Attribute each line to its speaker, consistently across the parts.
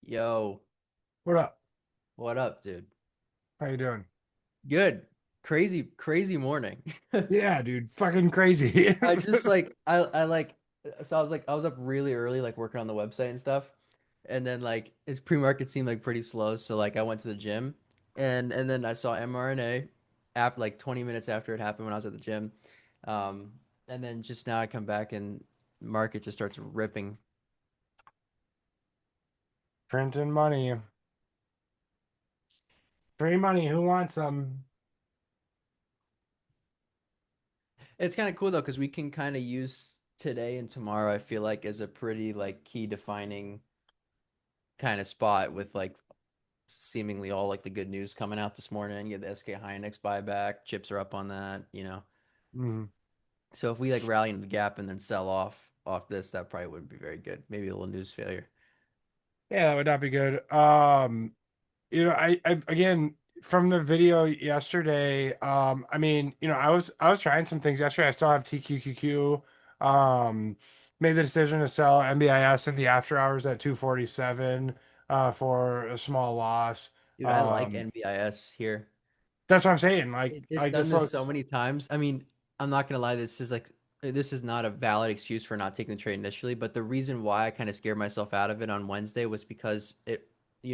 Speaker 1: Yo,
Speaker 2: What up?
Speaker 1: what up, dude?
Speaker 2: How you doing?
Speaker 1: Good. Crazy, crazy morning.
Speaker 2: Yeah, dude, fucking crazy.
Speaker 1: I just like I like so I was up really early like working on the website and stuff. And then like his pre-market seemed like pretty slow, so like I went to the gym and then I saw mRNA after like 20 minutes after it happened when I was at the gym. Um and then just now I come back and market just starts ripping.
Speaker 2: Printing money. Free money. Who wants some?
Speaker 1: It's kind of cool though because we can kind of use today and tomorrow I feel like as a pretty like key defining kind of spot with like seemingly all like the good news coming out this morning. You get the SK Hynix buyback, chips are up on that, you know.
Speaker 2: Mm.
Speaker 1: So if we like rally into the gap and then sell off this, that probably wouldn't be very good. Maybe a little news failure.
Speaker 2: Yeah, that would not be good. I again from the video yesterday. I mean, I was trying some things yesterday. I still have TQQQ. Um, Made the decision to sell MBIS in the after hours at 247 for a small loss.
Speaker 1: Dude, I like
Speaker 2: Um,
Speaker 1: NBIS here.
Speaker 2: that's what I'm saying.
Speaker 1: It's
Speaker 2: Like
Speaker 1: done
Speaker 2: this
Speaker 1: this so
Speaker 2: looks.
Speaker 1: many times. I mean, I'm not gonna lie, this is not a valid excuse for not taking the trade initially, but the reason why I kind of scared myself out of it on Wednesday was because it,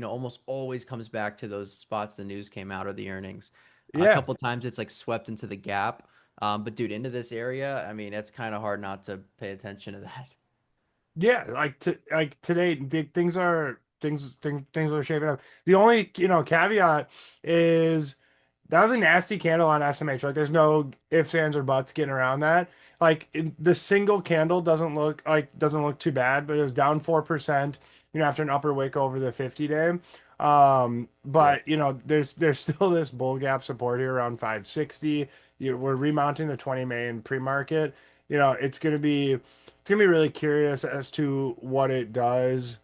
Speaker 1: almost always comes back to those spots the news came out or the earnings. A
Speaker 2: Yeah.
Speaker 1: couple times it's like swept into the gap. But dude, into this area, I mean, it's kind of hard not to pay attention to that.
Speaker 2: Yeah, like today, things are shaping up. The only caveat is that was a nasty candle on SMH. Like, there's no ifs, ands, or buts getting around that. The single candle doesn't look too bad, but it was down 4%. After an upper wick over the 50-day.
Speaker 1: Yeah.
Speaker 2: But there's still this bull gap support here around 560. We're remounting the 20 main pre-market. It's gonna be really curious as to what it does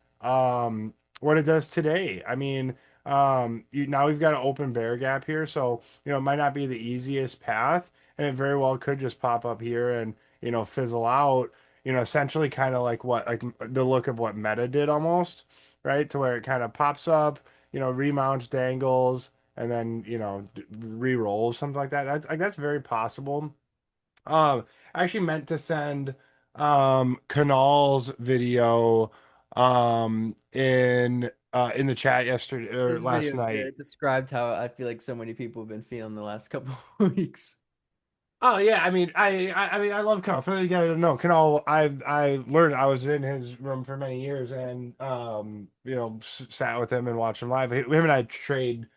Speaker 2: today. I mean, now we've got an open bear gap here, so it might not be the easiest path, and it very well could just pop up here and fizzle out. Essentially, kind of like the look of what Meta did almost, right? To where it kind of pops up, remounts, dangles, and then re-rolls something like that. That's very possible. I actually meant to send Kanal's video in the chat yesterday or
Speaker 1: This
Speaker 2: last
Speaker 1: video is good.
Speaker 2: night.
Speaker 1: It described how I feel like so many people have been feeling the last couple of weeks.
Speaker 2: Oh yeah, I mean I love Kanal. You gotta know Kanal. I learned I was in his room for many years and sat with him and watched him live. Him and I trade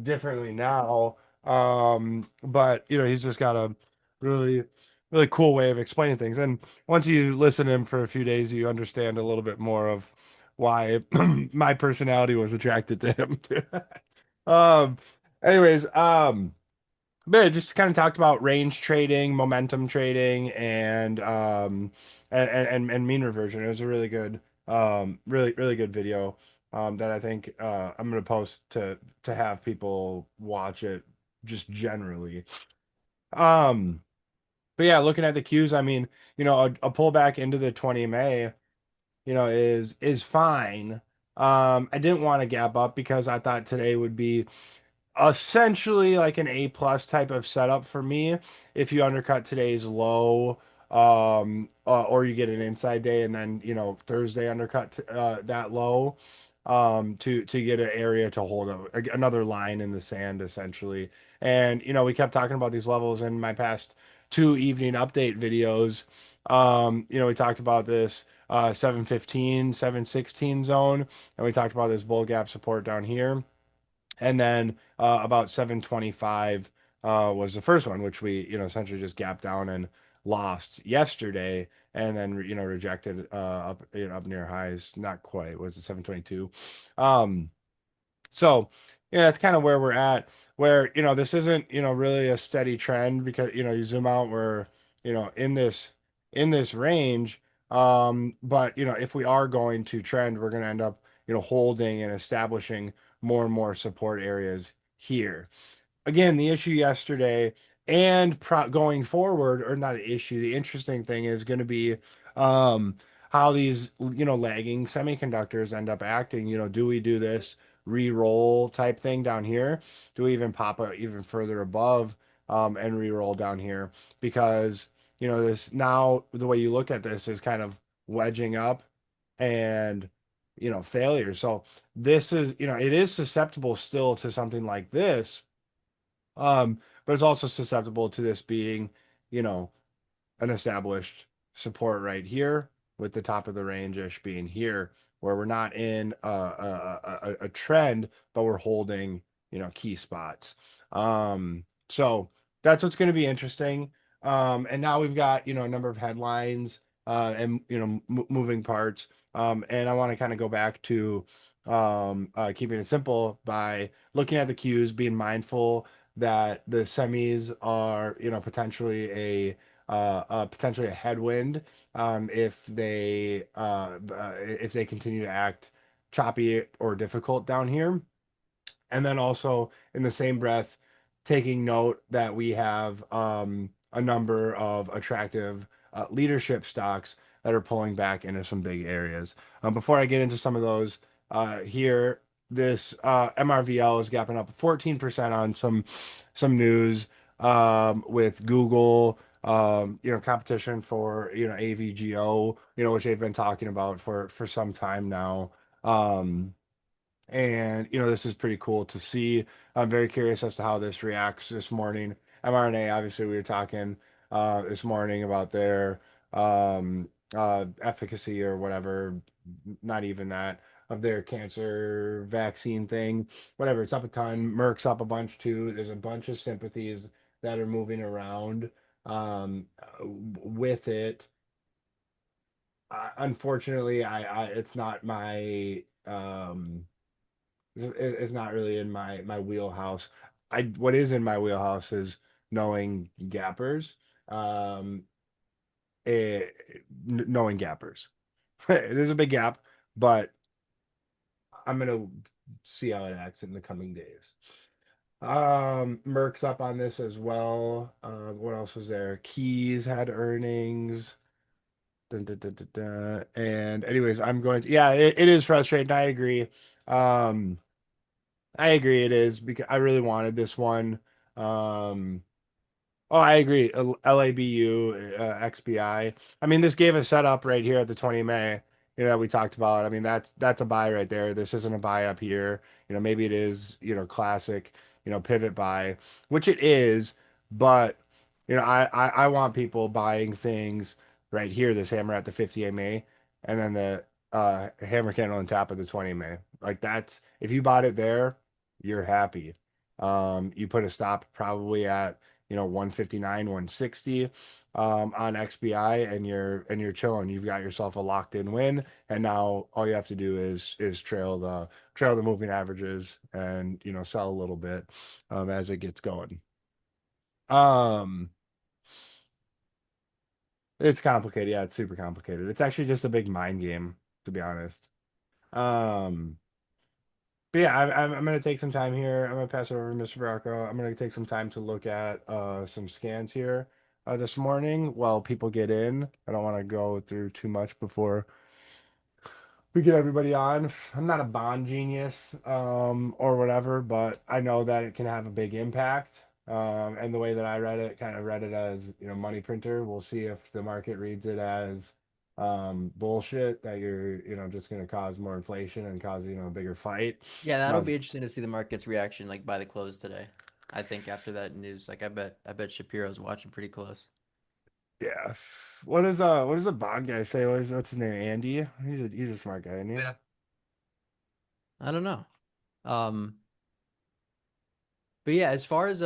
Speaker 2: differently now. But he's just got a really really cool way of explaining things. And once you listen to him for a few days, you understand a little bit more of why my personality was attracted to him. Um, anyways, but I just kind of talked about range trading, momentum trading, and mean reversion. It was a really good, really really good video that I think I'm gonna post to have people watch it just generally. Um, but yeah, looking at the cues, I mean, a pullback into the 20 May, is fine. I didn't want to gap up because I thought today would be essentially like an A plus type of setup for me. If you undercut today's low, or you get an inside day and then Thursday undercut that low, to get an area to hold another line in the sand essentially. And we kept talking about these levels in my past two evening update videos. We talked about this 715, 716 zone, and we talked about this bull gap support down here. And then about 725 was the first one, which we, essentially just gapped down and lost yesterday, and then rejected up near highs. Not quite. Was it 722? Um, so yeah, that's kind of where we're at. Where this isn't really a steady trend because you zoom out, we're in this range. But if we are going to trend, we're going to end up holding and establishing more and more support areas here. Again, the issue yesterday and going forward, or not the issue, the interesting thing is going to be um, how these, lagging semiconductors end up acting. Do we do this re-roll type thing down here? Do we even pop it even further above, and re-roll down here? Because, this now the way you look at this is kind of wedging up and, failure. So this is, it is susceptible still to something like this. But it's also susceptible to this being, you know, an established support right here, with the top of the range-ish being here, where we're not in a trend, but we're holding, key spots. So that's what's going to be interesting. And now we've got, a number of headlines, and, moving parts. And I want to kind of go back to, keeping it simple by looking at the cues, being mindful that the semis are, potentially a headwind, if they continue to act choppy or difficult down here. And then also in the same breath, taking note that we have, a number of attractive, leadership stocks that are pulling back into some big areas. Before I get into some of those, here, this, MRVL is gapping up 14% on some news, with Google, competition for, AVGO, which they've been talking about for some time now. Um, and, this is pretty cool to see. I'm very curious as to how this reacts this morning. mRNA, obviously, we were talking, this morning about their, efficacy or whatever, not even that, of their cancer vaccine thing. Whatever, it's up a ton. Merck's up a bunch too. There's a bunch of sympathies that are moving around, with it. Unfortunately, it's not my, it's not really in my wheelhouse. What is in my wheelhouse is knowing gappers, um, eh, knowing gappers. There's a big gap, but I'm gonna see how it acts in the coming days. Merck's up on this as well. What else was there? Keys had earnings. Dun, dun, dun, dun, dun. And anyways, yeah, it is frustrating. Um, I agree it is, because I really wanted this one. Um, oh, I agree. LABU, XBI. I mean, this gave a setup right here at the 20 May, that we talked about. I mean, that's a buy right there. This isn't a buy up here. Maybe it is, classic, pivot buy, which it is, but, I want people buying things right here, this hammer at the 50 MA, and then the, hammer candle on top of the 20 May. Like, that's, if you bought it there, you're happy. You put a stop probably at, 159, 160, on XBI, and you're chilling. You've got yourself a locked in win, and now all you have to do is trail the moving averages, and, sell a little bit, as it gets going. Um, it's complicated. Yeah, it's super complicated. It's actually just a big mind game, to be honest. Um, But yeah, I'm gonna take some time here. I'm gonna pass it over to Mr. Bracco. I'm gonna take some time to look at, some scans here, this morning while people get in. I don't want to go through too much before we get everybody on. I'm not a bond genius, or whatever, but I know that it can have a big impact. And the way that I read it, kind of read it as, money printer. We'll see if the market reads it as, bullshit, that you're, just going to cause more inflation and cause, a bigger fight.
Speaker 1: Yeah, that'll
Speaker 2: Uh,
Speaker 1: be interesting to see the market's reaction like by the close today. I think after that news, like I bet Shapiro's watching pretty close.
Speaker 2: yeah. What does a bond guy say? What's his name? Andy? He's a smart guy, isn't he? Yeah.
Speaker 1: I don't know. Um, But yeah, as far as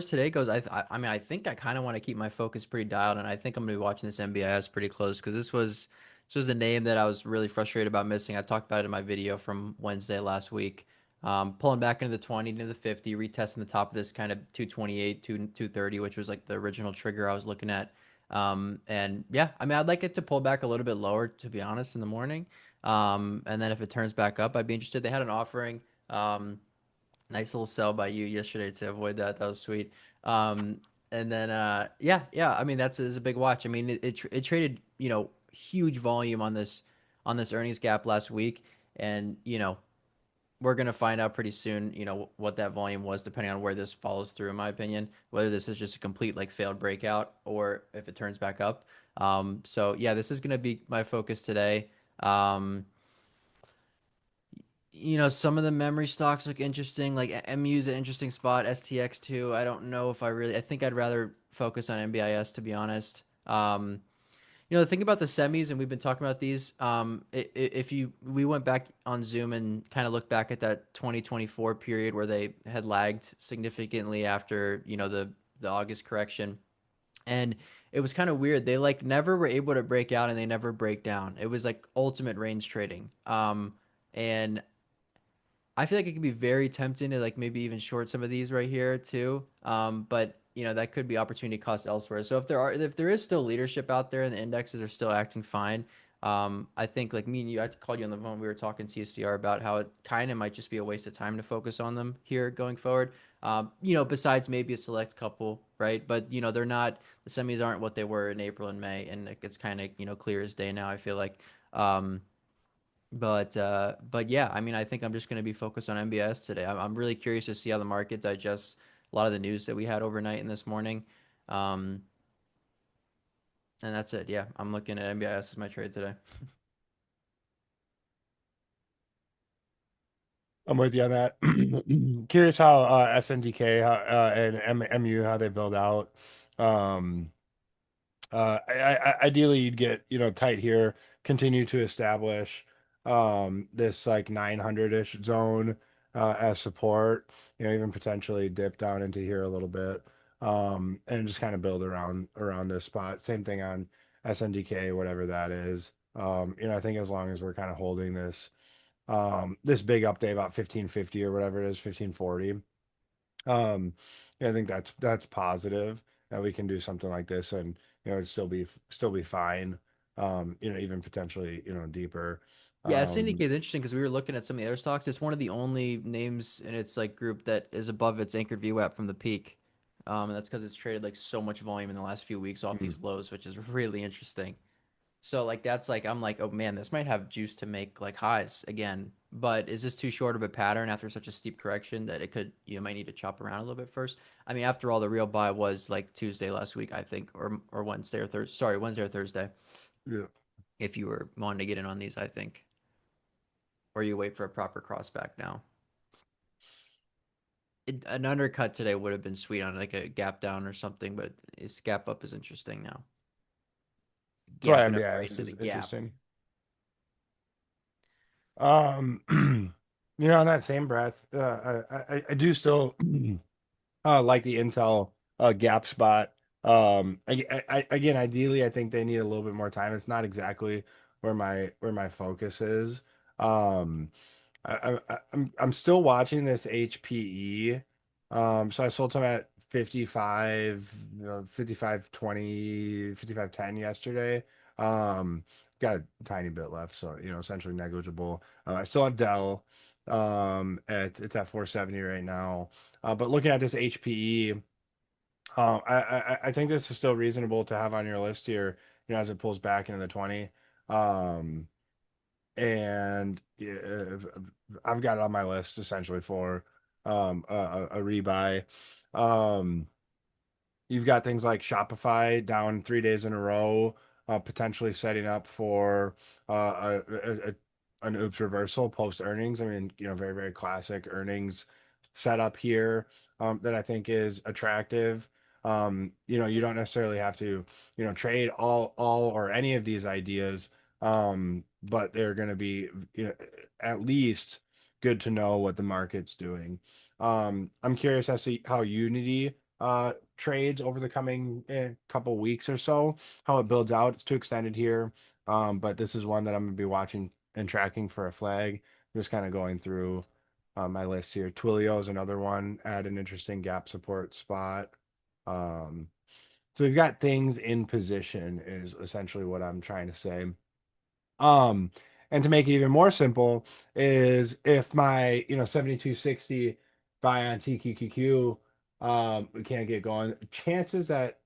Speaker 1: today goes, I mean I think I kind of want to keep my focus pretty dialed, and I think I'm gonna be watching this NBIS pretty close because this was a name that I was really frustrated about missing. I talked about it in my video from Wednesday last week. Pulling back into the 20 into the 50, retesting the top of this kind of 228, 230, which was like the original trigger I was looking at. And yeah, I mean I'd like it to pull back a little bit lower to be honest in the morning. And then if it turns back up, I'd be interested. They had an offering. Nice little sell by you yesterday to avoid that. That was sweet. And then yeah, yeah. I mean that's is a big watch. I mean it traded huge volume on this earnings gap last week, and we're gonna find out pretty soon, what that volume was, depending on where this follows through, in my opinion, whether this is just a complete like failed breakout or if it turns back up. So yeah, this is gonna be my focus today. Um, some of the memory stocks look interesting. Like MU's an interesting spot. STX too. I don't know if I really. I think I'd rather focus on NBIS to be honest. The thing about the semis, and we've been talking about these. If we went back on Zoom and kind of looked back at that 2024 period where they had lagged significantly after the August correction, and it was kind of weird. They like never were able to break out, and they never break down. It was like ultimate range trading. And I feel like it could be very tempting to like maybe even short some of these right here too. But that could be opportunity cost elsewhere. So if there is still leadership out there and the indexes are still acting fine, I think like me and you, I called you on the phone. We were talking TSDR about how it kind of might just be a waste of time to focus on them here going forward. Besides maybe a select couple, right? But they're not the semis aren't what they were in April and May, and it's kind of clear as day now. I feel like. But yeah, I mean, I think I'm just going to be focused on MBS today. I'm really curious to see how the market digests a lot of the news that we had overnight and this morning. Um, and that's it. Yeah, I'm looking at MBS as my trade today.
Speaker 2: I'm with you on that. Curious how SNDK and MU how they build out. Um, Ideally, you'd get tight here, continue to establish this like 900-ish zone as support. Even potentially dip down into here a little bit, and just kind of build around this spot. Same thing on SNDK, whatever that is. I think as long as we're kind of holding this big update about 1550 or whatever it is, 1540. Um, yeah, I think that's positive that we can do something like this, and it'd still be fine. Even potentially deeper.
Speaker 1: Yeah, SNDK
Speaker 2: Um,
Speaker 1: is interesting because we were looking at some of the other stocks. It's one of the only names in its like group that is above its anchored VWAP from the peak. And that's because it's traded like so much volume in the last few weeks off
Speaker 2: mm,
Speaker 1: these lows, which is really interesting. So like that's like I'm like, oh man, this might have juice to make like highs again. But is this too short of a pattern after such a steep correction that it could might need to chop around a little bit first? I mean, after all, the real buy was like Tuesday last week, I think, or Wednesday or Thursday. Sorry, Wednesday or Thursday.
Speaker 2: yeah.
Speaker 1: If you were wanting to get in on these, I think, or you wait for a proper crossback now. An undercut today would have been sweet on like a gap down or something, but its gap up is interesting now.
Speaker 2: That's why
Speaker 1: Gapping up right
Speaker 2: MBS
Speaker 1: into the
Speaker 2: is
Speaker 1: gap.
Speaker 2: interesting. In that same breath, I do still like the Intel gap spot. Again, ideally, I think they need a little bit more time. It's not exactly where my focus is. Um, I'm still watching this HPE. So I sold some at 55, 55.20, 55.10 yesterday. Um, got a tiny bit left, so essentially negligible. I still have Dell. It's at 470 right now. But looking at this HPE, I think this is still reasonable to have on your list here, as it pulls back into the 20. Um, and yeah, I've got it on my list essentially for a rebuy. Um, You've got things like Shopify down 3 days in a row, potentially setting up for an oops reversal post earnings. I mean, very, very classic earnings setup here that I think is attractive. You don't necessarily have to, trade all or any of these ideas, but they're going to be, at least good to know what the market's doing. I'm curious as to how Unity trades over the coming couple weeks or so, how it builds out. It's too extended here, but this is one that I'm gonna be watching and tracking for a flag. Just kind of going through my list here. Twilio is another one at an interesting gap support spot. Um, so we've got things in position is essentially what I'm trying to say. Um, and to make it even more simple, is if my 7260 buy on TQQQ we can't get going, chances that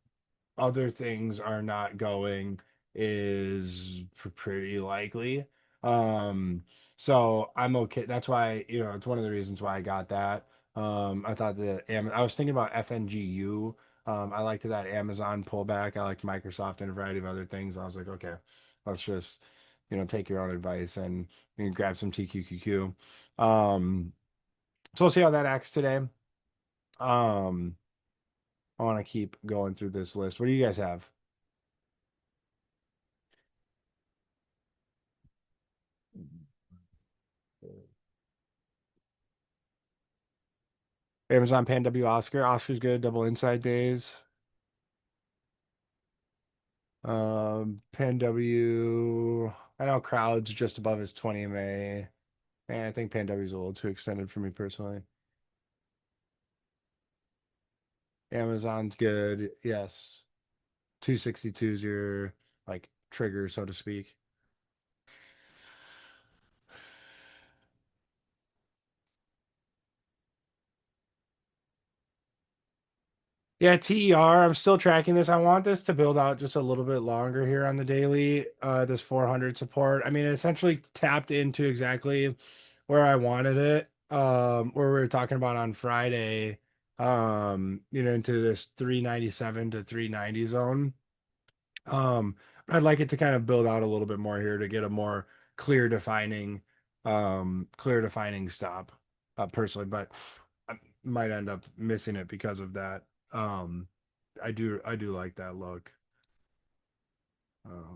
Speaker 2: other things are not going is pretty likely. Um, so I'm okay. That's why, it's one of the reasons why I got that. I thought that I was thinking about FNGU. I liked that Amazon pullback. I liked Microsoft and a variety of other things. I was like, okay, let's just, take your own advice and you can grab some TQQQ. So we'll see how that acts today. Um, I want to keep going through this list. What do you guys have? Amazon Pan W Oscar. Oscar's good. Double Inside Days. Pan W. I know Crowd's just above his 20 MA. Man, I think Pan W's a little too extended for me personally. Amazon's good. Yes. 262 is your like trigger, so to speak. Yeah, TER, I'm still tracking this. I want this to build out just a little bit longer here on the daily, this 400 support. I mean, it essentially tapped into exactly where I wanted it, where we were talking about on Friday, into this 397 to 390 zone. But I'd like it to kind of build out a little bit more here to get a more clear defining, clear defining stop, personally, but I might end up missing it because of that. Um, I do like that look.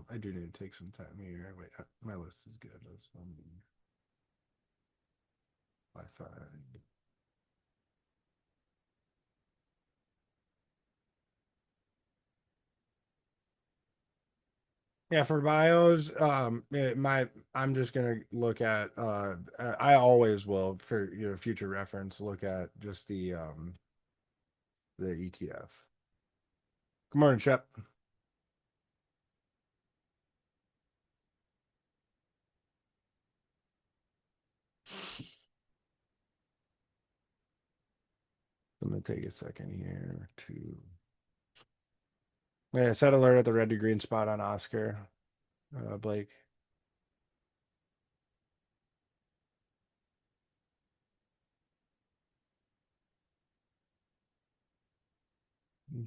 Speaker 2: I do need to take some time here. Wait, my list is good. That's Wi-Fi. Yeah, for bios, I'm just gonna look at I always will for future reference look at just the ETF. Good morning, Shep. I'm gonna take a second here to yeah, set alert at the red to green spot on Oscar, Blake.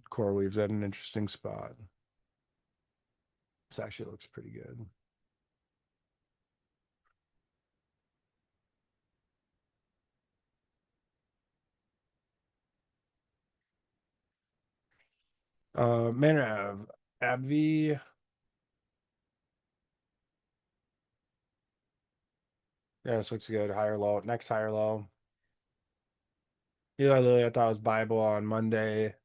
Speaker 2: Core weaves at an interesting spot. This actually looks pretty good. Manor Abv. Yeah, this looks good. Higher low. Next higher low. Eli Lilly, I thought was Bible on Monday.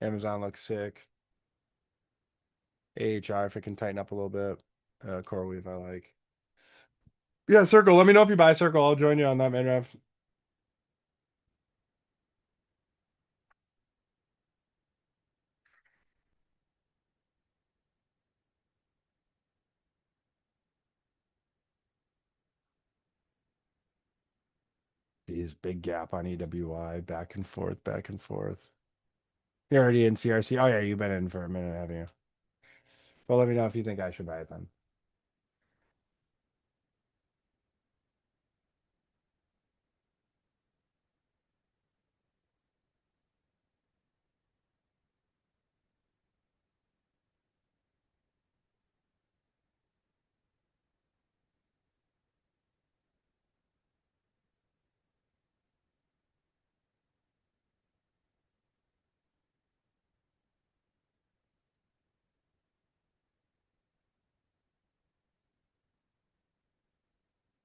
Speaker 2: Amazon looks sick. AHR, if it can tighten up a little bit. Core weave, I like. Yeah, Circle. Let me know if you buy Circle. I'll join you on that, man. Geez, big gap on EWI. Back and forth, back and forth. You're already in CRC. Oh, yeah, you've been in for a minute, haven't you? Well, let me know if you think I should buy it then.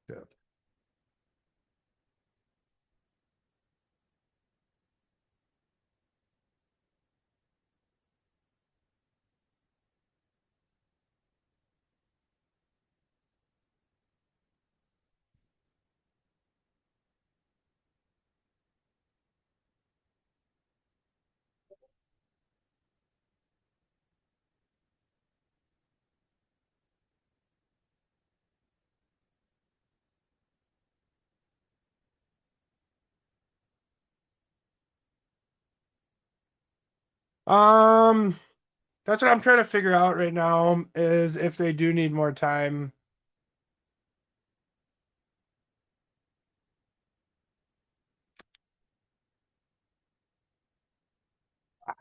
Speaker 2: Yeah. Um, That's what I'm trying to figure out right now is if they do need more time.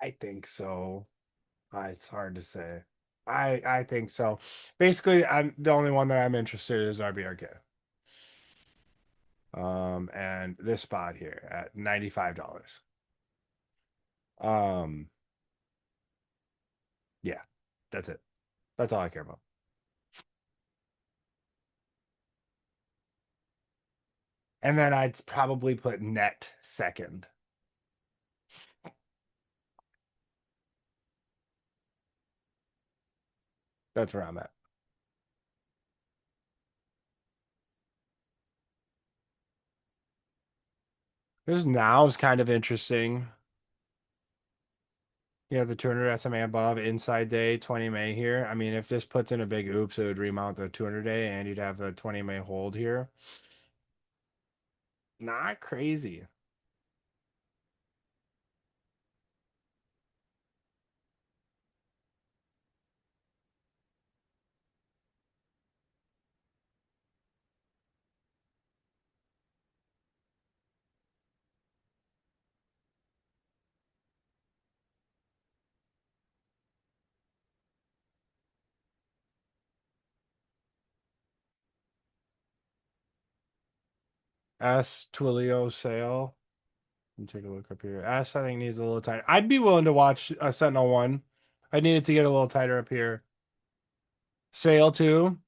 Speaker 2: I think so. It's hard to say. I think so. Basically, I'm the only one that I'm interested in is RBRK. And this spot here at $95. Um, yeah, that's it. That's all I care about. And then I'd probably put net second. That's where I'm at. This now is kind of interesting. You have the 200 SMA above, inside day, 20 May here. I mean, if this puts in a big oops, it would remount the 200 day and you'd have the 20 May hold here. Not crazy. S Twilio sale. Let me take a look up here. S I think needs a little tighter. I'd be willing to watch a Sentinel one. I needed to get a little tighter up here. Sale too.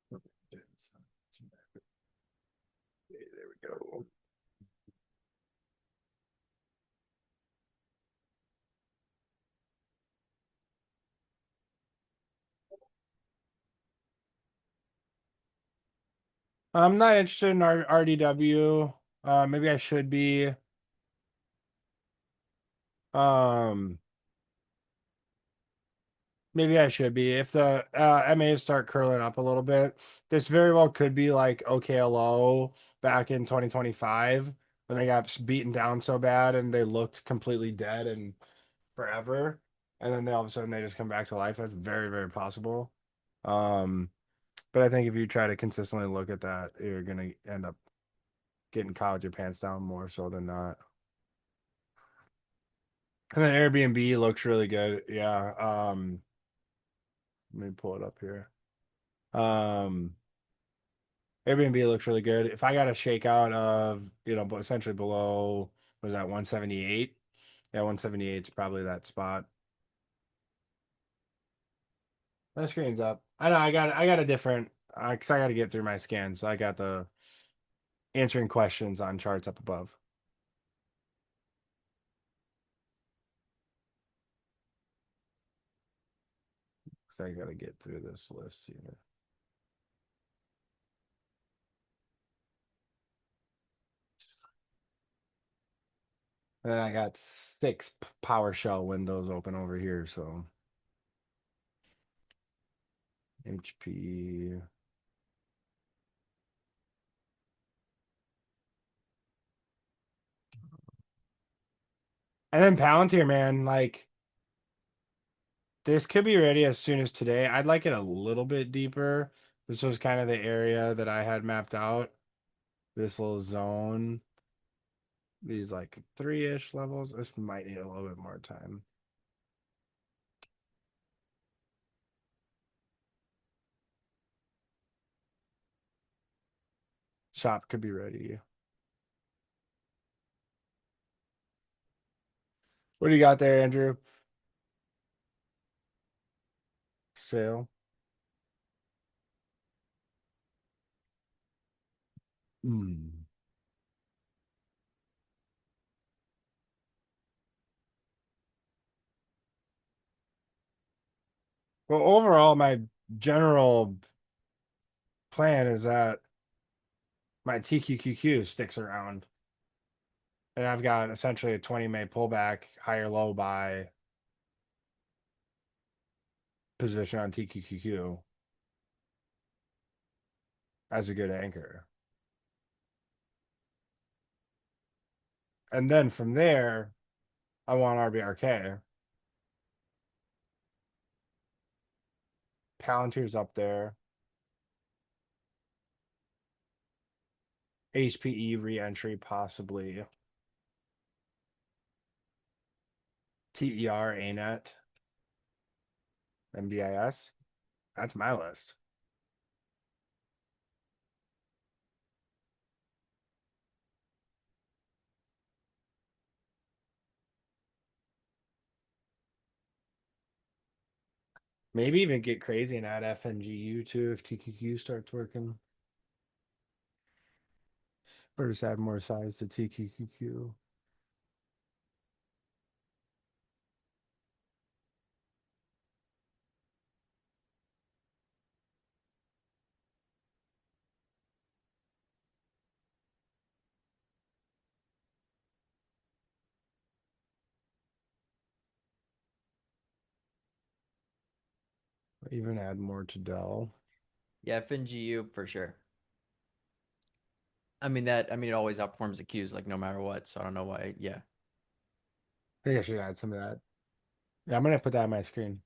Speaker 2: There we go. I'm not interested in RDW. Maybe I should be. Um, Maybe I should be. If the MAs start curling up a little bit, this very well could be like OKLO back in 2025 when they got beaten down so bad and they looked completely dead and forever. And then they all of a sudden they just come back to life. That's very, very possible. Um, but I think if you try to consistently look at that, you're gonna end up getting caught with your pants down more so than not. And then Airbnb looks really good. Yeah. Let me pull it up here. Um, Airbnb looks really good. If I got a shakeout of, but essentially below, was that 178? Yeah, 178 is probably that spot. My screen's up. I know I got a different because I got to get through my scan, so I got the answering questions on charts up above. So I got to get through this list here. And then I got six PowerShell windows open over here, so HP. And then Palantir, man, like this could be ready as soon as today. I'd like it a little bit deeper. This was kind of the area that I had mapped out. This little zone, these like three-ish levels. This might need a little bit more time. Shop could be ready. What do you got there, Andrew? Sale. Hmm. Well, overall, my general plan is that my TQQQ sticks around, and I've got essentially a 20 May pullback, higher low buy position on TQQQ. as a good anchor. And then from there, I want RBRK. Palantir's up there. HPE reentry possibly. TER, ANET, MBIS. That's my list. Maybe even get crazy and add FNGU too if TQQ starts working. Or just add more size to TQQQ. Even add more to Dell.
Speaker 1: Yeah, FNGU for sure. I mean it always outperforms the Qs like no matter what, so I don't know why. Yeah.
Speaker 2: I think I should add some of that. Yeah, I'm gonna put that on my screen.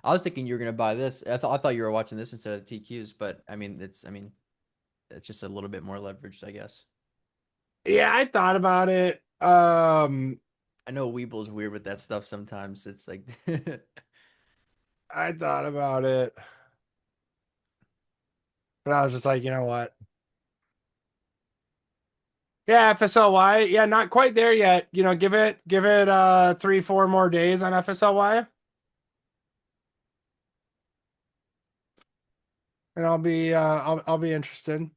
Speaker 1: I was thinking you were gonna buy this. I thought you were watching this instead of TQs, but it's just a little bit more leveraged, I guess.
Speaker 2: Yeah, I thought about it.
Speaker 1: I know Weeble's weird with that stuff sometimes. It's like
Speaker 2: I thought about it, but I was just like, you know what? Yeah, FSLY. Yeah, not quite there yet. Give it 3, 4 more days on FSLY, and I'll be interested.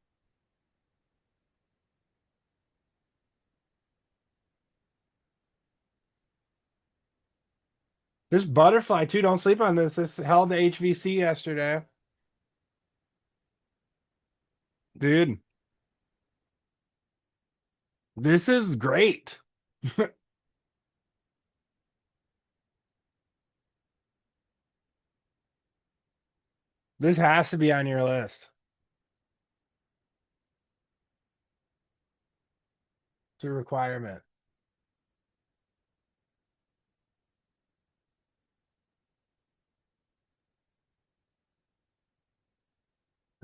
Speaker 2: This butterfly too, don't sleep on this. This held the HVC yesterday. Dude, this is great. This has to be on your list. It's a requirement.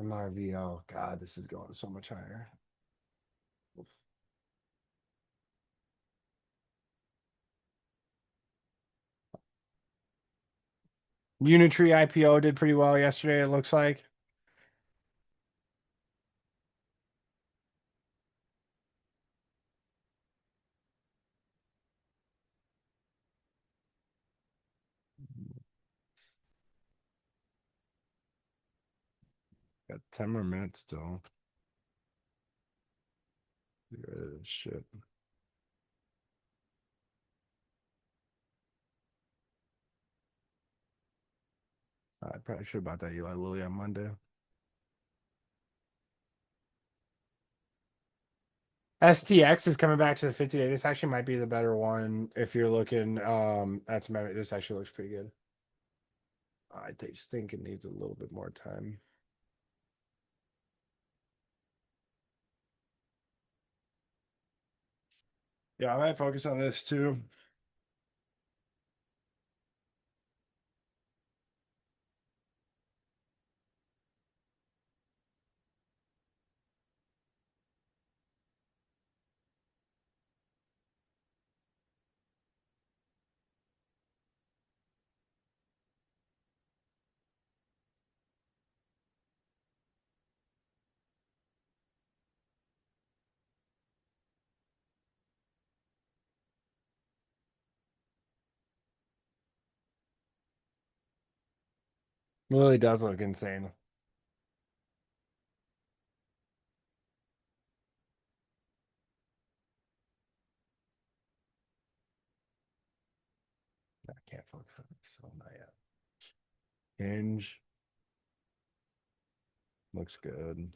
Speaker 2: MRV. Oh God, this is going so much higher. Unitree IPO did pretty well yesterday, it looks like. Got 10 more minutes still. Get rid of this shit. I probably should have bought that Eli Lilly on Monday. STX is coming back to the 50-day. This actually might be the better one if you're looking. That's this actually looks pretty good. Just think it needs a little bit more time. Yeah, I might focus on this too. Really does look insane. I can't focus on this, so not yet. Hinge looks good.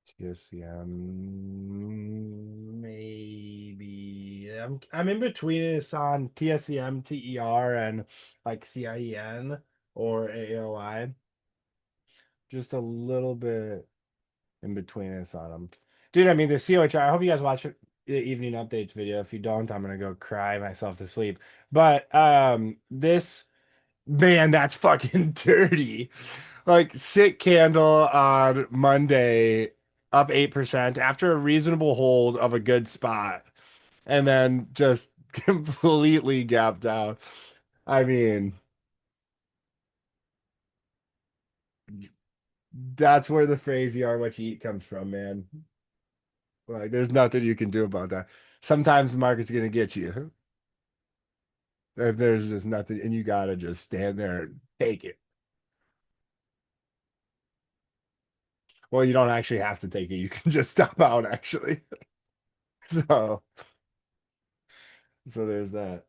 Speaker 2: TSCM, maybe. I'm in between it's on TSCM, TER, and like CIEN or AOI. Just a little bit in between us on them. Dude, I mean, the COHR, I hope you guys watch the evening updates video. If you don't, I'm gonna go cry myself to sleep. But this man, that's fucking dirty. Like sick candle on Monday, up 8% after a reasonable hold of a good spot, and then just completely gapped out. I mean, that's where the phrase "you are what you eat" comes from, man. Like, there's nothing you can do about that. Sometimes the market's gonna get you. If there's just nothing, and you gotta just stand there and take it. Well, you don't actually have to take it. You can just stop out, actually. So, so there's that.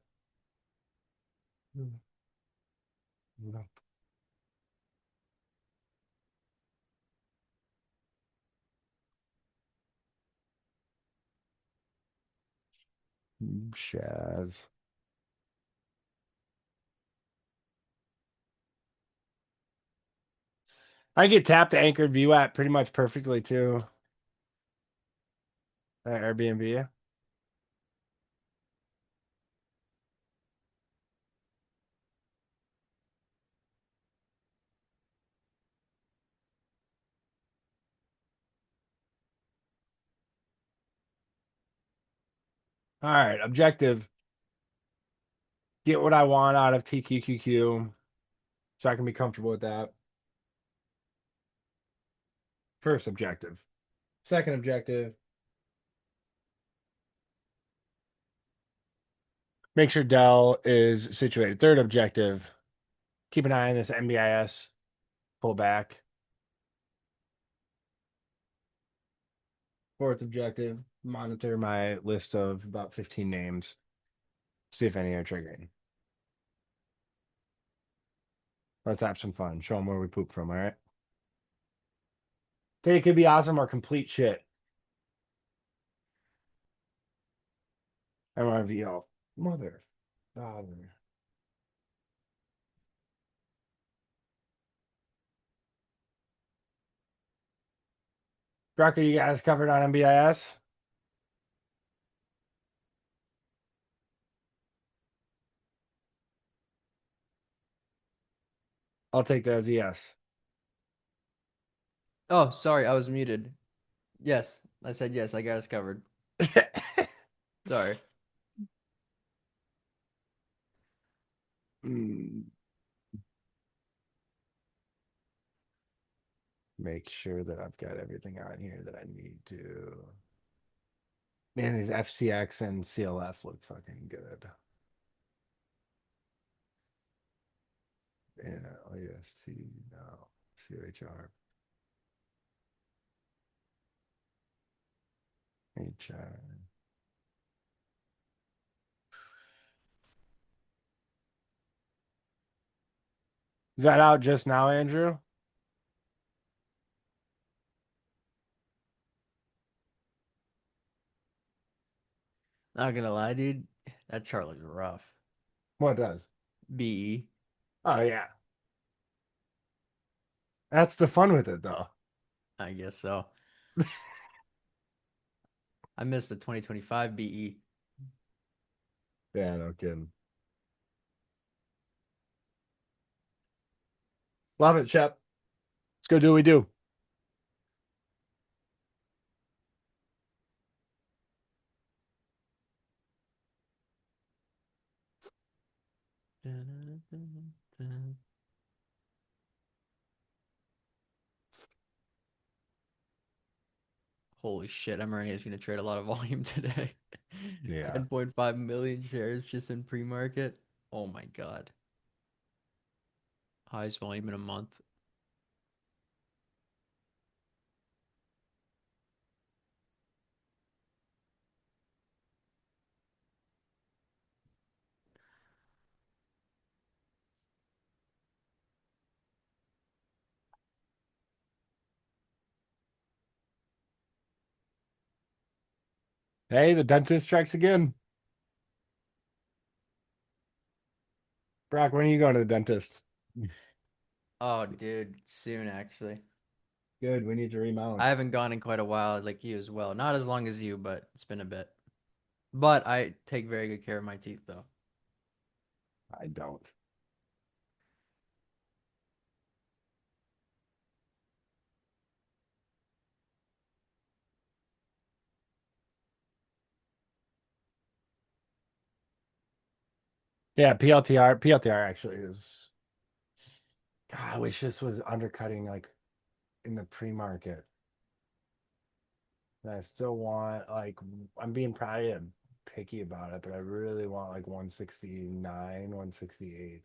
Speaker 2: Shaz. I get tapped anchored view at pretty much perfectly too. At Airbnb. All right, objective. Get what I want out of TQQQ so I can be comfortable with that. First objective. Second objective. Make sure Dell is situated. Third objective. Keep an eye on this MBIS pull back. Fourth objective. Monitor my list of about 15 names. See if any are triggering. Let's have some fun. Show them where we poop from, all right? Today could be awesome or complete shit. MRVO. Mother. Father. Drucker, you guys covered on MBIS? I'll take that as a yes.
Speaker 1: Oh, sorry, I was muted. Yes, I said yes. I got us covered. Sorry.
Speaker 2: Mm, make sure that I've got everything on here that I need to. Man, these FCX and CLF look fucking good. Yeah, OST, no. CHR, HR. Is that out just now, Andrew?
Speaker 1: Not gonna lie, dude. That chart looks rough.
Speaker 2: What does?
Speaker 1: BE.
Speaker 2: Oh, yeah. That's the fun with it, though.
Speaker 1: I guess so. I missed the 2025 BE.
Speaker 2: Yeah, no kidding. Love it, Shep. Let's go do what we do.
Speaker 1: Holy shit, mRNA is gonna trade a lot of volume today.
Speaker 2: Yeah.
Speaker 1: 10.5 million shares just in pre-market. Oh my god. Highest volume in a month.
Speaker 2: Hey, the dentist strikes again. Brock, when are you going to the dentist?
Speaker 1: Oh, dude, soon actually.
Speaker 2: Good, we need to
Speaker 1: I
Speaker 2: remount.
Speaker 1: haven't gone in quite a while, like you as well. Not as long as you, but it's been a bit. But I take very good care of my teeth, though.
Speaker 2: I don't. Yeah, PLTR actually is. God, I wish this was undercutting like in the pre-market. And I still want like I'm being probably picky about it, but I really want like 169, 168.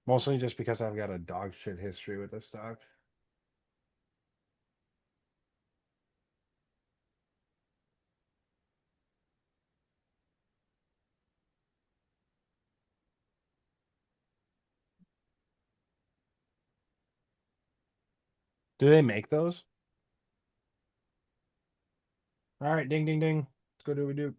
Speaker 2: Mostly just because I've got a dog shit history with this stock. Do they make those? All right, ding ding ding. Let's go do what we do.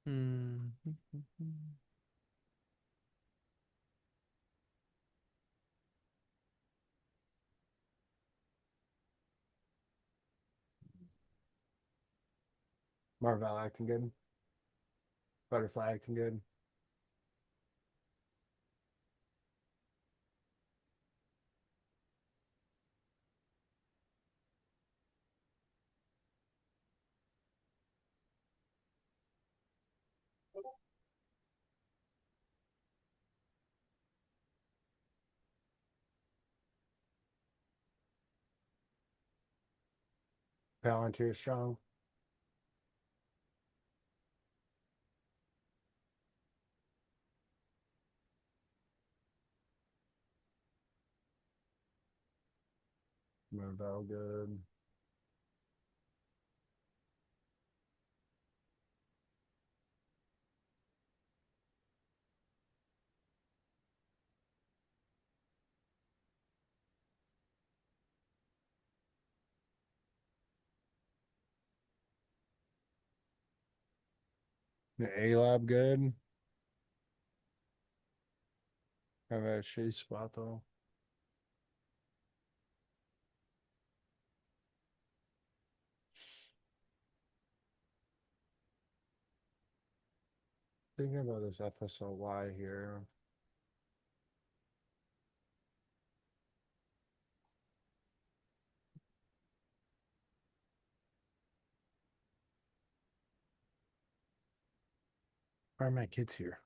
Speaker 1: Hmm.
Speaker 2: Marvel acting good. Butterfly acting good. Palantir strong. Marvel good. The A Lab good. Have a shitty spot though. Thinking about this FSLY here. Why are my kids here?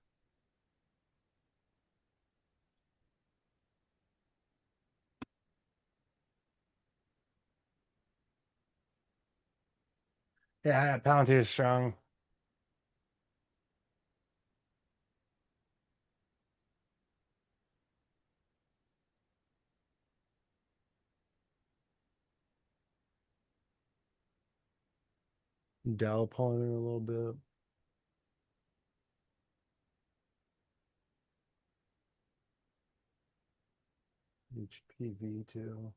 Speaker 2: Yeah, Palantir is strong. Dell pulling in a little bit. HPV too.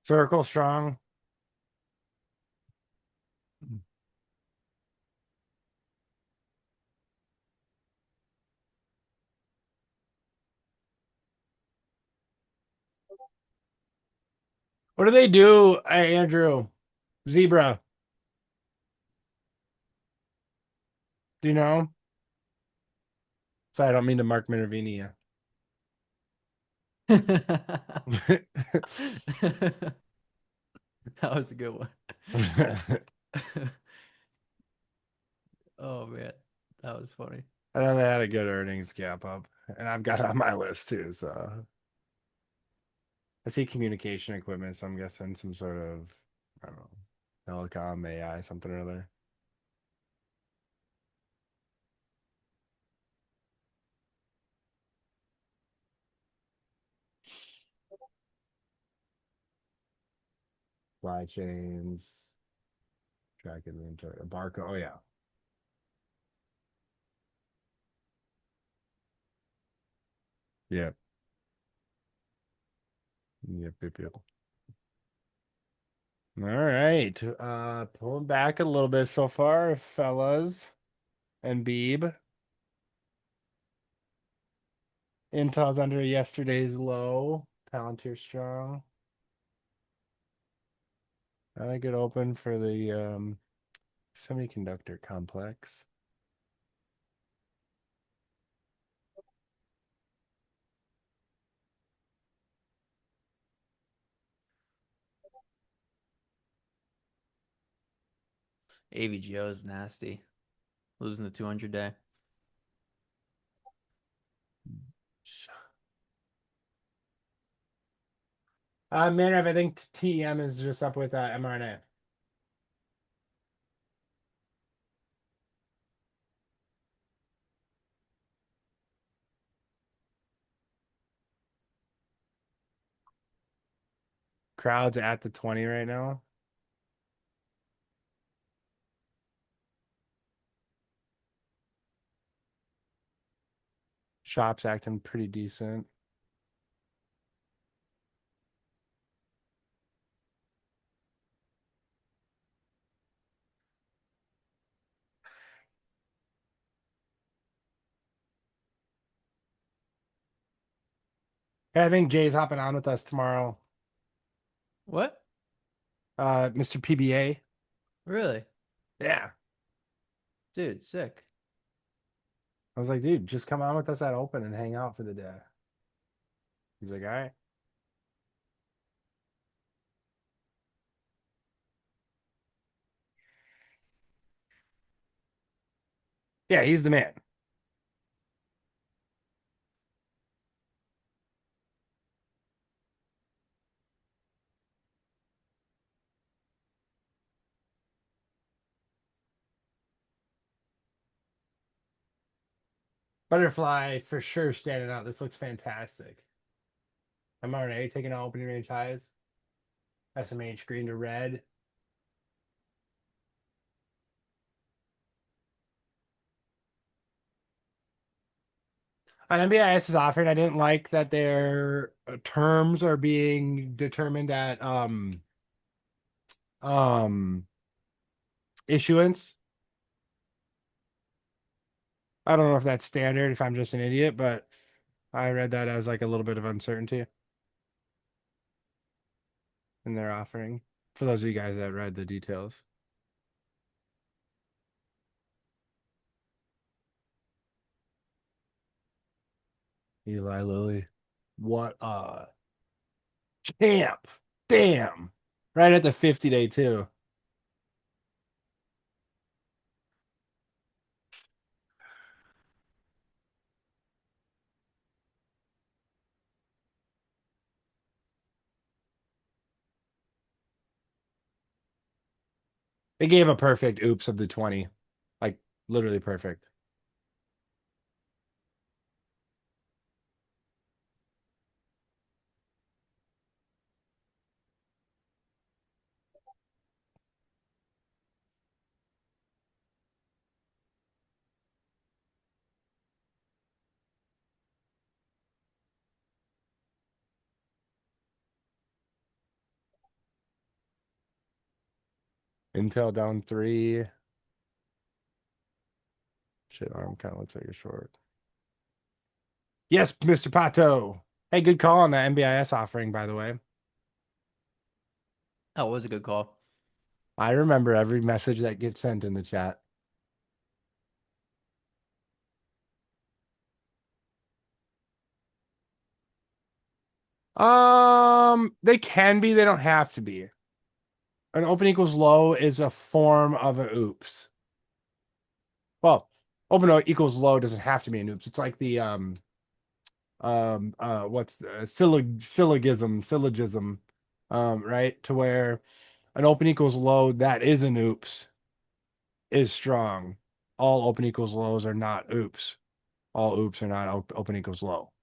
Speaker 2: Circle strong. What do they do, hey, Andrew? Zebra. Do you know? Sorry, I don't mean to Mark Minervini.
Speaker 1: That was a good one. Oh man, that was funny.
Speaker 2: I know they had a good earnings gap up, and I've got it on my list too. So I see communication equipment, so I'm guessing some sort of, I don't know, telecom, AI, something or other. Supply chains, track inventory, barcode. Oh yeah, yep, yep. All right, pulling back a little bit so far, fellas and Beeb. Intel's under yesterday's low. Palantir strong. I think it open for the semiconductor complex.
Speaker 1: AVGO is nasty. Losing the 200 day.
Speaker 2: Man, I think TEM is just up with mRNA. Crowd's at the 20 right now. Shop's acting pretty decent. Hey, I think Jay's hopping on with us tomorrow.
Speaker 1: What?
Speaker 2: Mr. PBA.
Speaker 1: Really?
Speaker 2: Yeah.
Speaker 1: Dude, sick.
Speaker 2: I was like, dude, just come on with us at open and hang out for the day. He's like, all right. Yeah, he's the man. Butterfly for sure standing out. This looks fantastic. mRNA taking out opening range highs. SMH green to red. On MBIS is offered. I didn't like that their terms are being determined at Um, issuance. I don't know if that's standard, if I'm just an idiot, but I read that as like a little bit of uncertainty in their offering. For those of you guys that read the details. Eli Lilly. What champ. Damn. Right at the 50 day too. They gave a perfect oops of the 20. Like literally perfect. Intel down 3. Shit, arm kind of looks like a short. Yes, Mr. Pato. Hey, good call on that MBIS offering, by the way.
Speaker 1: That was a good call.
Speaker 2: I remember every message that gets sent in the chat. They can be, they don't have to be. An open equals low is a form of an oops. Well, open equals low doesn't have to be an oops. It's like the what's the syllogism, right? To where an open equals low that is an oops is strong. All open equals lows are not oops. All oops are not open equals low.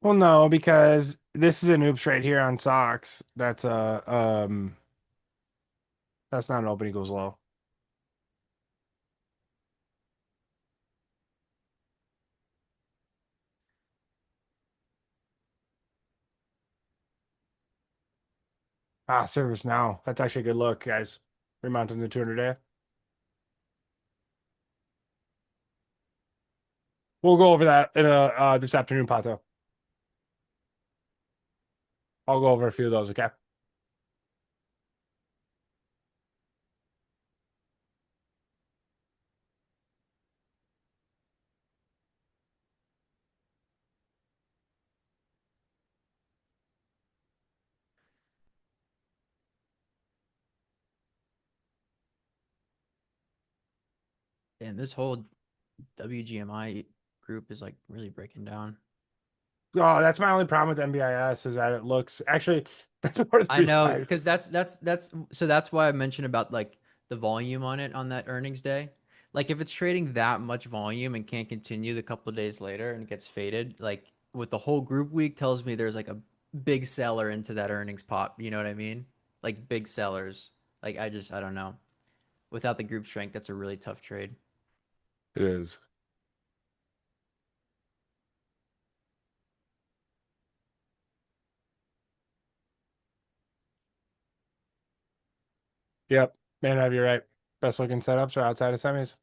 Speaker 2: Well, no, because this is an oops right here on socks. That's not an open equals low. Ah, service now. That's actually a good look, guys. Remounting the 200 day. We'll go over that in this afternoon, Pato. I'll go over a few of those, okay?
Speaker 1: And this whole WGMI group is like really breaking down.
Speaker 2: Oh, that's my only problem with MBIS is that it looks actually that's part of the
Speaker 1: I
Speaker 2: reason
Speaker 1: know
Speaker 2: why
Speaker 1: because that's so that's why I mentioned about like the volume on it on that earnings day. Like if it's trading that much volume and can't continue the couple of days later and gets faded, like with the whole group week tells me there's like a big seller into that earnings pop. You know what I mean? Like big sellers. Like I don't know. Without the group strength, that's a really tough trade.
Speaker 2: it is. Yep. Man, you're right. Best looking setups are outside of semis.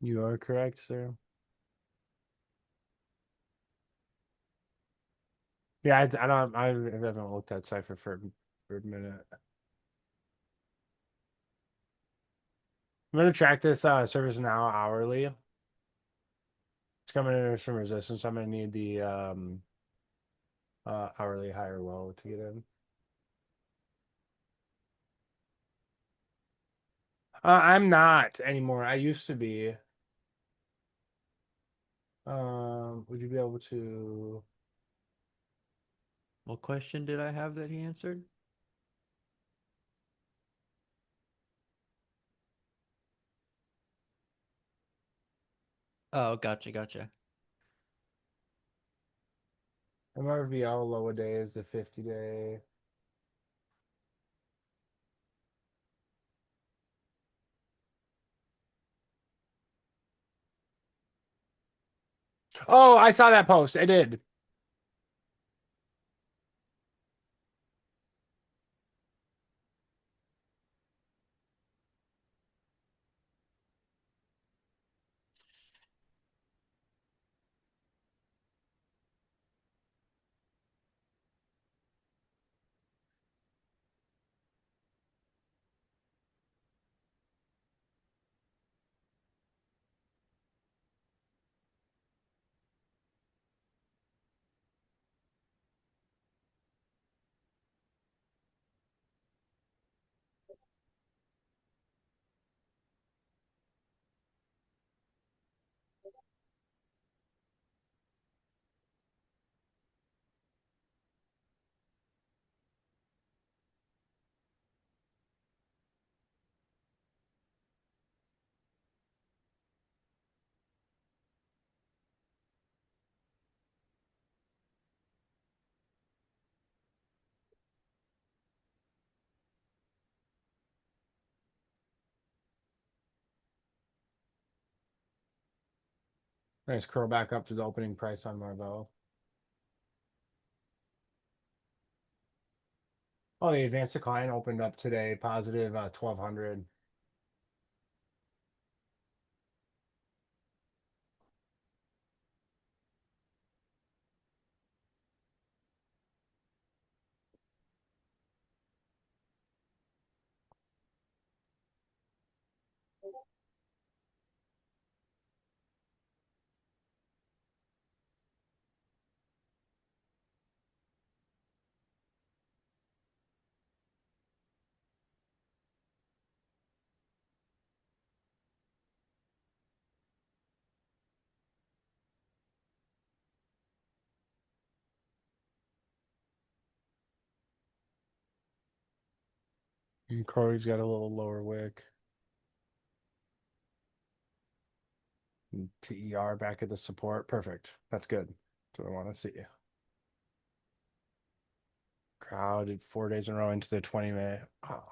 Speaker 2: You are correct, sir. Yeah, I don't I haven't looked at Cypher for a minute. I'm gonna track this service now hourly. It's coming in some resistance. I'm gonna need the hourly higher low to get in. I'm not anymore. I used to be. Would you be able to?
Speaker 1: What question did I have that he answered? Oh, gotcha, gotcha.
Speaker 2: MRVL low day is the 50-day. Oh, I saw that post. I did. Nice curl back up to the opening price on Marvel. Oh, the advanced decline opened up today, positive 1200. And Corey's got a little lower wick. And TER back at the support. Perfect. That's good. That's what I want to see. Crowded 4 days in a row into the 20-minute. Oh.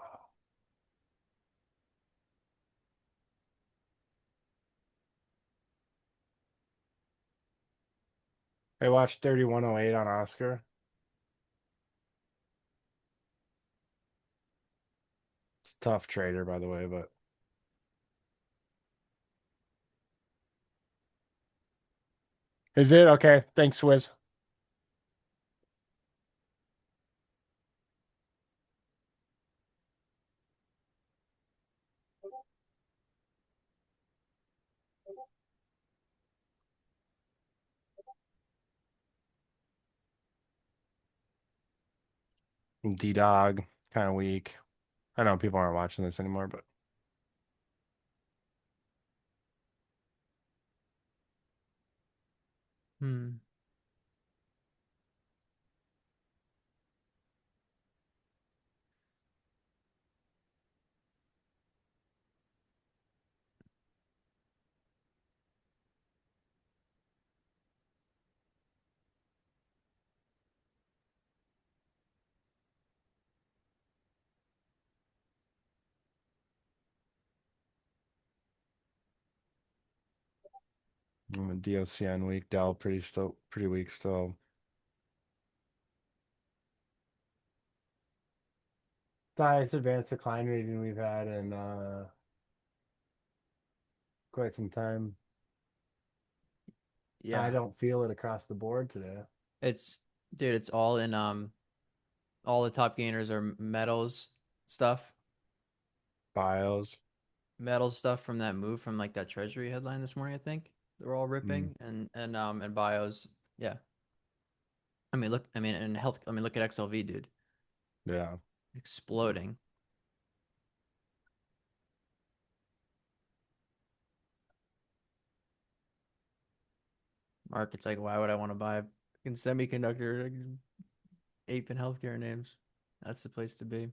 Speaker 2: I watched 3108 on Oscar. It's a tough trader, by the way, but is it okay? Thanks, Wiz. D Dog, kind of weak. I know people aren't watching this anymore, but
Speaker 1: Hmm.
Speaker 2: DOCN weak. Dell pretty weak still. The highest advanced decline rating we've had in quite some time. I
Speaker 1: Yeah.
Speaker 2: don't feel it across the board today.
Speaker 1: It's dude, it's all in all the top gainers are metals stuff.
Speaker 2: BIOS.
Speaker 1: Metals stuff from that move from like that treasury headline this morning, I think. They were all
Speaker 2: Mm,
Speaker 1: ripping and bios. Yeah. I mean and health I mean look at XLV, dude.
Speaker 2: yeah.
Speaker 1: Exploding. Market's like, why would I want to buy in semiconductor like, ape and healthcare names? That's the place to be.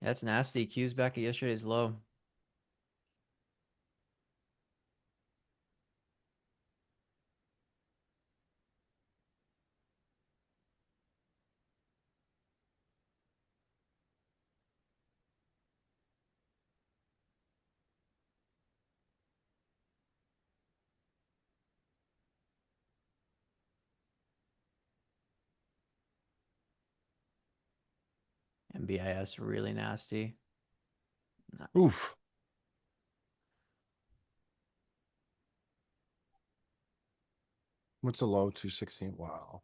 Speaker 1: That's nasty. Q's back at yesterday's low. MBIS really nasty. Nah.
Speaker 2: Oof. What's a low 216? Wow.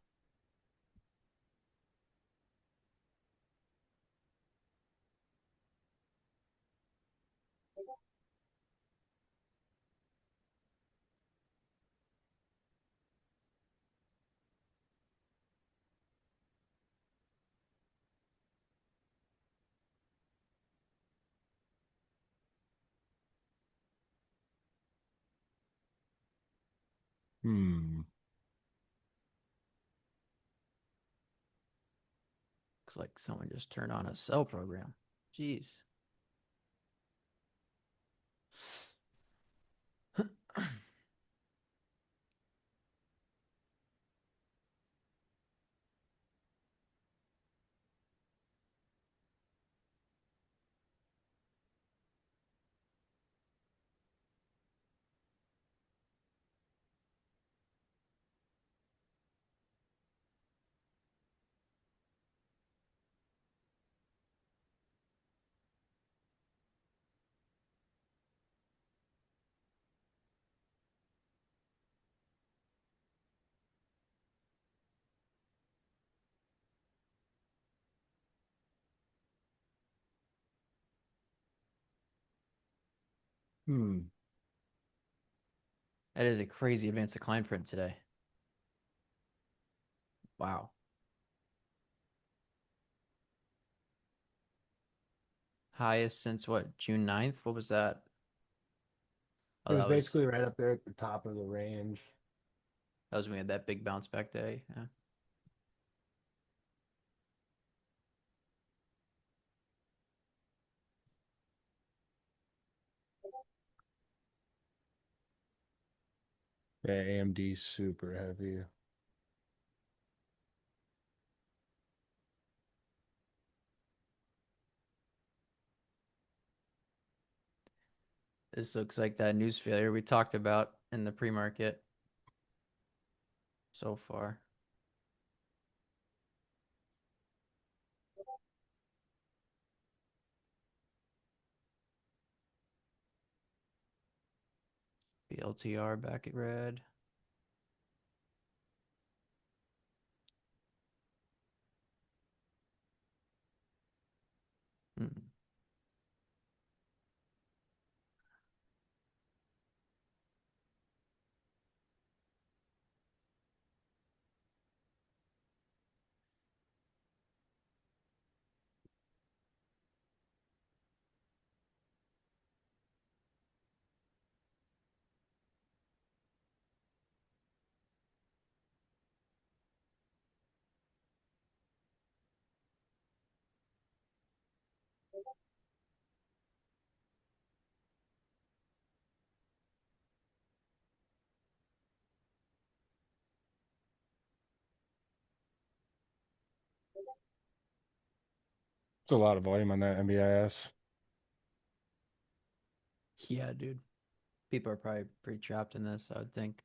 Speaker 2: Hmm.
Speaker 1: Looks like someone just turned on a cell program. Jeez.
Speaker 2: Hmm.
Speaker 1: That is a crazy advanced decline print today. Wow. Highest since what? June 9th? What was that?
Speaker 2: It
Speaker 1: Oh,
Speaker 2: was basically right up there at the top of the range.
Speaker 1: that was when we had that big bounce back day. Yeah.
Speaker 2: Yeah, AMD super heavy.
Speaker 1: This looks like that news failure we talked about in the pre-market so far. BLTR back at red. Hmm.
Speaker 2: It's a lot of volume on that MBIS.
Speaker 1: Yeah, dude. People are probably pretty trapped in this, I would think.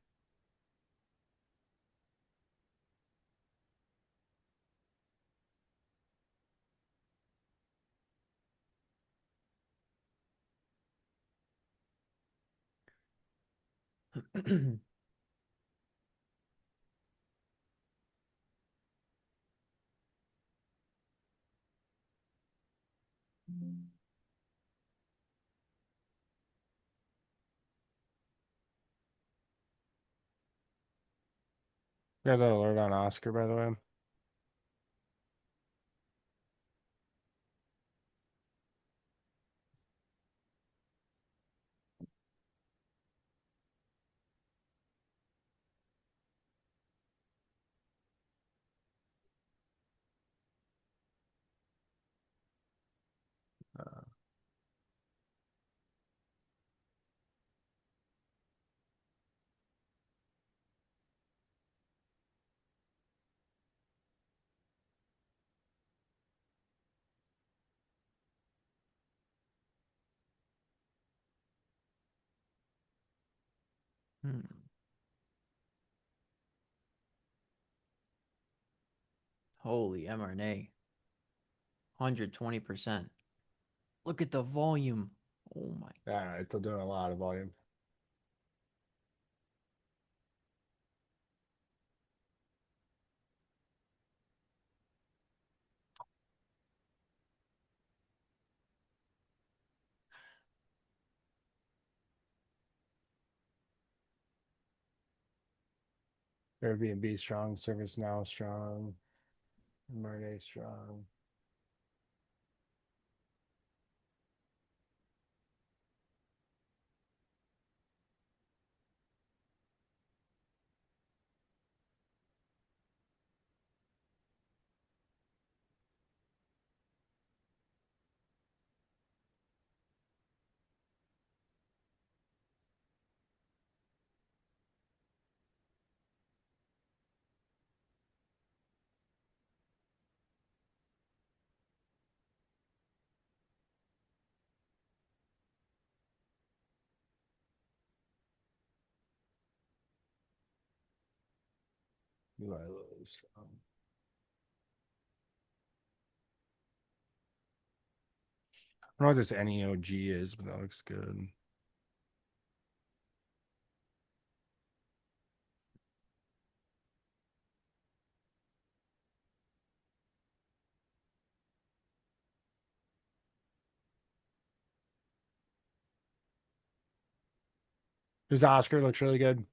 Speaker 2: You got that alert on Oscar, by the way.
Speaker 1: Hmm. Holy mRNA. 120%. Look at the volume. Oh my
Speaker 2: Yeah, it's doing a lot of volume. Airbnb strong, service now strong, mRNA strong. Milo is strong. I don't know what this NEOG is, but that looks good. This Oscar looks really good.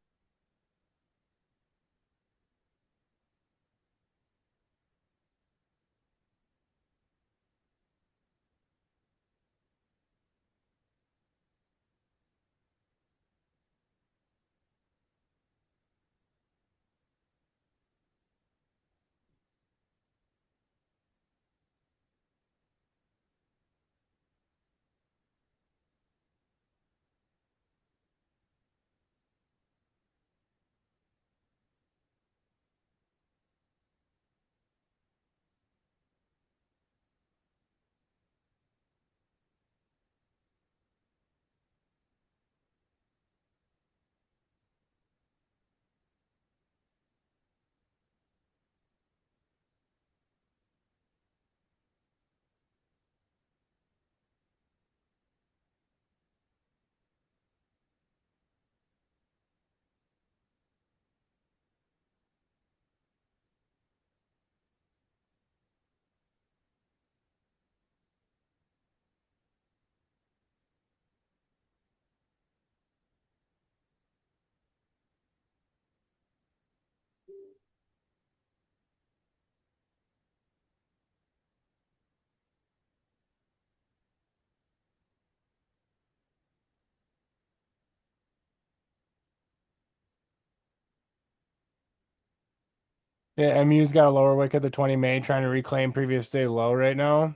Speaker 2: Yeah, MU's got a lower wick at the 20 May, trying to reclaim previous day low right now.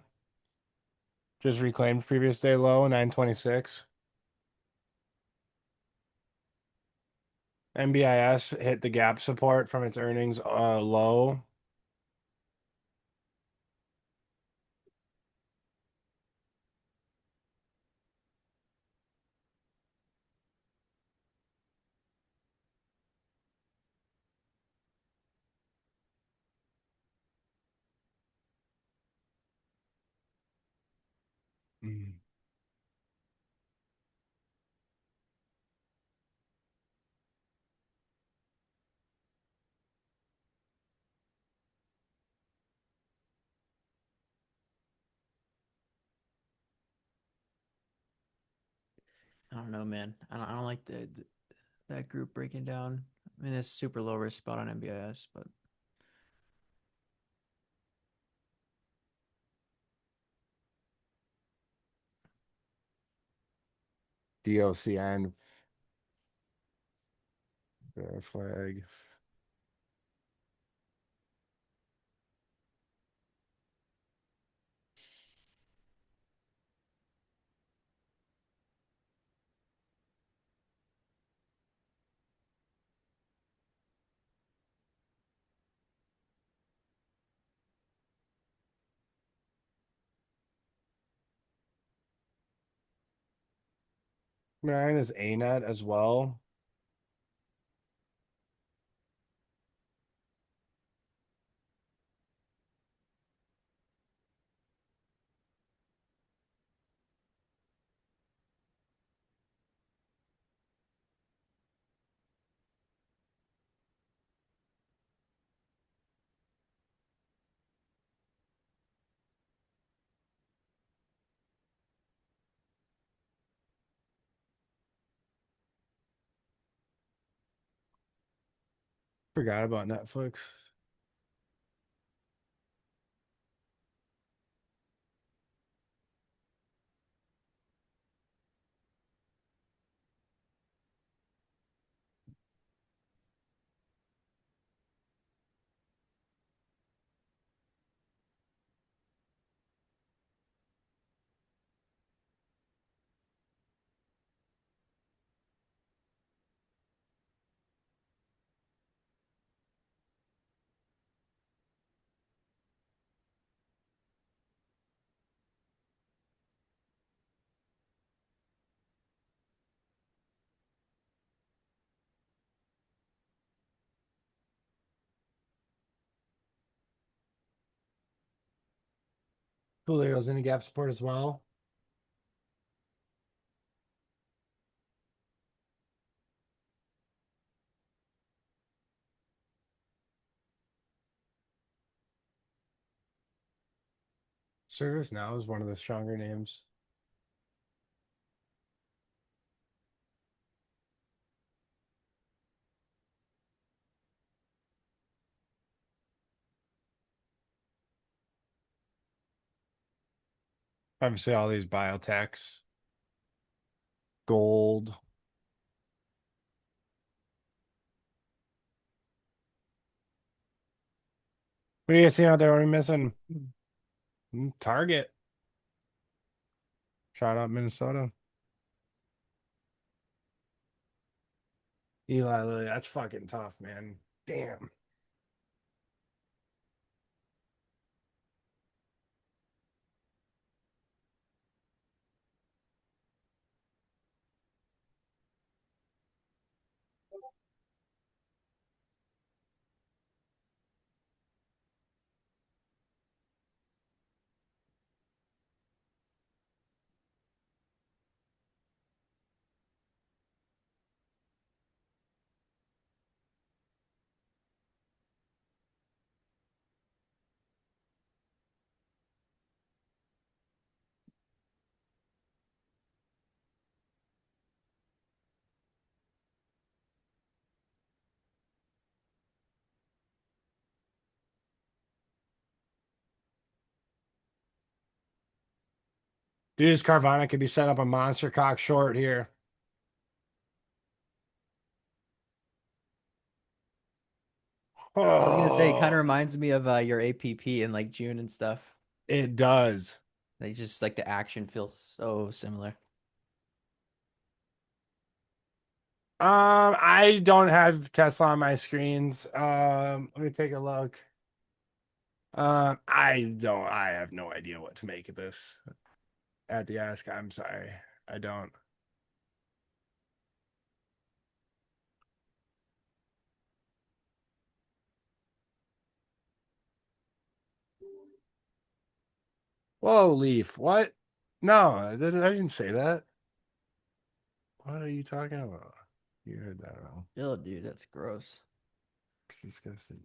Speaker 2: Just reclaimed previous day low, 926. NBIS hit the gap support from its earnings low. Mm.
Speaker 1: I don't know, man. I don't like that group breaking down. I mean, it's super low risk spot on MBIS, but
Speaker 2: DOCN, bear flag. Mine is ANET as well. Forgot about Netflix. Julio's in a gap support as well. Service now is one of the stronger names. Obviously, all these biotechs, gold. What are you seeing out there? What are we missing? Target. Shout out Minnesota. Eli Lilly. That's fucking tough, man. Damn. Dude, this Carvana could be set up a monster cock short here.
Speaker 1: I was gonna say, it kind of
Speaker 2: Oh,
Speaker 1: reminds me of your APP in like June and stuff.
Speaker 2: it does.
Speaker 1: They just like the action feels so similar.
Speaker 2: I don't have Tesla on my screens. Let me take a look. I have no idea what to make of this at the ask. I'm sorry. I don't. Whoa, Leaf. What? No, I didn't say that. What are you talking about? You heard that wrong.
Speaker 1: Oh, dude, that's gross.
Speaker 2: It's disgusting.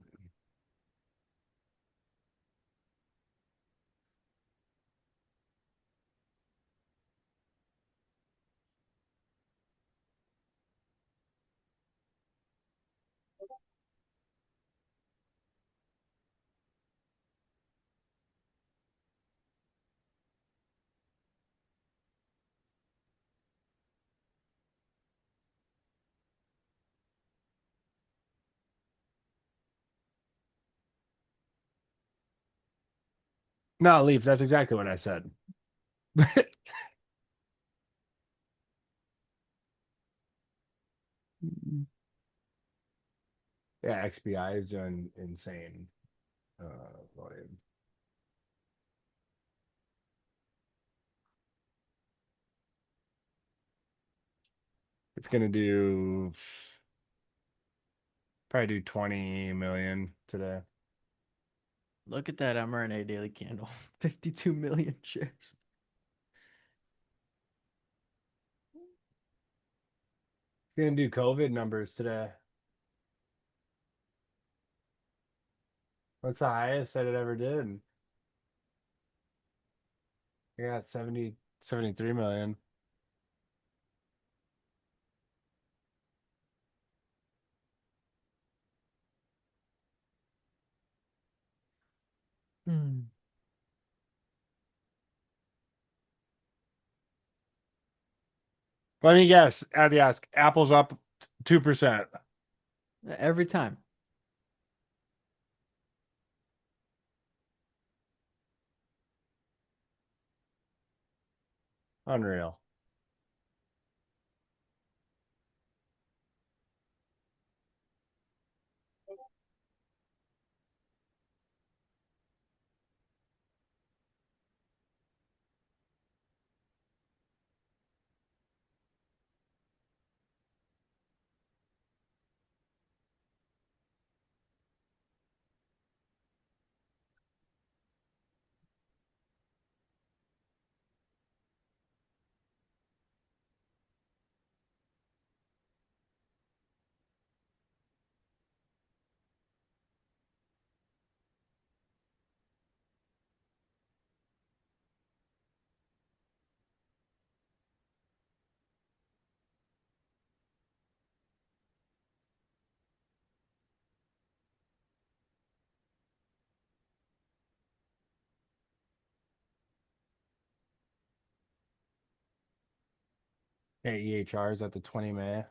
Speaker 2: No, Leaf. That's exactly what I said. Yeah, XBI is doing insane volume. It's gonna do probably do 20 million today.
Speaker 1: Look at that mRNA daily candle. 52 million shares.
Speaker 2: It's gonna do COVID numbers today. What's the highest that it ever did? Yeah, 70, 73 million.
Speaker 1: Mm.
Speaker 2: Let me guess. At the ask, Apple's up 2%.
Speaker 1: Every time.
Speaker 2: Unreal. Hey, EHR is at the 20 May.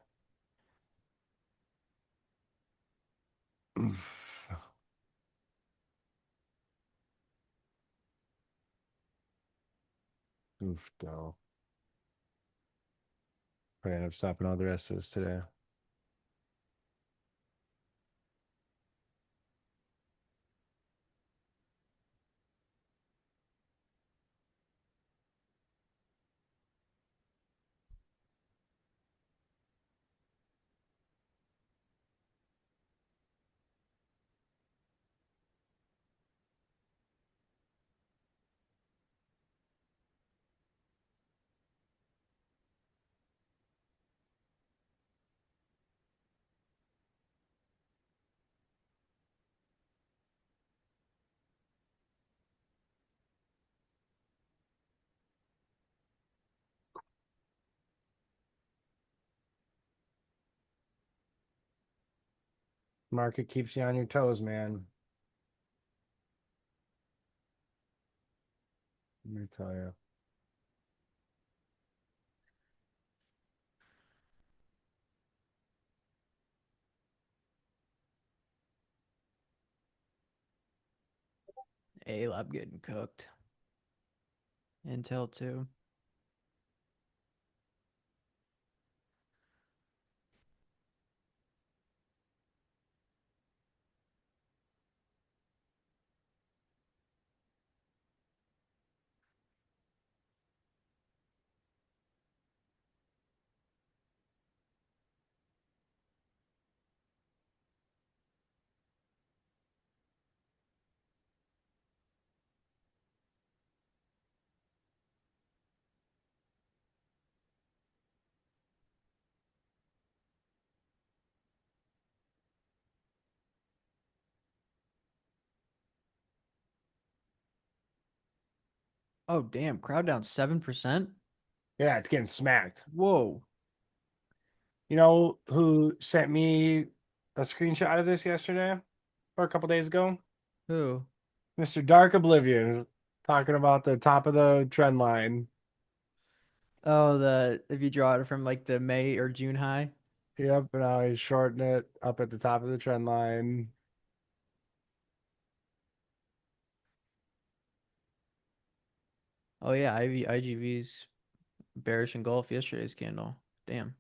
Speaker 2: Oof, no. Probably end up stopping all the rest of this today. Market keeps you on your toes, man. Let me tell you.
Speaker 1: A-Lab getting cooked. Intel too. Oh damn, crowd down 7%?
Speaker 2: Yeah, it's getting smacked.
Speaker 1: Whoa.
Speaker 2: You know who sent me a screenshot of this yesterday or a couple days ago?
Speaker 1: Who?
Speaker 2: Mr. Dark Oblivion talking about the top of the trend line.
Speaker 1: Oh, the if you draw it from like the May or June high.
Speaker 2: Yep, and now he's shorting it up at the top of the trend line.
Speaker 1: Oh yeah, IGV's bearish engulf yesterday's candle. Damn.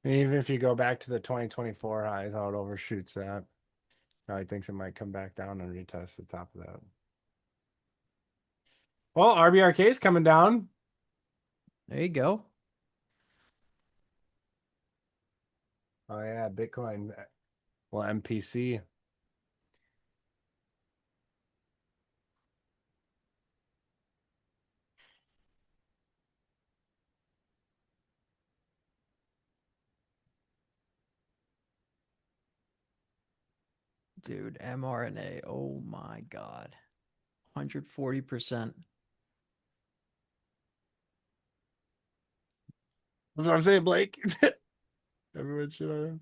Speaker 2: And even if you go back to the 2024 highs, how it overshoots that. Now he thinks it might come back down and retest the top of that. Well, RBRK is coming down.
Speaker 1: There you go.
Speaker 2: Oh yeah, Bitcoin. Well, MPC.
Speaker 1: Dude, mRNA. Oh my God. 140%.
Speaker 2: That's what I'm saying, Blake. Everyone should have.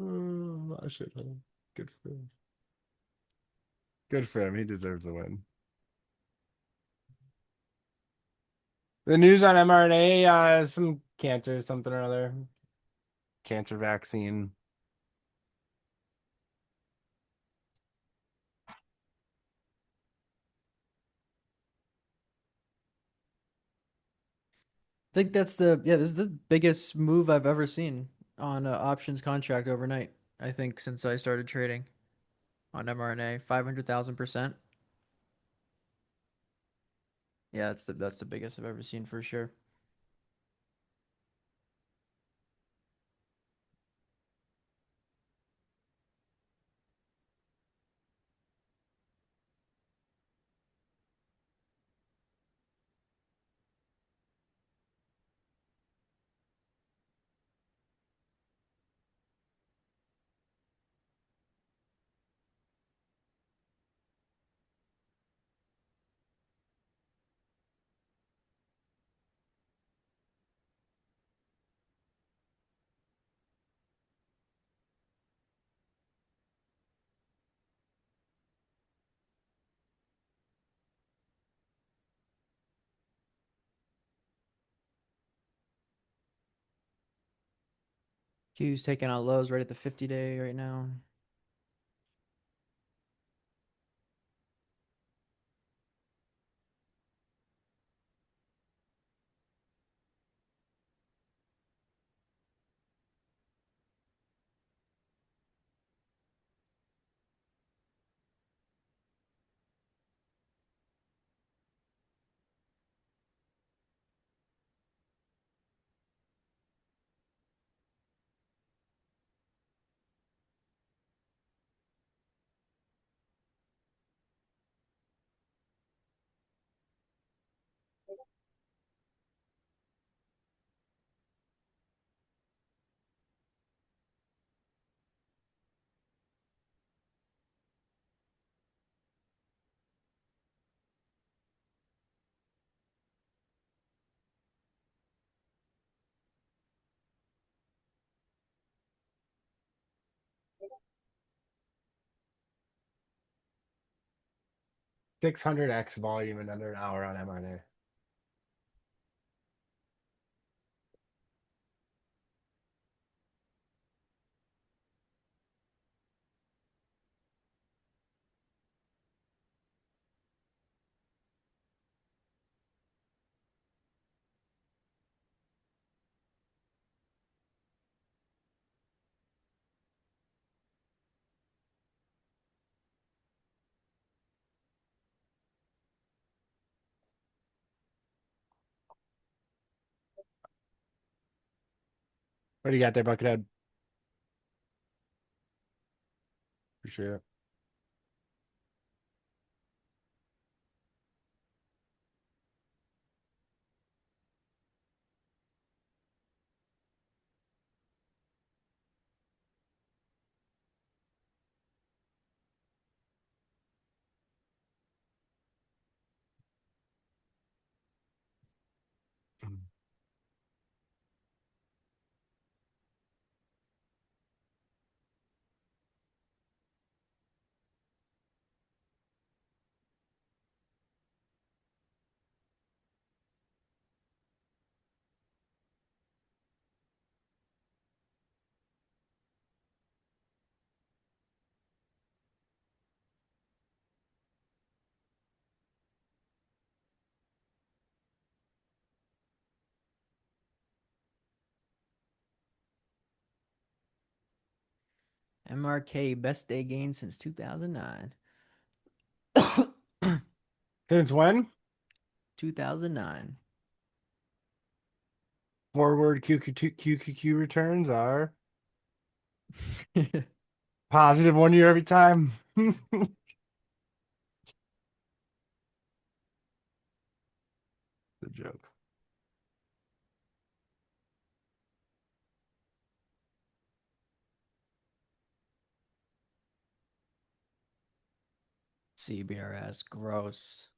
Speaker 2: I should have. Good for him. Good for him. He deserves a win. The news on mRNA, some cancer, something or other, cancer vaccine.
Speaker 1: I think that's the yeah, this is the biggest move I've ever seen on a options contract overnight. I think since I started trading on mRNA, 500,000%. Yeah, that's the biggest I've ever seen for sure. 'Q's taking out lows right at the 50-day right now.
Speaker 2: 600x volume in under an hour on mRNA. What do you got there, Buckethead? Appreciate it.
Speaker 1: MRK best day gain since 2009.
Speaker 2: Since when?
Speaker 1: 2009.
Speaker 2: Forward QQQ returns are positive 1 year every time. The joke.
Speaker 1: CBRS gross.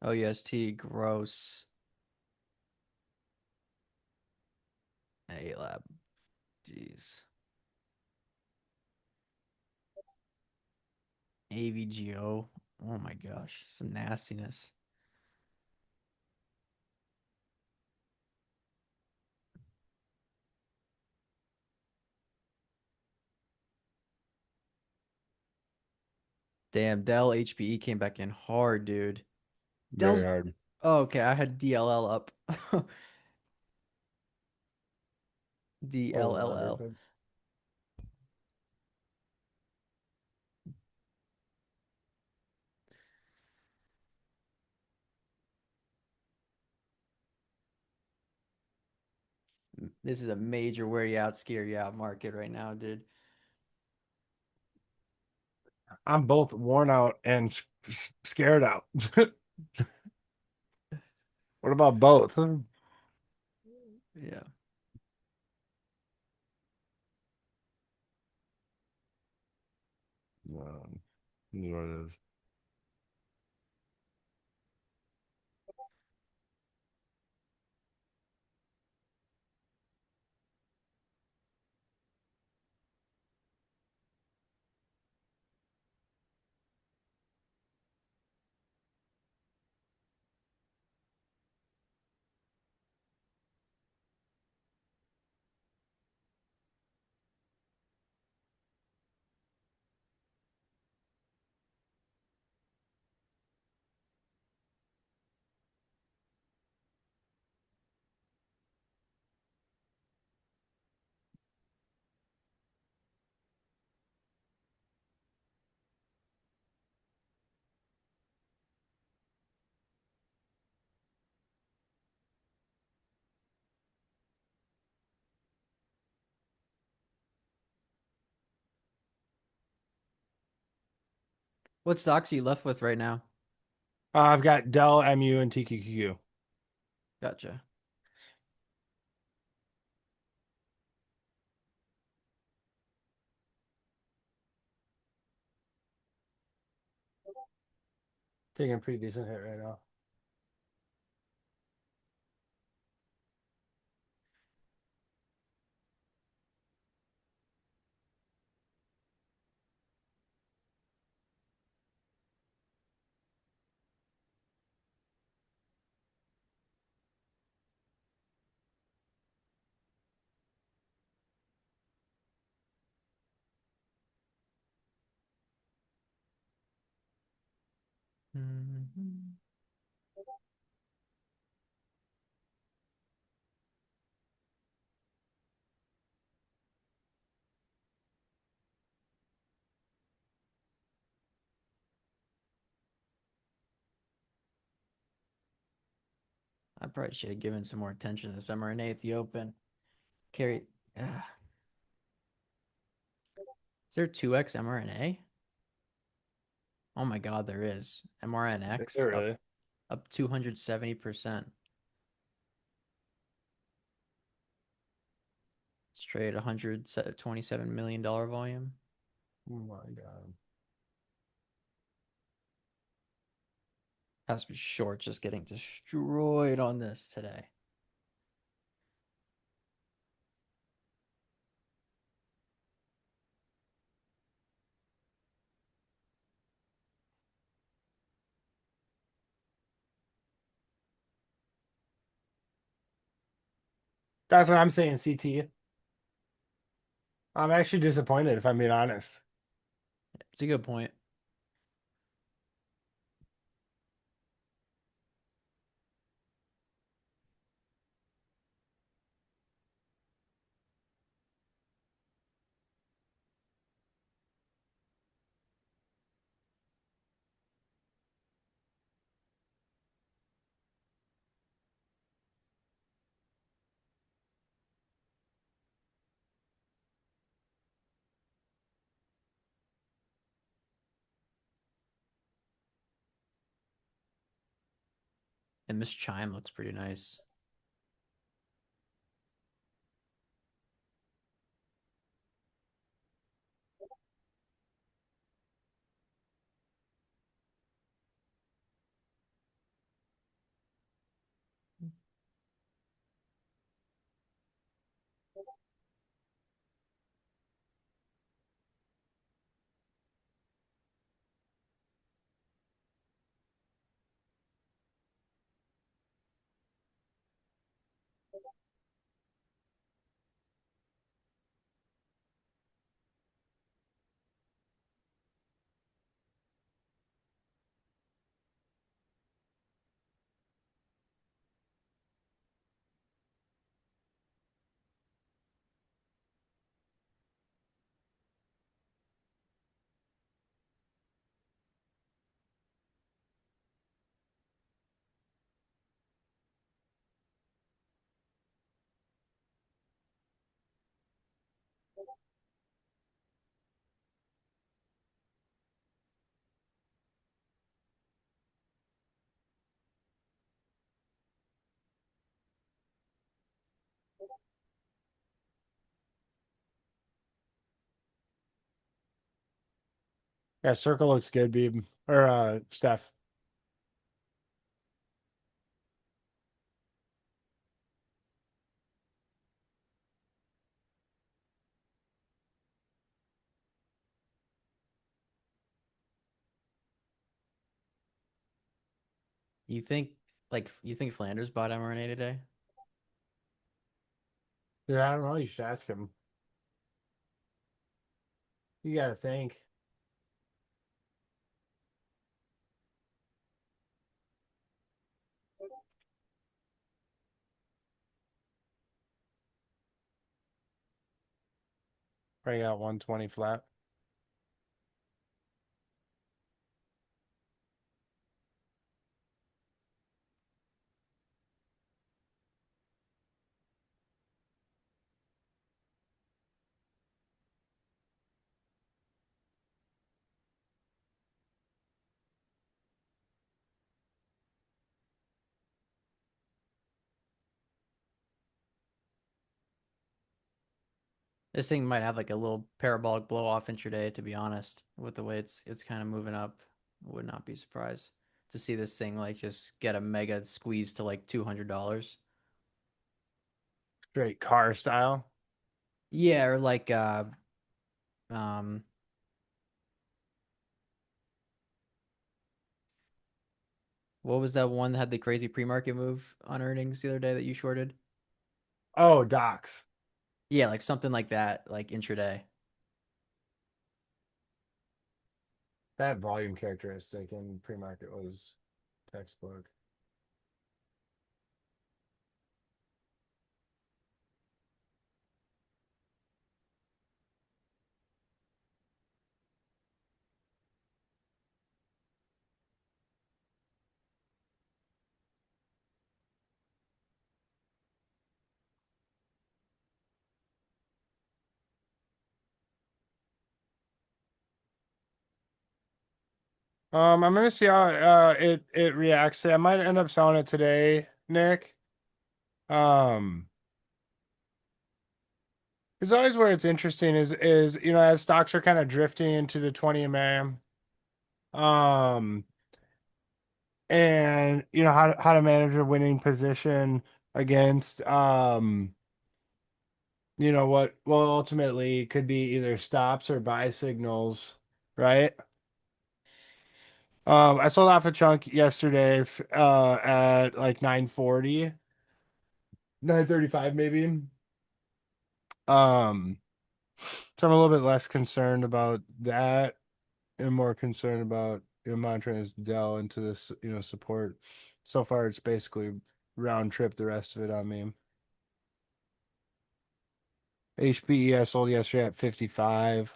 Speaker 1: OEST gross. A lab. Jeez. AVGO. Oh my gosh, some nastiness. Damn, Dell HPE came back in hard, dude.
Speaker 2: Very
Speaker 1: Dell's
Speaker 2: hard.
Speaker 1: oh, okay. I had DLL up.
Speaker 2: Boil water.
Speaker 1: DLLL.
Speaker 2: Good.
Speaker 1: This is a major wear you out, scare you out market right now, dude.
Speaker 2: I'm both worn out and scared out. What about both?
Speaker 1: Yeah.
Speaker 2: Is what it is.
Speaker 1: What stocks are you left with right now?
Speaker 2: I've got Dell, MU, and TQQQ.
Speaker 1: Gotcha.
Speaker 2: Taking a pretty decent hit right now.
Speaker 1: Mhm. I probably should have given some more attention to this mRNA at the open. Carry. Is there 2x mRNA? Oh my God, there is.
Speaker 2: Is
Speaker 1: mRNX
Speaker 2: there
Speaker 1: up
Speaker 2: really?
Speaker 1: up 270%. It's traded $127 million volume.
Speaker 2: Oh my God.
Speaker 1: Has to be short, just getting destroyed on this today.
Speaker 2: That's what I'm saying, CT. I'm actually disappointed if I'm being honest.
Speaker 1: It's a good point. And this chime looks pretty nice.
Speaker 2: Yeah, circle looks good, Beeb. Or Steph.
Speaker 1: You think you think Flanders bought mRNA today?
Speaker 2: Yeah, I don't know. You should ask him. You gotta think. Bring out 120 flat.
Speaker 1: This thing might have like a little parabolic blow off intraday, to be honest, with the way it's kind of moving up. Would not be surprised to see this thing like just get a mega squeeze to like $200.
Speaker 2: Straight car style.
Speaker 1: Yeah, or like um what was that one that had the crazy pre-market move on earnings the other day that you shorted?
Speaker 2: Oh, docs.
Speaker 1: Yeah, like something like that, like intraday.
Speaker 2: That volume characteristic in pre-market was textbook. I'm gonna see how it reacts. I might end up selling it today, Nick. Um, it's always where it's interesting is as stocks are kind of drifting into the 20 man. Um, and how to manage a winning position against what ultimately could be either stops or buy signals, right? I sold off a chunk yesterday at like 9:40, 9:35 maybe. Um, so I'm a little bit less concerned about that and more concerned about monitoring this Dell into this support. So far it's basically round trip the rest of it on me. HPE I sold yesterday at 55.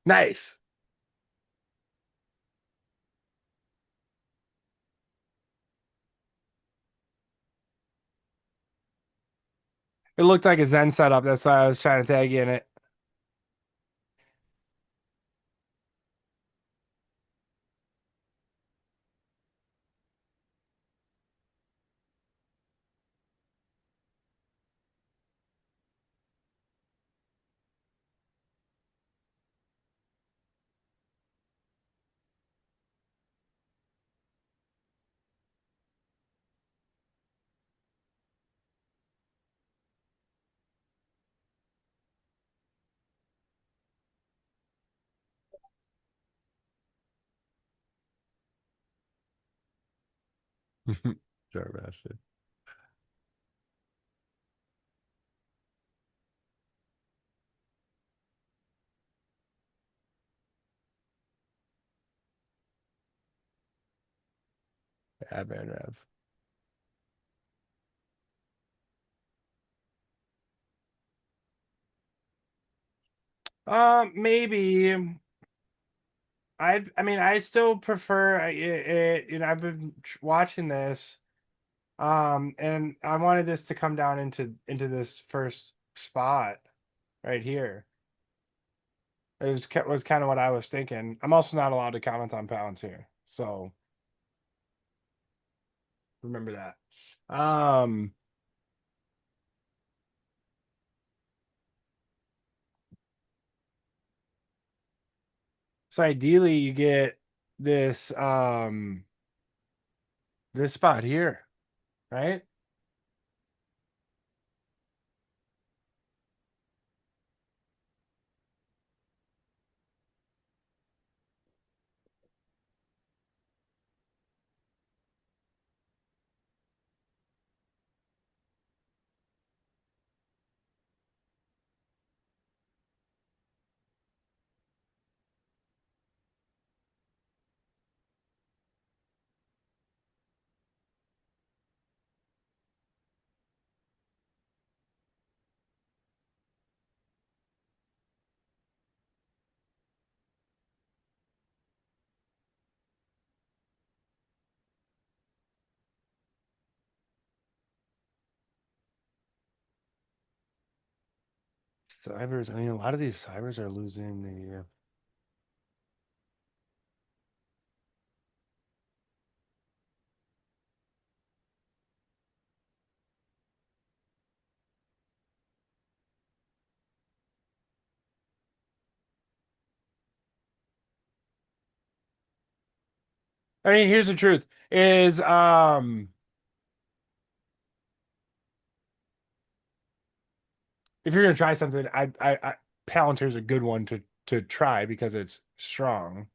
Speaker 2: Nice. It looked like a Zen setup. That's why I was trying to tag you in it. Sure, bastard. Yeah, man, Rev. Maybe. I mean, I still prefer you know, I've been watching this, and I wanted this to come down into this first spot right here. Was kind of what I was thinking. I'm also not allowed to comment on Palantir, so remember that. So ideally, you get this this spot here, right? Cybers. I mean, a lot of these cybers are losing the. I mean, here's the truth: is if you're gonna try something, I Palantir's a good one to try because it's strong.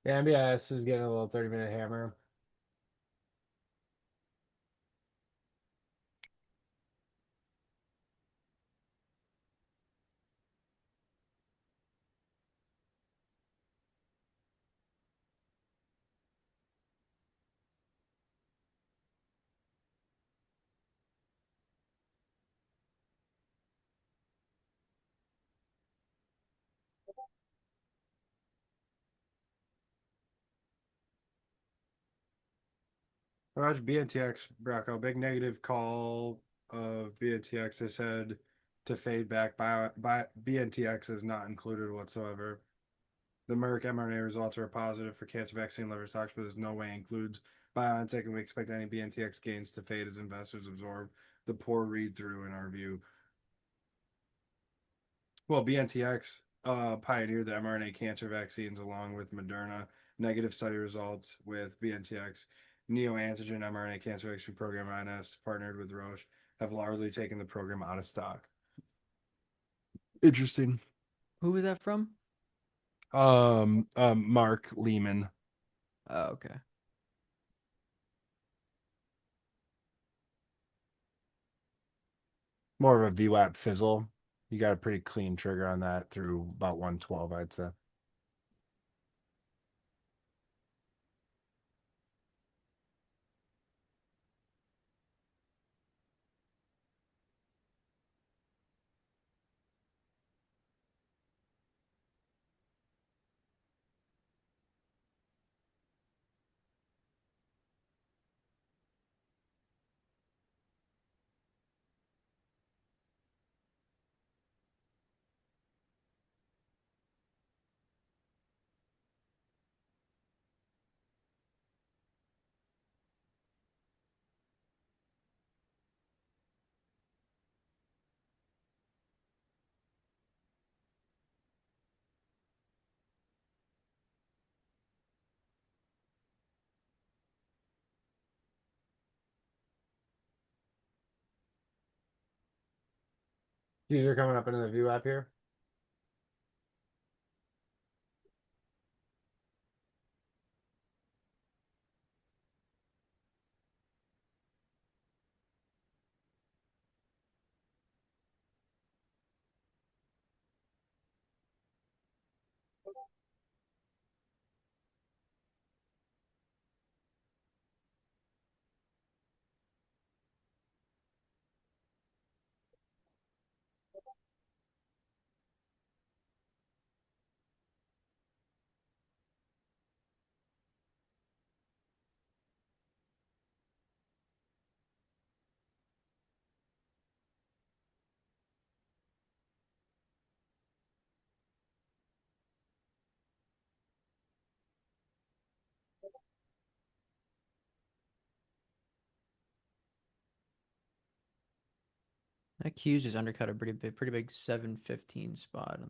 Speaker 2: The MBS is getting a little 30-minute hammer. Watch BNTX, Bracco. Big negative call of BNTX. They said to fade back by BNTX is not included whatsoever. The Merck mRNA results are positive for cancer vaccine liver stocks, but there's no way includes BioNTech, and we expect any BNTX gains to fade as investors absorb the poor read through in our view. Well, BNTX pioneered the mRNA cancer vaccines along with Moderna. Negative study results with BNTX neoantigen mRNA cancer vaccine program INS partnered with Roche have largely taken the program out of stock. Interesting.
Speaker 1: Who is that from?
Speaker 2: Mark Lehman,
Speaker 1: Oh, okay.
Speaker 2: more of a VWAP fizzle. You got a pretty clean trigger on that through about 112, I'd say. These are coming up in the view app here.
Speaker 1: That Q's just undercut a pretty big 715 spot.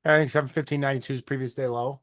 Speaker 2: I think 715.92 is previous day low.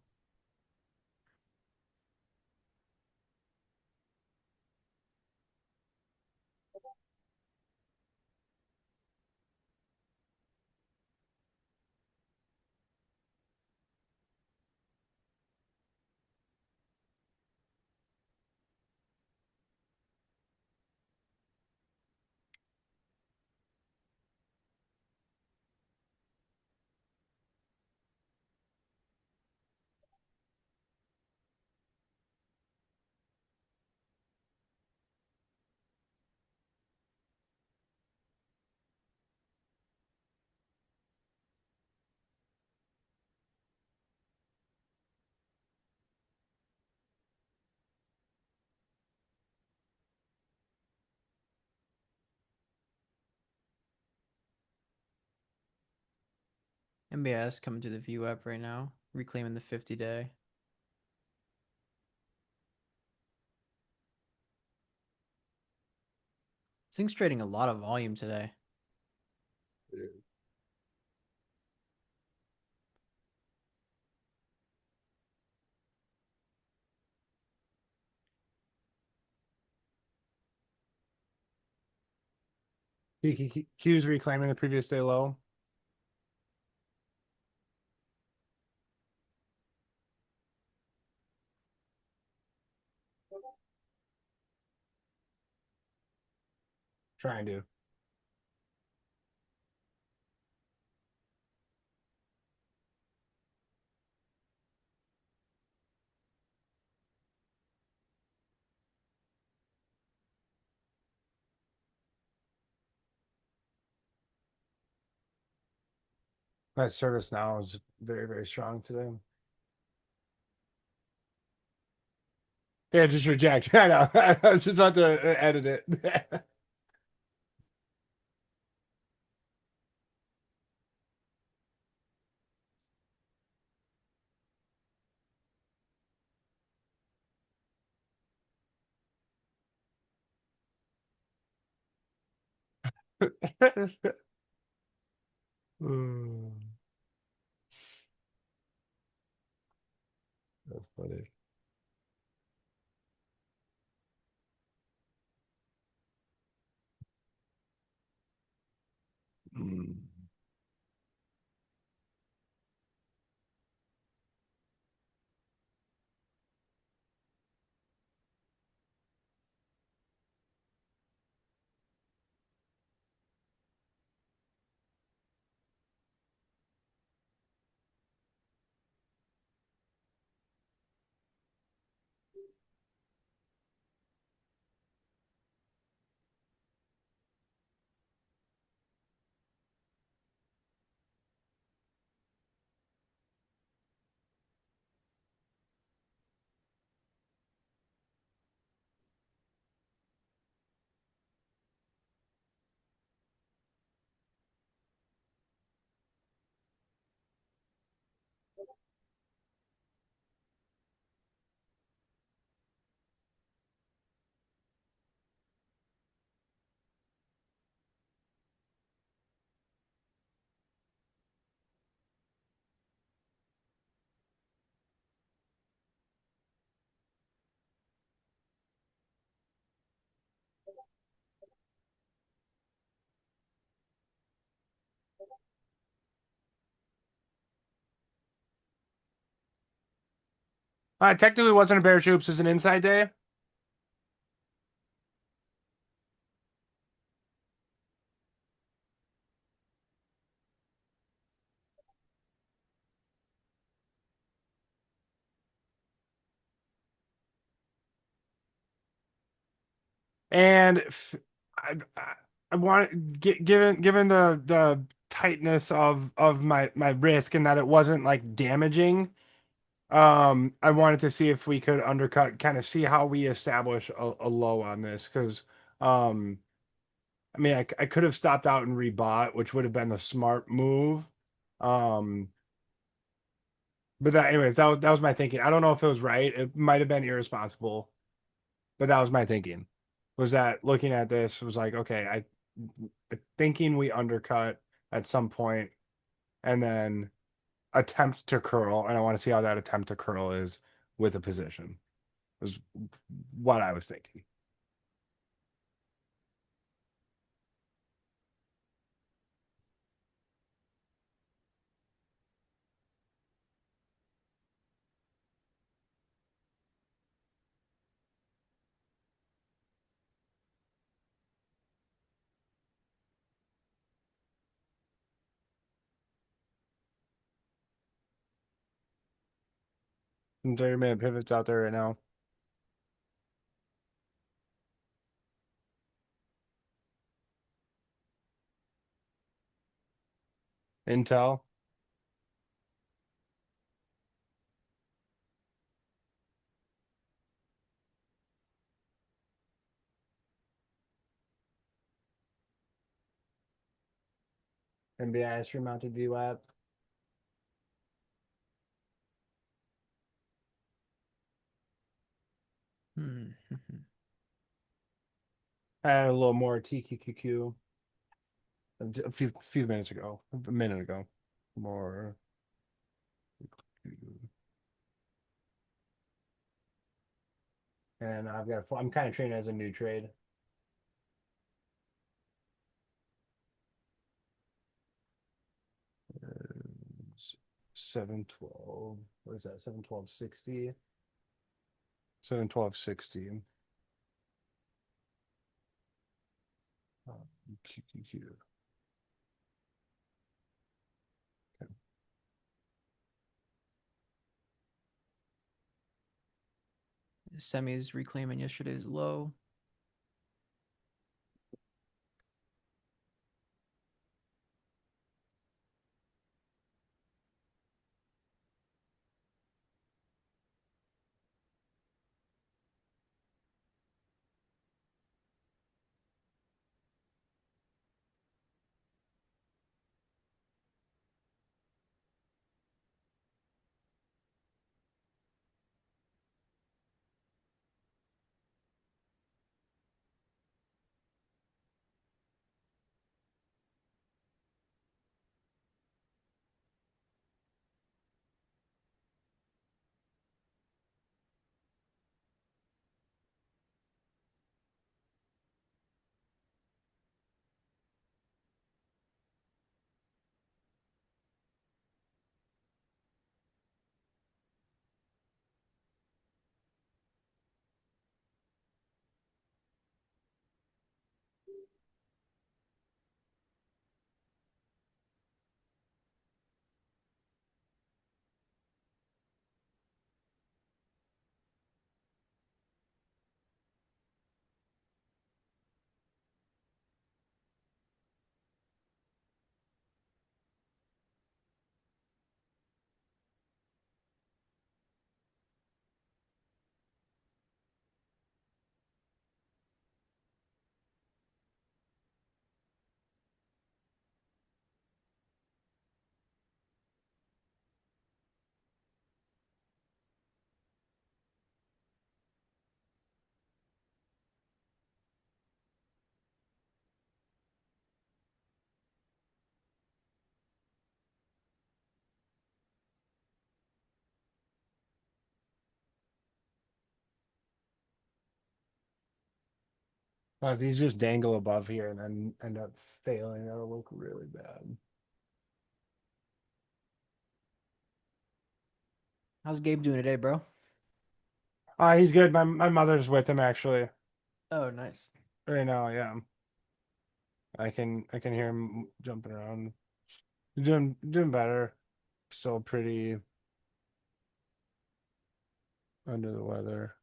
Speaker 1: MBS coming to the view app right now, reclaiming the 50-day. This thing's trading a lot of volume today.
Speaker 2: Q's reclaiming the previous day low. Trying to. That service now is very, very strong today. Yeah, just reject. I know. I was just about to edit it. Mm, that's funny. Mm. Technically wasn't a bear troops, it's an inside day. And I want given the tightness of my risk and that it wasn't like damaging. I wanted to see if we could undercut, kind of see how we establish a low on this because I mean I could have stopped out and rebought, which would have been the smart move. Um, but that anyways, that was my thinking. I don't know if it was right. It might have been irresponsible, but that was my thinking. Was that looking at this was like, okay, thinking we undercut at some point and then attempt to curl, and I want to see how that attempt to curl is with a position. Was what I was thinking. Some 30-minute pivots out there right now. Intel. NBI mounted VWAP.
Speaker 1: Hmm.
Speaker 2: I had a little more TQQQ a few minutes ago, a minute ago. More. And I'm kind of trained as a new trade. 712. What is that? 71260. 71260. QQQ.
Speaker 1: Semi's reclaiming yesterday's low.
Speaker 2: If these just dangle above here and then end up failing, that'll look really bad.
Speaker 1: How's Gabe doing today, bro?
Speaker 2: He's good. My mother's with him actually
Speaker 1: Oh, nice.
Speaker 2: right now. Yeah, I can hear him jumping around. Doing better. Still pretty under the weather.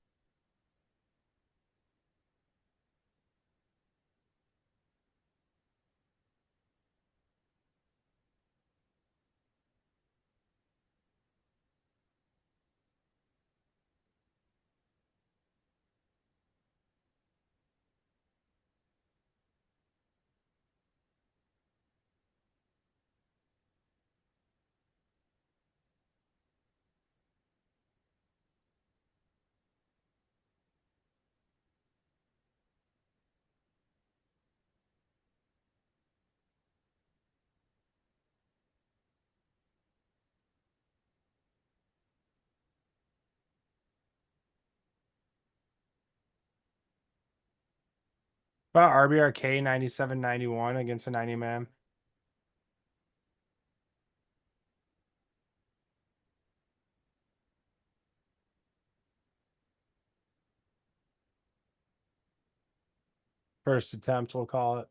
Speaker 2: About RBRK 97-91 against a 90 man. First attempt, we'll call it.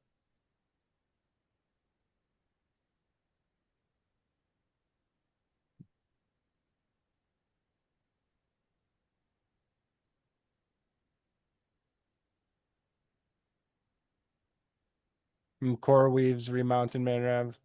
Speaker 2: Core weaves, remount and man rev.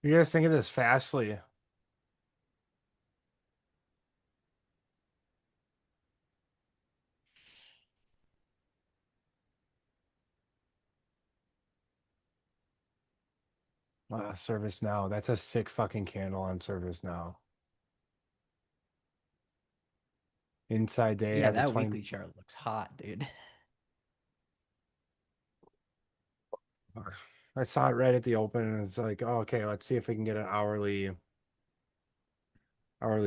Speaker 2: You guys think of this fastly. Service now. That's a sick fucking candle on service now. Inside day
Speaker 1: Yeah,
Speaker 2: at the
Speaker 1: that
Speaker 2: 20.
Speaker 1: weekly chart looks hot, dude.
Speaker 2: I saw it right at the open and it's like, oh, okay, let's see if we can get an hourly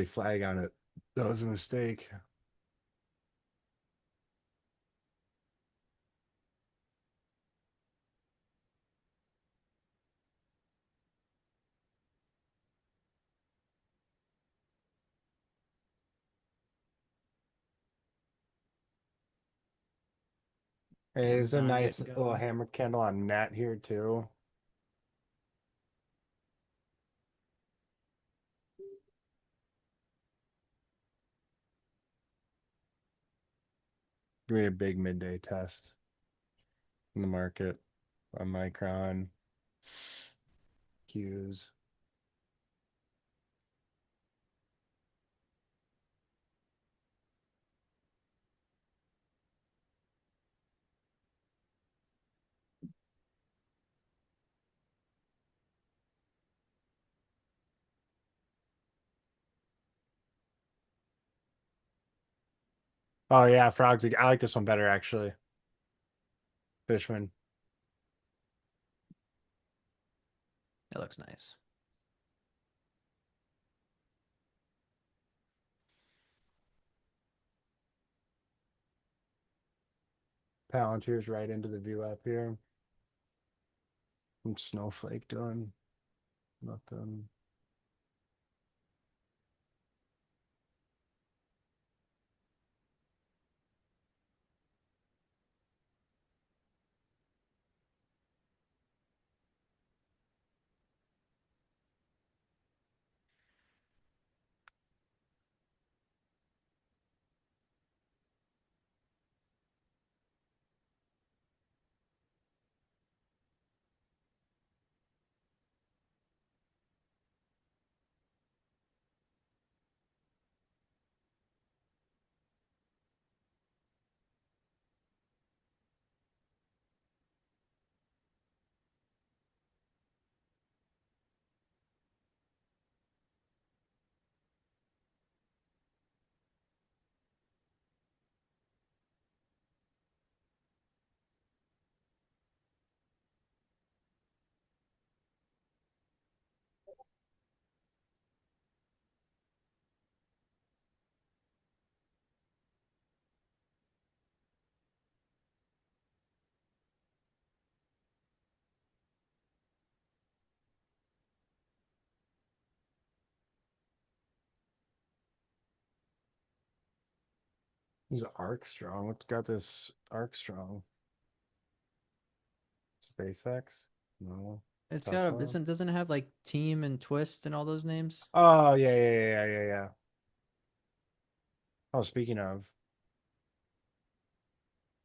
Speaker 2: flag on it. That was a mistake. Hey,
Speaker 1: Getting
Speaker 2: there's a
Speaker 1: sun
Speaker 2: nice
Speaker 1: getting
Speaker 2: little
Speaker 1: going.
Speaker 2: hammer candle on net here too. Give me a big midday test in the market on Micron, Qs. Oh yeah, frogs. I like this one better actually. Fishman.
Speaker 1: That looks nice.
Speaker 2: Palantir's right into the view up here. What's Snowflake doing? Nothing. Is it Armstrong? What's got this Armstrong? SpaceX? No.
Speaker 1: It's got a,
Speaker 2: Tesla?
Speaker 1: isn't doesn't it have like Team and Twist and all those names?
Speaker 2: Oh, yeah, yeah, yeah, yeah, yeah. Oh, speaking of,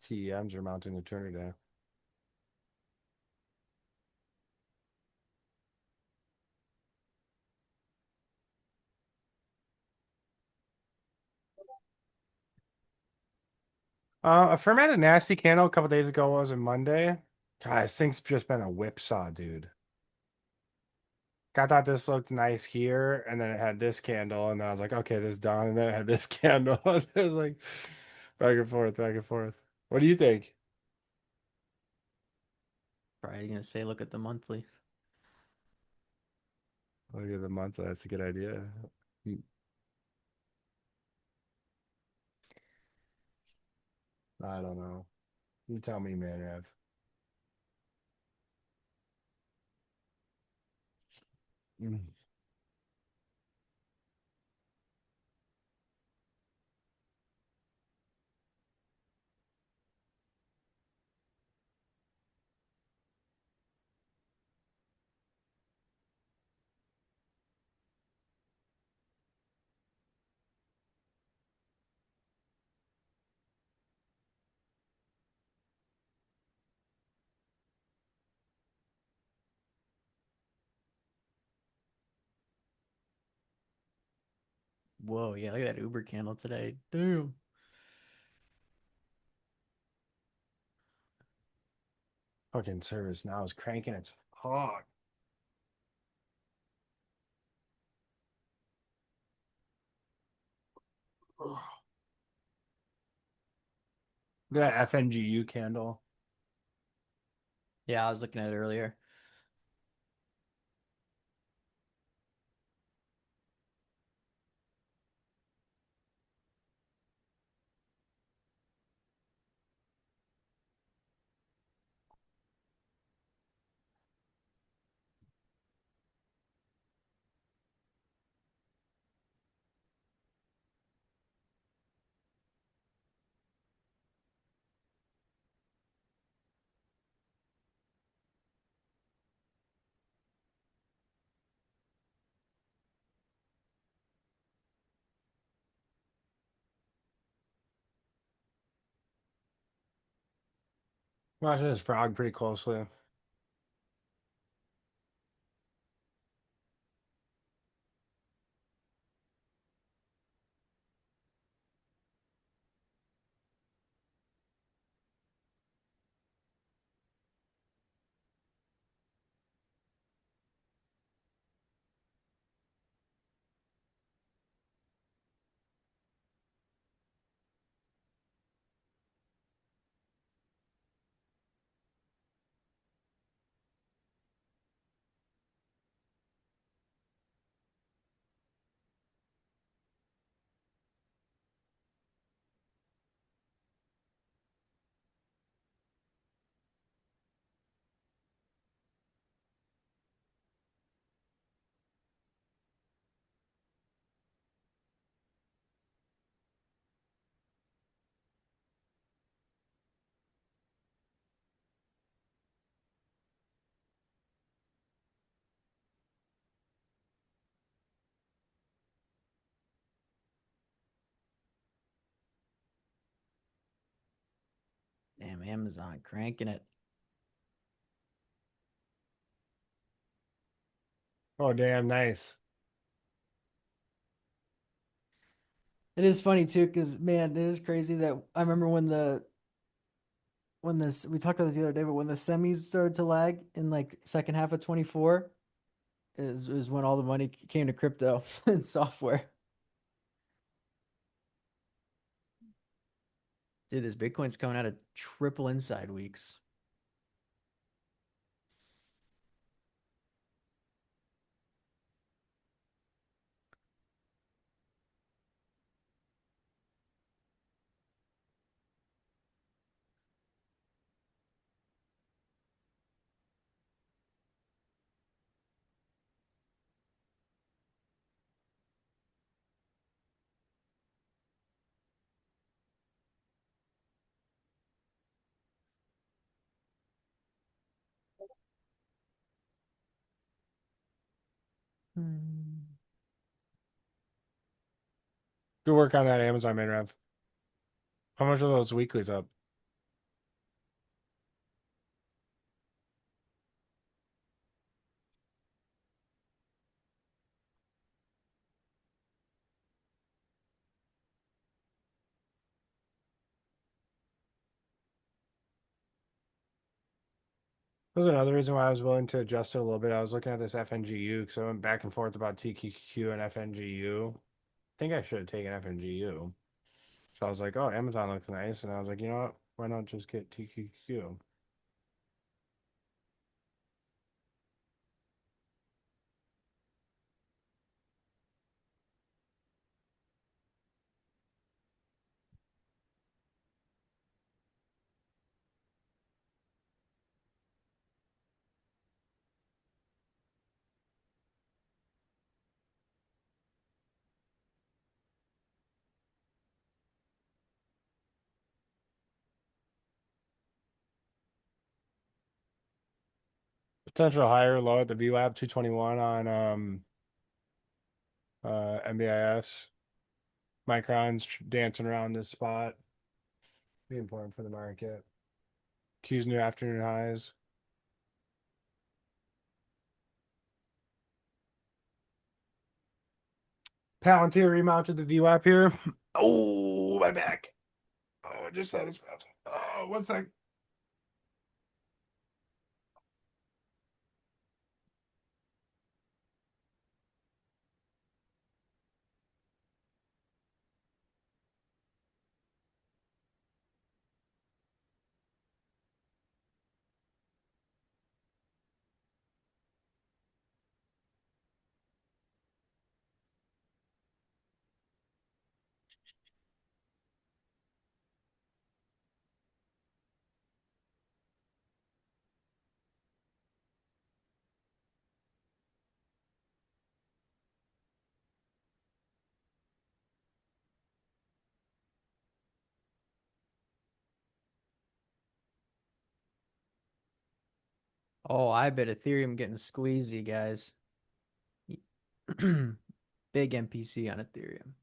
Speaker 2: TEMs are mounting the Trinity. A firm had a nasty candle a couple days ago. Was it Monday? God, this thing's just been a whipsaw, dude. I thought this looked nice here, and then it had this candle, and then I was like, okay, this is done, and then it had this candle. It was like back and forth, back and forth. What do you think?
Speaker 1: Probably gonna say look at the monthly.
Speaker 2: Look at the month. That's a good idea. Hmm, I don't know. You tell me, man, Rev. Mm.
Speaker 1: Whoa, yeah, look at that Uber candle today. Damn.
Speaker 2: Fucking service now is cranking its hog. Look at that FNGU candle.
Speaker 1: Yeah, I was looking at it earlier.
Speaker 2: Watching this frog pretty closely.
Speaker 1: Damn, Amazon cranking it.
Speaker 2: Oh, damn, nice.
Speaker 1: It is funny too, because man, it is crazy that I remember when this we talked about this the other day, but when the semis started to lag in like second half of 24 is when all the money came to crypto and software. Dude, this Bitcoin's coming out of triple inside weeks. Hmm.
Speaker 2: Good work on that Amazon main rev. How much are those weeklies up? That was another reason why I was willing to adjust it a little bit. I was looking at this FNGU because I went back and forth about TQQ and FNGU. I think I should have taken FNGU. So I was like, oh, Amazon looks nice. And I was like, you know what? Why not just get TQQ? Potential higher low at the VWAP 221 on MBIS. Micron's dancing around this spot. Be important for the market. Q's new afternoon highs. Palantir remounted the VWAP here. Oh, my back. Oh, I just had a spasm. Oh, one sec.
Speaker 1: Oh, I bet Ethereum getting squeezy, guys. Big MPC on Ethereum.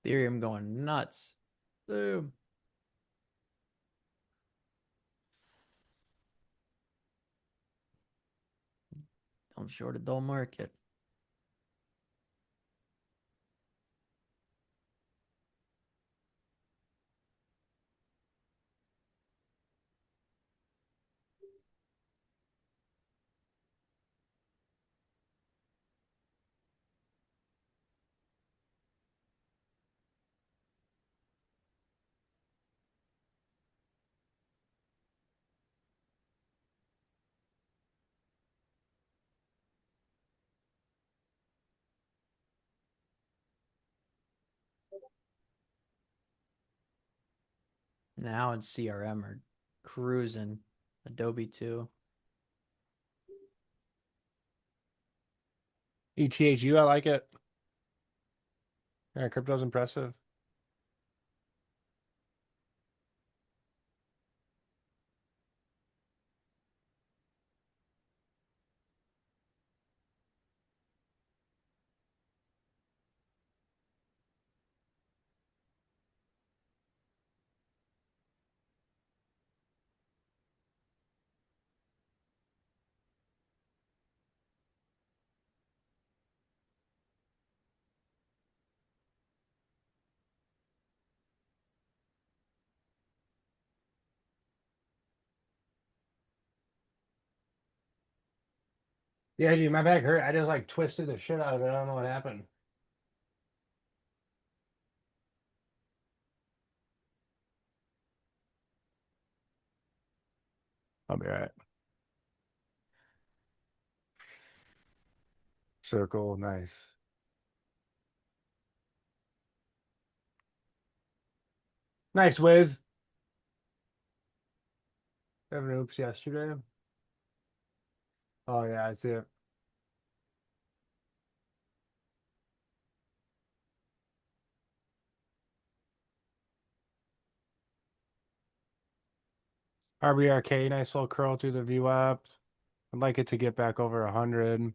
Speaker 1: Ethereum going nuts. Boom. Don't short a dull market. Now in CRM are cruising. Adobe too.
Speaker 2: ETHU, I like it. Yeah, crypto's impressive. Yeah, dude, my back hurt. I just like twisted the shit out of it. I don't know what happened. I'll be all right. Circle, nice. Nice, Wiz. Having oops yesterday. Oh yeah, I see it. RBRK, nice little curl through the VWAP. I'd like it to get back over 100.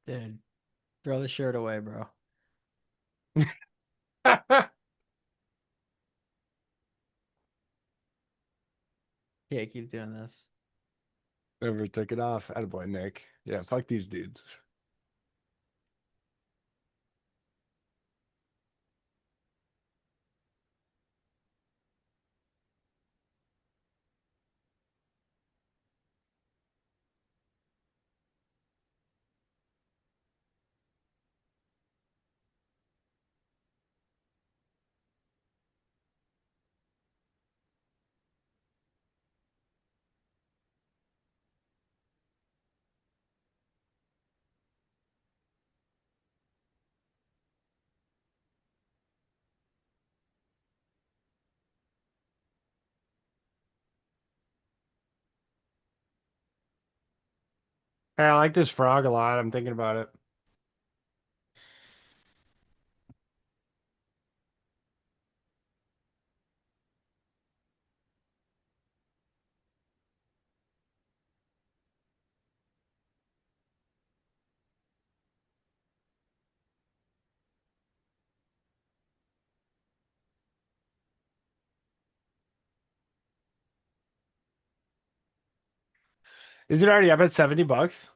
Speaker 1: Dude, throw the shirt away, bro. Can't keep doing this.
Speaker 2: Never took it off. Attaboy, Nick. Yeah, fuck these dudes. Hey, I like this frog a lot. I'm thinking about it. Is it already up at 70 bucks?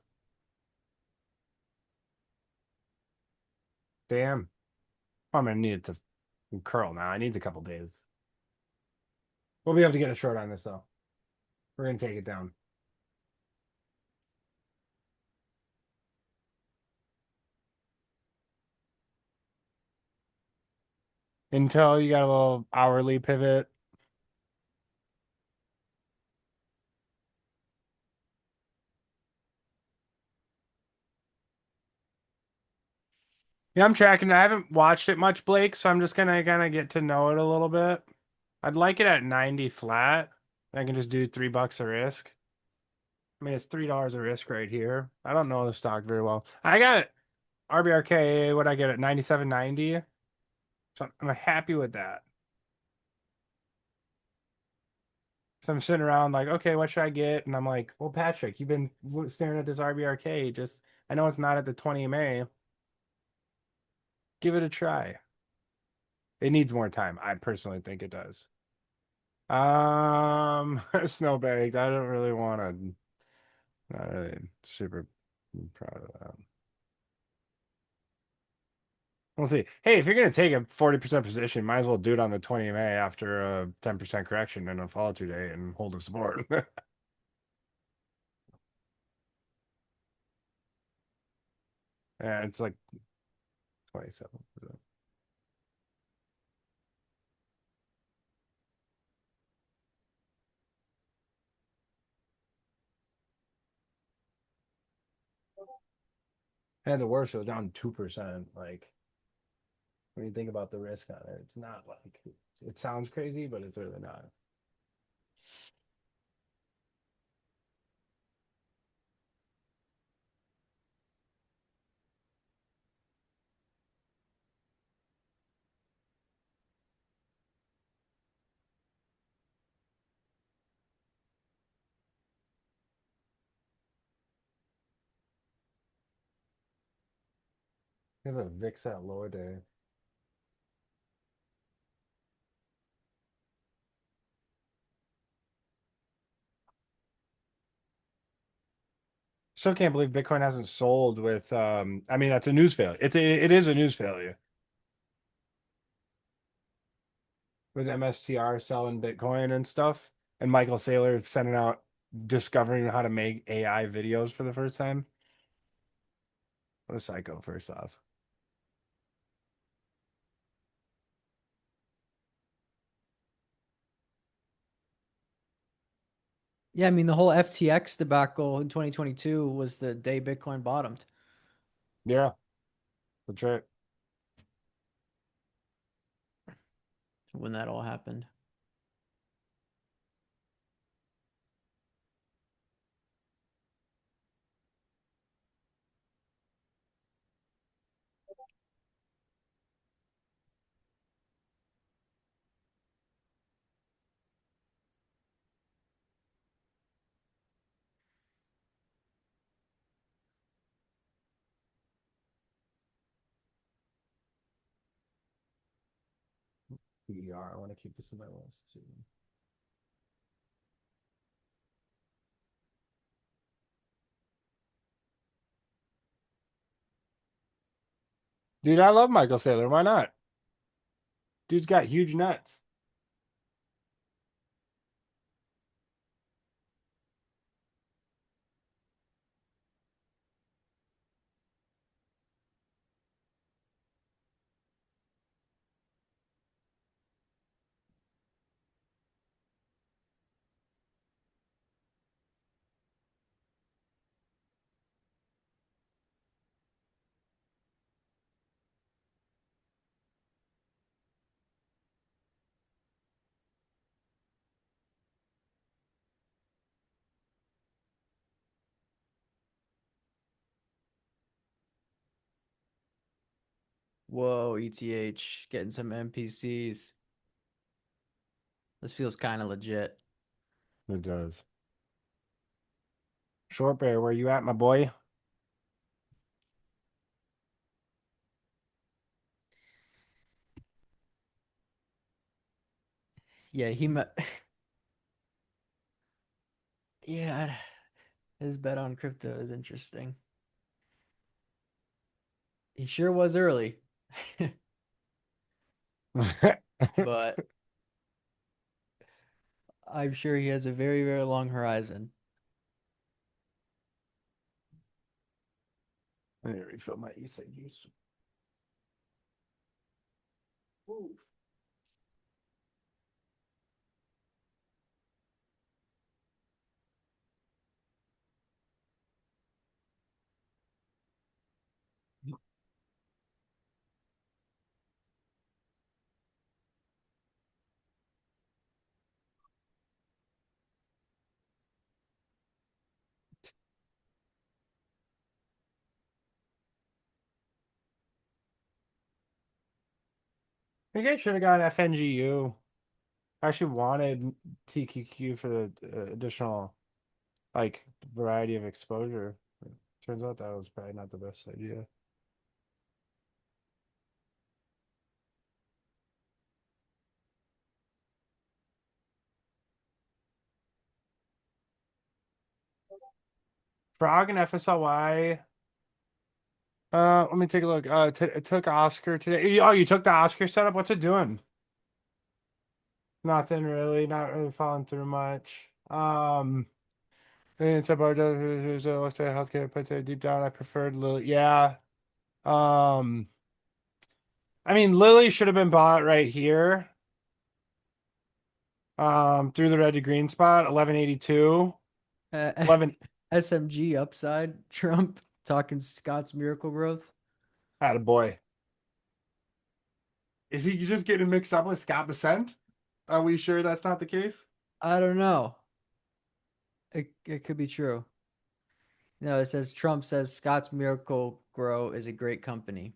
Speaker 2: Damn. I'm gonna need it to curl now. I need a couple days. We'll be able to get a short on this though. We're gonna take it down. Intel, you got a little hourly pivot. Yeah, I'm tracking. I haven't watched it much, Blake, so I'm just gonna kind of get to know it a little bit. I'd like it at 90 flat. I can just do $3 a risk. I mean, it's $3 a risk right here. I don't know the stock very well. I got RBRK, what I get at 97.90. So I'm happy with that. So I'm sitting around like, okay, what should I get? And I'm like, well, Patrick, you've been staring at this RBRK. Just, I know it's not at the 20 MA. Give it a try. It needs more time. I personally think it does. Snowbank. I don't really want to. Not really super proud of that. We'll see. Hey, if you're gonna take a 40% position, might as well do it on the 20 MA after a 10% correction and a follow through day and hold a support. Yeah, it's like 27. And the worst, it was down 2%. Like when you think about the risk on it, it's not like it sounds crazy, but it's really not. Look at the VIX at low day. Still can't believe Bitcoin hasn't sold with I mean that's a news failure. It is a news failure. With MSTR selling Bitcoin and stuff, and Michael Saylor sending out discovering how to make AI videos for the first time. What a psycho, first off.
Speaker 1: Yeah, I mean the whole FTX debacle in 2022 was the day Bitcoin bottomed
Speaker 2: Yeah, that's right.
Speaker 1: when that all happened.
Speaker 2: PER. I want to keep this in my list too. Dude, I love Michael Saylor. Why not? Dude's got huge nuts.
Speaker 1: Whoa, ETH getting some NPCs. This feels kind of legit.
Speaker 2: It does. Short Bear, where you at, my boy?
Speaker 1: Yeah, yeah, his bet on crypto is interesting. He sure was early,
Speaker 2: I
Speaker 1: but I'm sure he has a very, very long horizon.
Speaker 2: need to refill my East juice. Ooh. I think I should have got FNGU. I actually wanted TQQ for the additional like variety of exposure. Turns out that was probably not the best idea. Frog and FSLY. Let me take a look. T It took Oscar today. Oh, you took the Oscar setup? What's it doing? Nothing really. Not really following through much. And it's about what's that healthcare, but deep down I preferred Lily. Yeah. Um, I mean Lily should have been bought right here. Through the red to green spot, 1182.
Speaker 1: Uh,
Speaker 2: 11
Speaker 1: SMG upside, Trump talking Scott's miracle growth.
Speaker 2: Had a boy. Is he just getting mixed up with Scott Bessent? Are we sure that's not the case?
Speaker 1: I don't know. It could be true. No, it says Trump says Scott's Miracle Grow is a great company.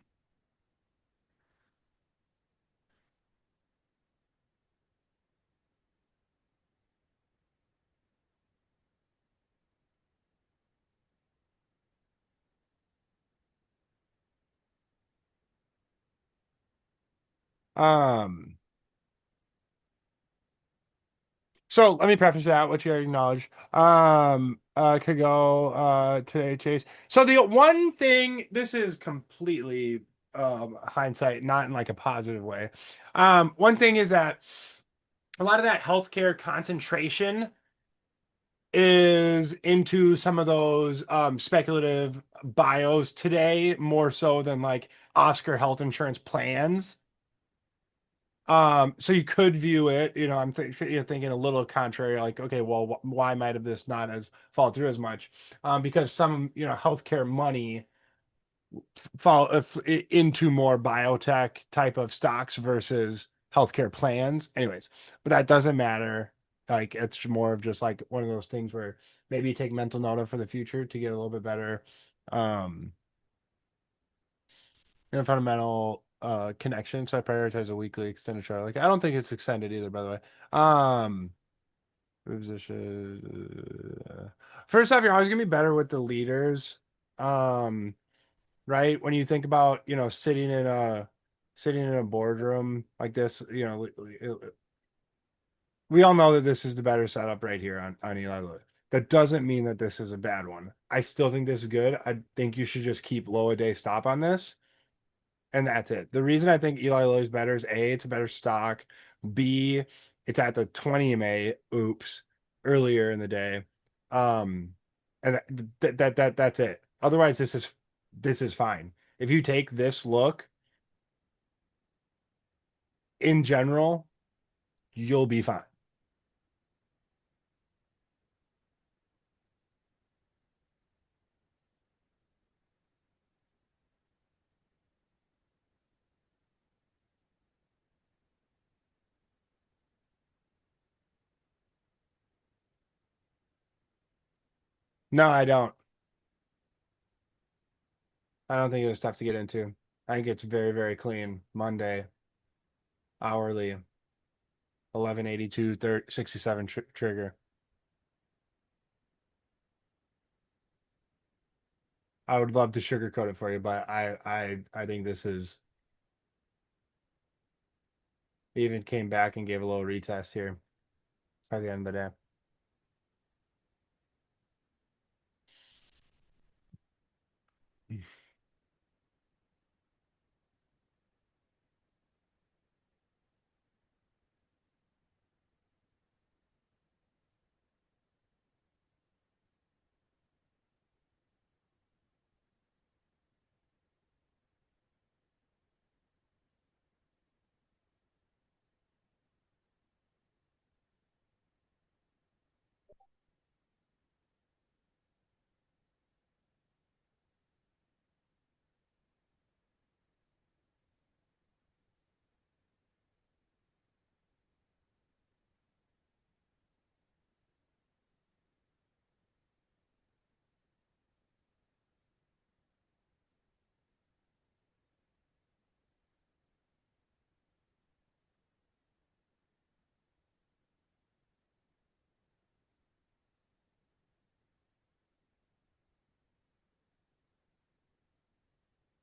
Speaker 2: Um, so let me preface that, what you already acknowledged. Could go today, Chase. So the one thing, this is completely hindsight, not in like a positive way. One thing is that a lot of that healthcare concentration is into some of those speculative bios today, more so than like Oscar health insurance plans. So you could view it, you're thinking a little contrary, like, okay, well, why might have this not as fall through as much? Because some, healthcare money fall into more biotech type of stocks versus healthcare plans. Anyways, but that doesn't matter. Like, it's more of just like one of those things where maybe you take mental note of for the future to get a little bit better, um, fundamental connection. So I prioritize a weekly extended chart. Like, I don't think it's extended either, by the way. Um, First off, you're always gonna be better with the leaders. Um, right? When you think about, sitting in a boardroom like this, we all know that this is the better setup right here on Eli Lilly. That doesn't mean that this is a bad one. I still think this is good. I think you should just keep low a day stop on this, and that's it. The reason I think Eli Lilly is better is A, it's a better stock. B, it's at the 20 MA, oops, earlier in the day. Um, and that's it. Otherwise, this is fine. If you take this look in general, you'll be fine. No, I don't. I don't think it was tough to get into. I think it's very, very clean. Monday, hourly, 1182, 67 trigger. I would love to sugarcoat it for you, but I think this is even came back and gave a little retest here by the end of the day.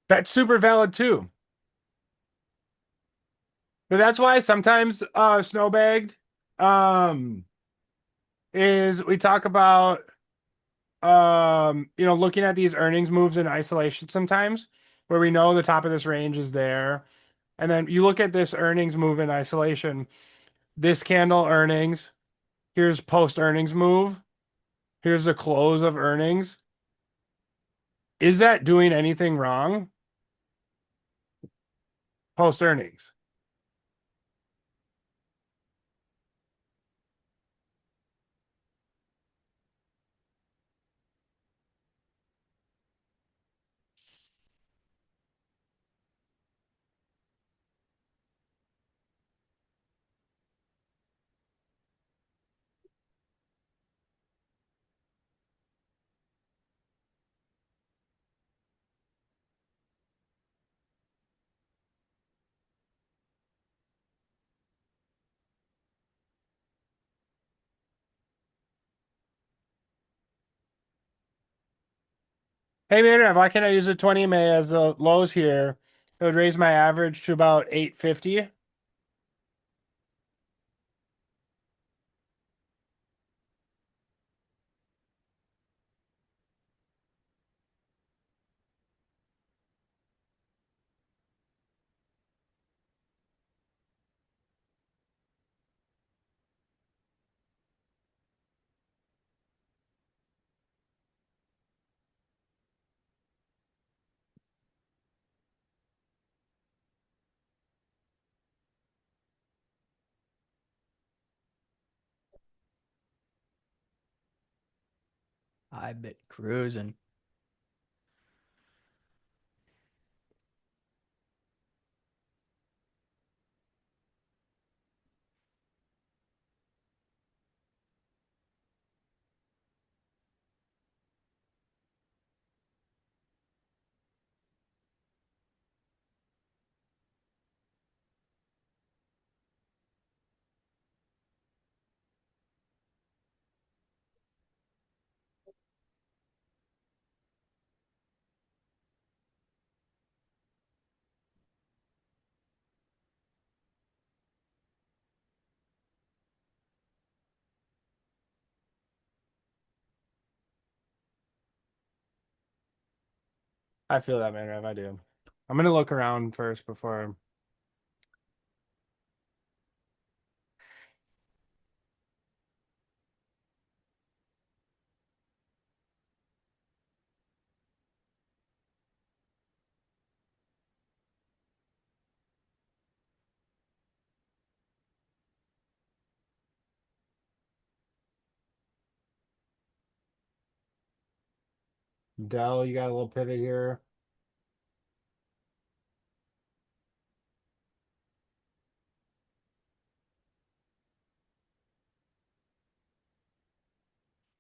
Speaker 2: That's super valid too. But that's why sometimes snowbagged um is we talk about looking at these earnings moves in isolation sometimes where we know the top of this range is there. And then you look at this earnings move in isolation, this candle earnings, here's post earnings move, here's the close of earnings. Is that doing anything wrong? Post earnings. Hey, Maynard, why can't I use a 20 MA as the lows here? It would raise my average to about 850.
Speaker 1: I've been cruising.
Speaker 2: I feel that, man, Rev. I do. I'm gonna look around first before. Dell, you got a little pivot here.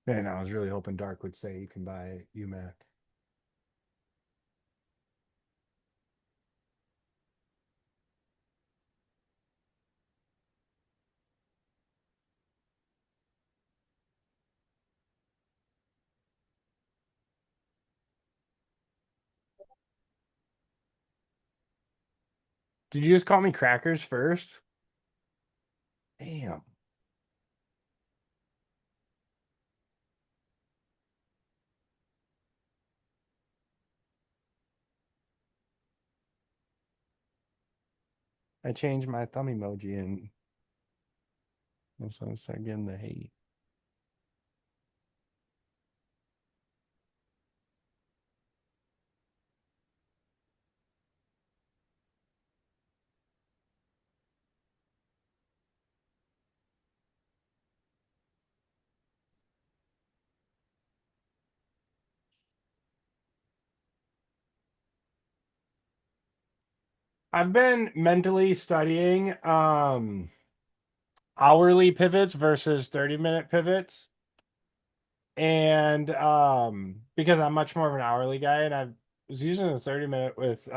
Speaker 2: Man, I was really hoping Dark would say you can buy UMAC. Did you just call me crackers first? Damn. I changed my thumb emoji and so I start getting the hate. I've been mentally studying hourly pivots versus 30-minute pivots. And because I'm much more of an hourly guy and I was using a 30-minute with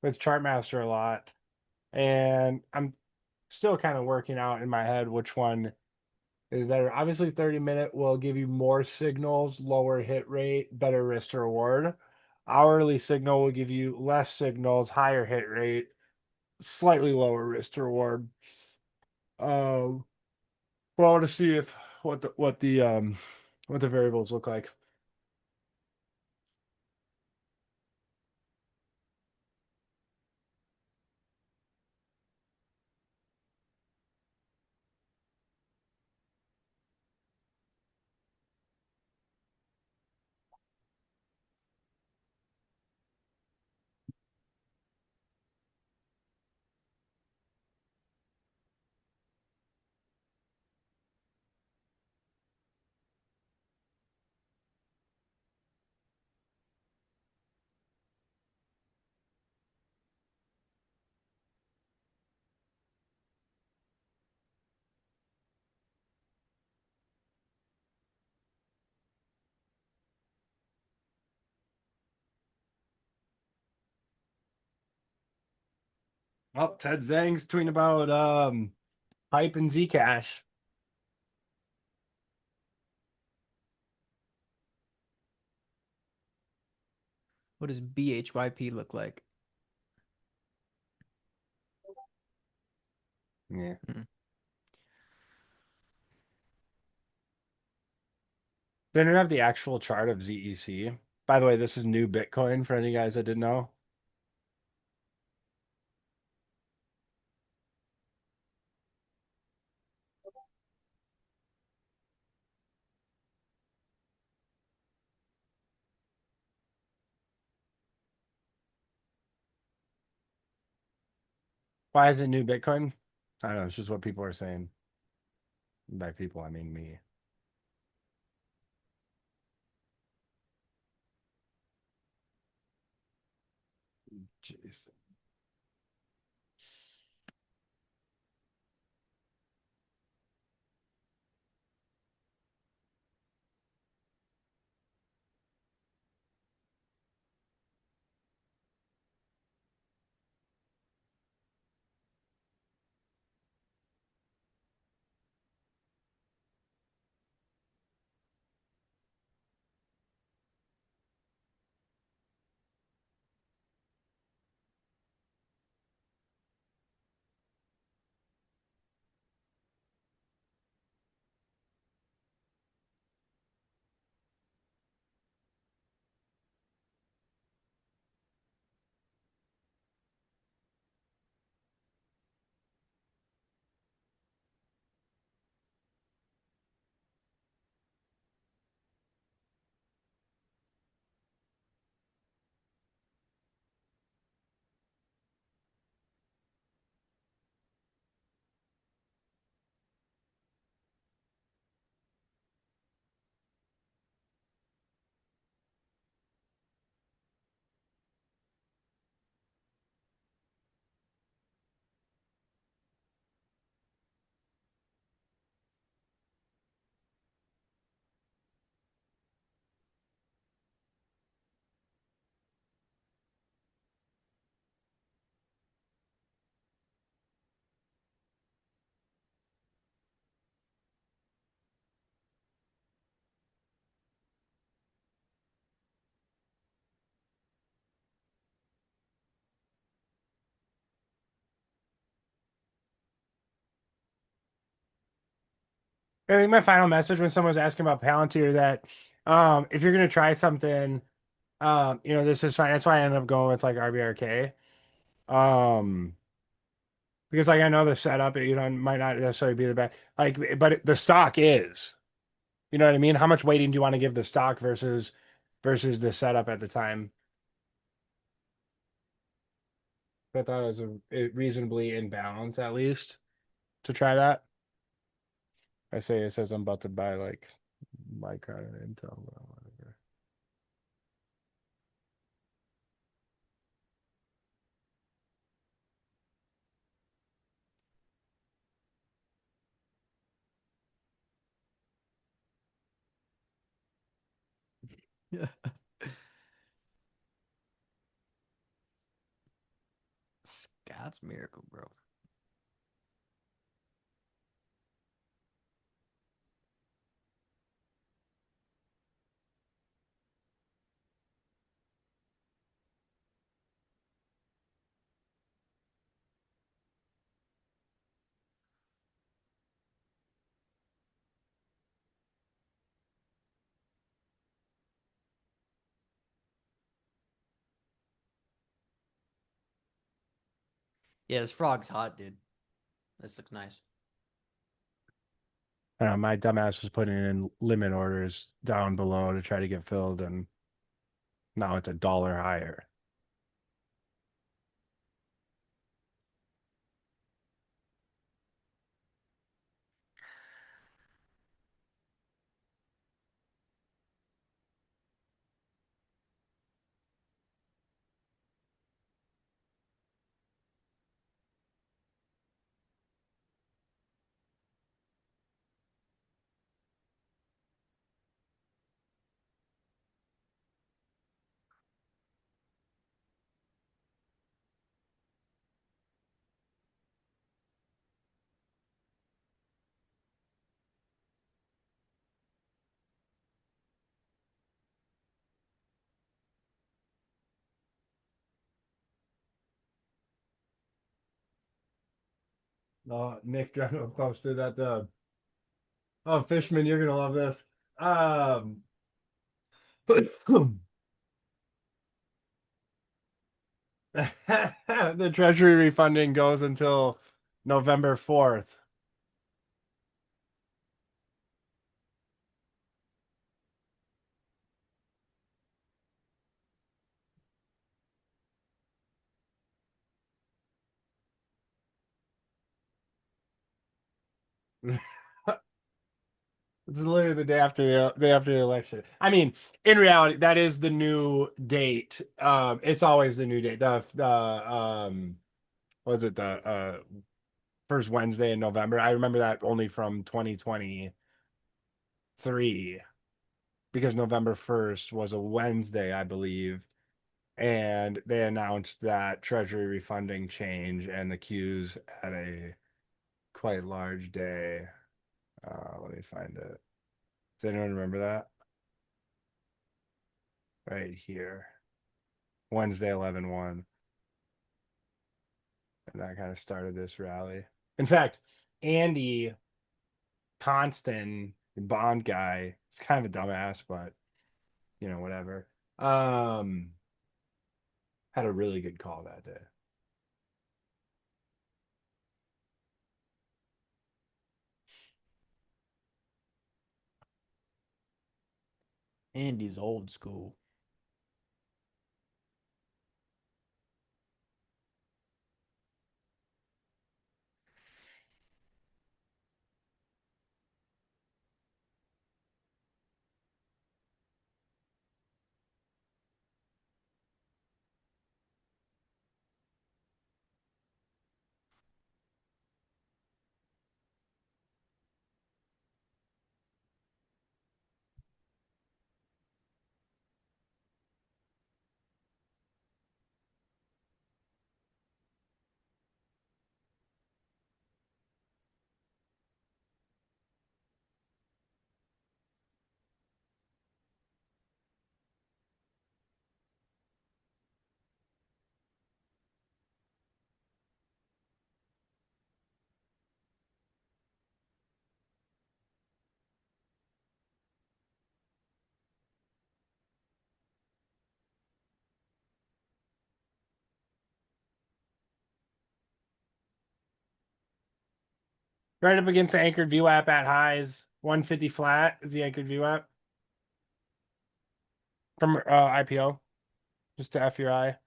Speaker 2: Chartmaster a lot. And I'm still kind of working out in my head which one is better. Obviously, 30-minute will give you more signals, lower hit rate, better risk to reward. Hourly signal will give you less signals, higher hit rate, slightly lower risk to reward. Um, well, I want to see if what the variables look like. Oh, Ted Zhang's tweeting about hype and Zcash.
Speaker 1: What does BHYP look like?
Speaker 2: Yeah.
Speaker 1: Hmm.
Speaker 2: They don't have the actual chart of ZEC. By the way, this is new Bitcoin for any guys that didn't know. Why is it new Bitcoin? I don't know. It's just what people are saying. By people, I mean me. Jeez. I think my final message when someone's asking about Palantir that if you're gonna try something, this is fine. That's why I ended up going with like RBRK. Um, because like I know the setup, might not necessarily be the best. Like, but the stock is, you know what I mean? How much weighting do you want to give the stock versus the setup at the time? I thought it was reasonably in balance at least to try that. I say it says I'm about to buy like Micron and Intel, whatever.
Speaker 1: Yeah. Scott's Miracle, bro. Yeah, this frog's hot, dude. This looks nice.
Speaker 2: I know my dumbass was putting in limit orders down below to try to get filled, and now it's $1 higher. Nick General posted that the Fishman, you're gonna love this. Um, the Treasury refunding goes until November 4th. It's literally the day after the election. I mean, in reality, that is the new date. It's always the new date. The was it the first Wednesday in November? I remember that only from 2023 because November 1st was a Wednesday, I believe. And they announced that Treasury refunding change and the queues had a quite large day. Let me find it. Does anyone remember that? Right here. Wednesday 11/1. And that kind of started this rally. In fact, Andy Constant, Bond guy, is kind of a dumbass, but whatever. Um, had a really good call that day.
Speaker 1: Andy's old school.
Speaker 2: Right up against the anchored view app at highs. 150 flat is the anchored view app from IPO, just to F your eye.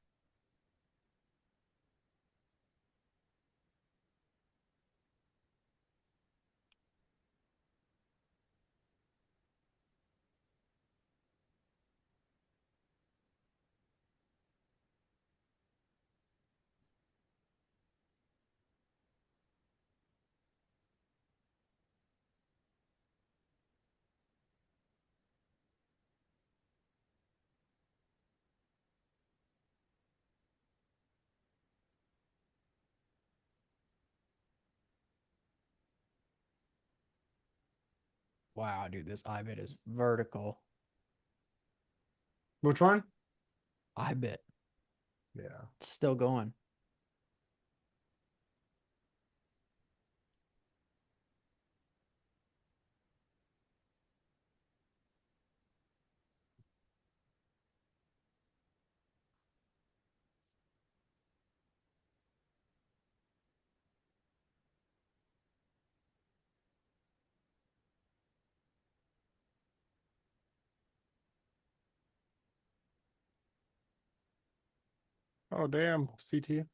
Speaker 1: Wow, dude, this IBIT is vertical.
Speaker 2: Which one?
Speaker 1: IBIT
Speaker 2: Yeah.
Speaker 1: still going.
Speaker 2: Oh, damn. CT.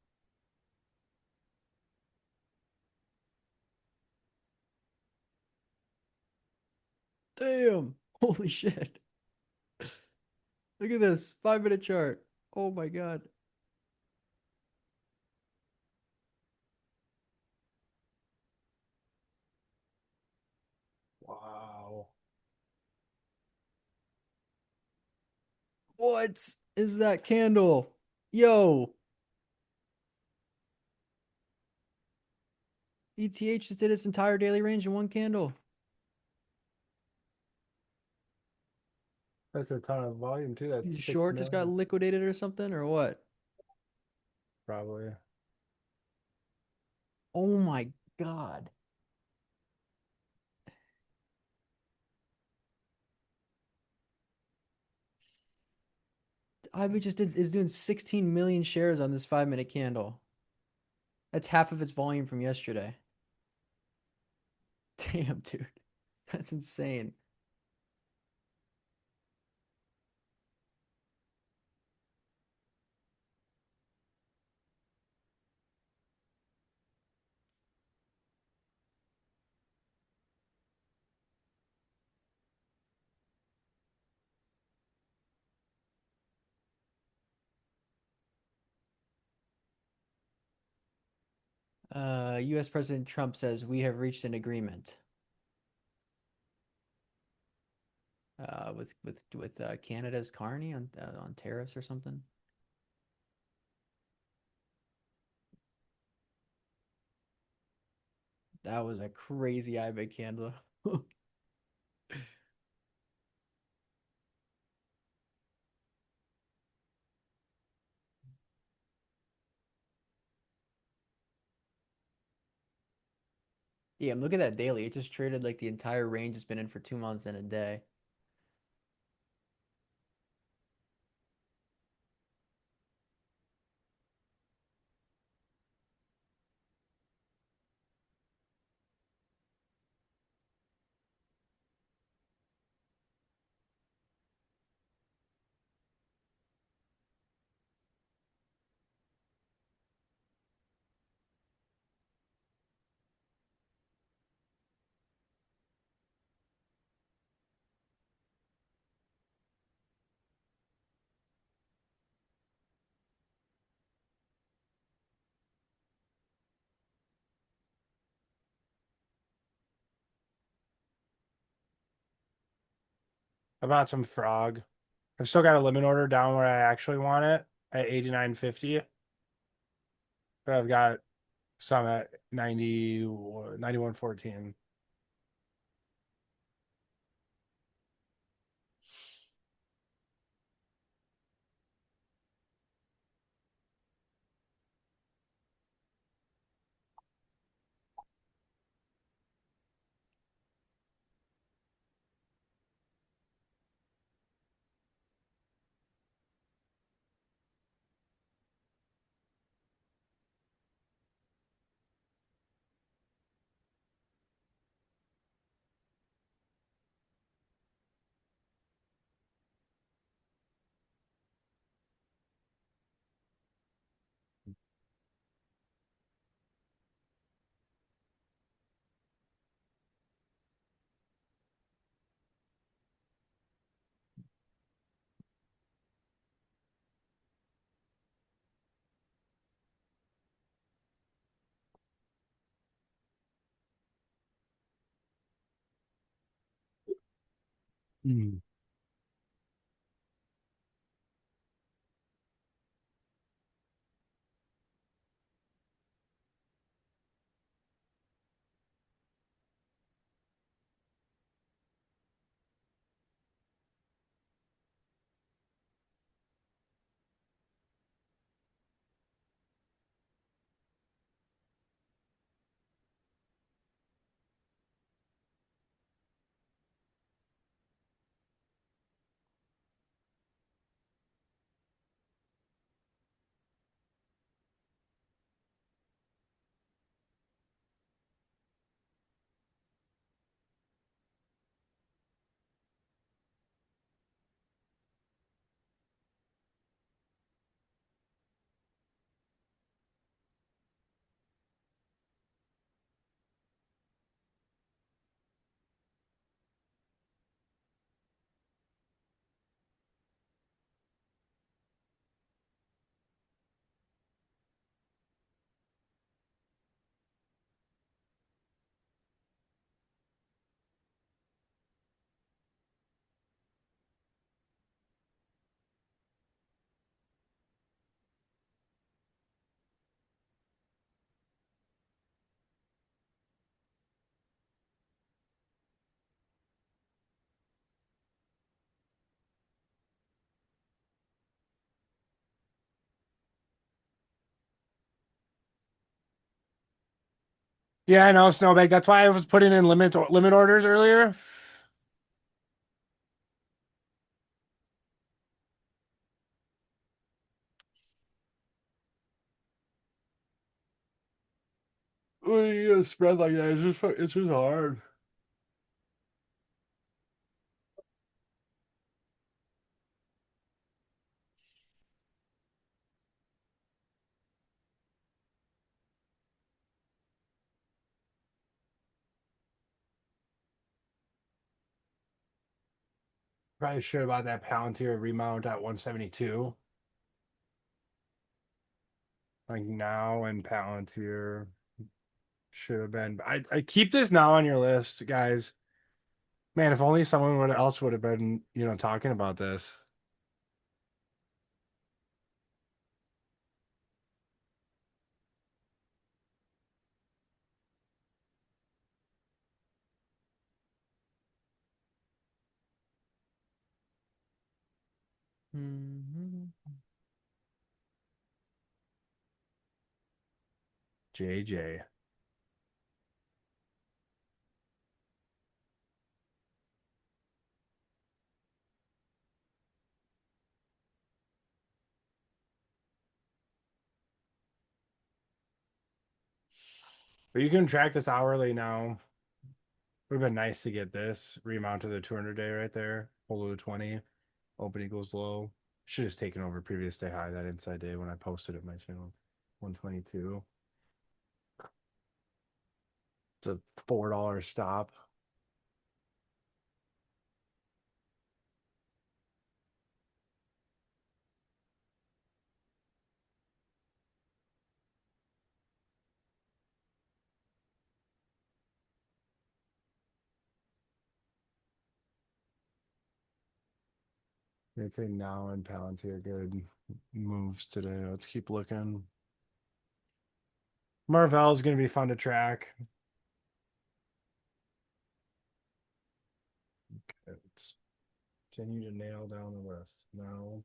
Speaker 1: Damn. Holy shit. Look at this 5 minute chart. Oh my God.
Speaker 2: Wow.
Speaker 1: What is that candle? Yo, ETH just did its entire daily range in one candle.
Speaker 2: That's a ton of volume too. That's
Speaker 1: You
Speaker 2: 6
Speaker 1: short just got
Speaker 2: million,
Speaker 1: liquidated or something or what?
Speaker 2: probably.
Speaker 1: Oh my God. IB just did is doing 16 million shares on this 5 minute candle. That's half of its volume from yesterday. Damn, dude. That's insane. U.S. President Trump says we have reached an agreement with Canada's Carney on tariffs or something. That was a crazy IBIG candle. Yeah, look at that daily. It just traded like the entire range it's been in for 2 months in a day.
Speaker 2: I bought some frog. I've still got a limit order down where I actually want it at 89.50. But I've got some at 91.14. Mm. Yeah, I know, Snowbag. That's why I was putting in limit orders earlier. When you get a spread like that, it's just hard. Probably should have bought that Palantir remount at 172. Like now and Palantir. Should have been. I keep this now on your list, guys. Man, if only someone would else would have been, talking about this.
Speaker 1: Mhm.
Speaker 2: JJ. But you can track this hourly now. Would have been nice to get this. Remount to the 200 day right there. Hold to the 20. Open equals low. Should have taken over previous day high that inside day when I posted it my channel. 122. It's a $4 stop. I'd say now and Palantir good moves today. Let's keep looking. Marvell's going to be fun to track. Let's continue to nail down the list. Now,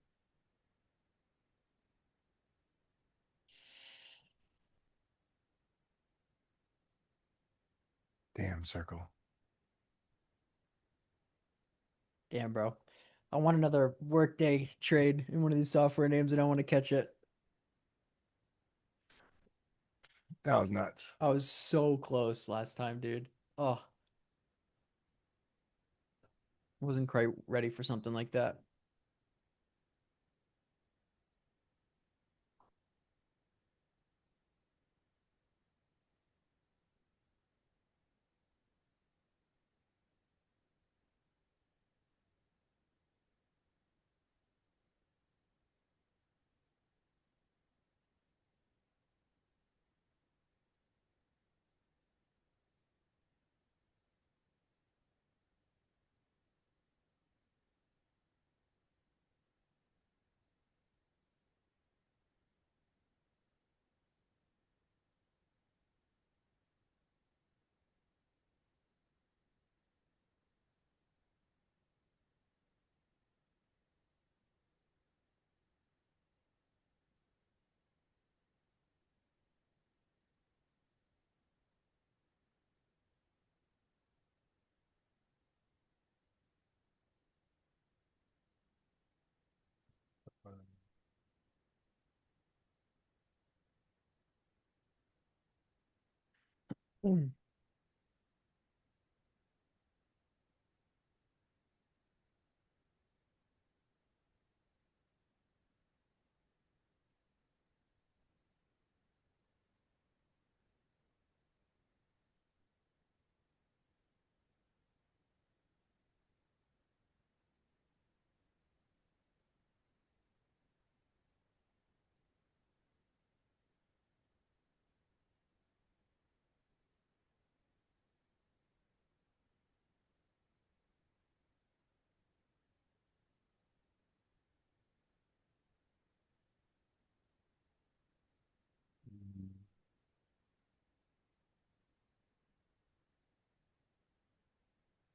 Speaker 2: damn circle.
Speaker 1: Damn, bro. I want another workday trade in one of these software names and I want to catch it.
Speaker 2: That was nuts.
Speaker 1: I was so close last time, dude. Oh, wasn't quite ready for something like that. Mm.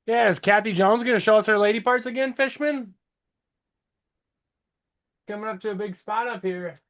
Speaker 2: Yeah, is Kathy Jones going to show us her lady parts again, Fishman? Coming up to a big spot up here.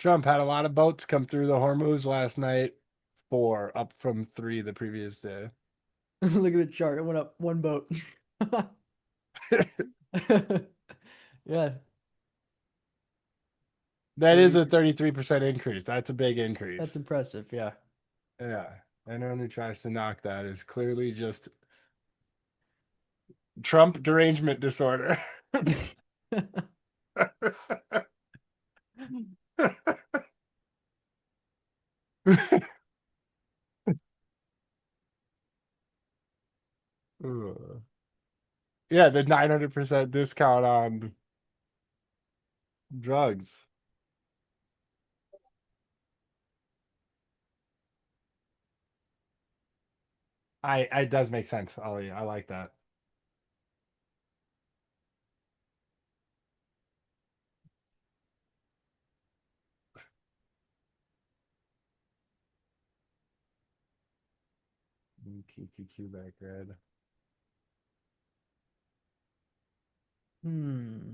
Speaker 2: Trump had a lot of boats come through the Hormuz last night, 4 up from 3 the previous day.
Speaker 1: Look at the chart. It went up one boat. Yeah,
Speaker 2: That is a
Speaker 1: 30.
Speaker 2: 33% increase. That's a big
Speaker 1: That's
Speaker 2: increase.
Speaker 1: impressive. Yeah.
Speaker 2: Yeah. Anyone who tries to knock that is clearly just Trump derangement disorder. Yeah, the 900% discount on drugs. It does make sense, Ollie. I like that. QQQ back red.
Speaker 1: Hmm.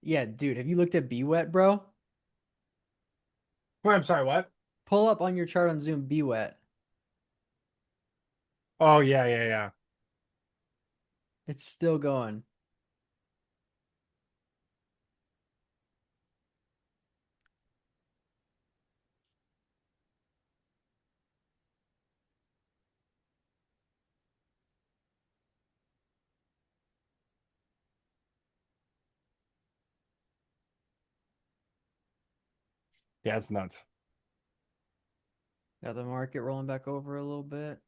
Speaker 1: Yeah, dude, have you looked at B wet, bro?
Speaker 2: Wait, I'm sorry, what?
Speaker 1: Pull up on your chart on Zoom B wet.
Speaker 2: Oh yeah, yeah, yeah.
Speaker 1: It's still going.
Speaker 2: Yeah, it's nuts.
Speaker 1: Got the market rolling back over a little bit.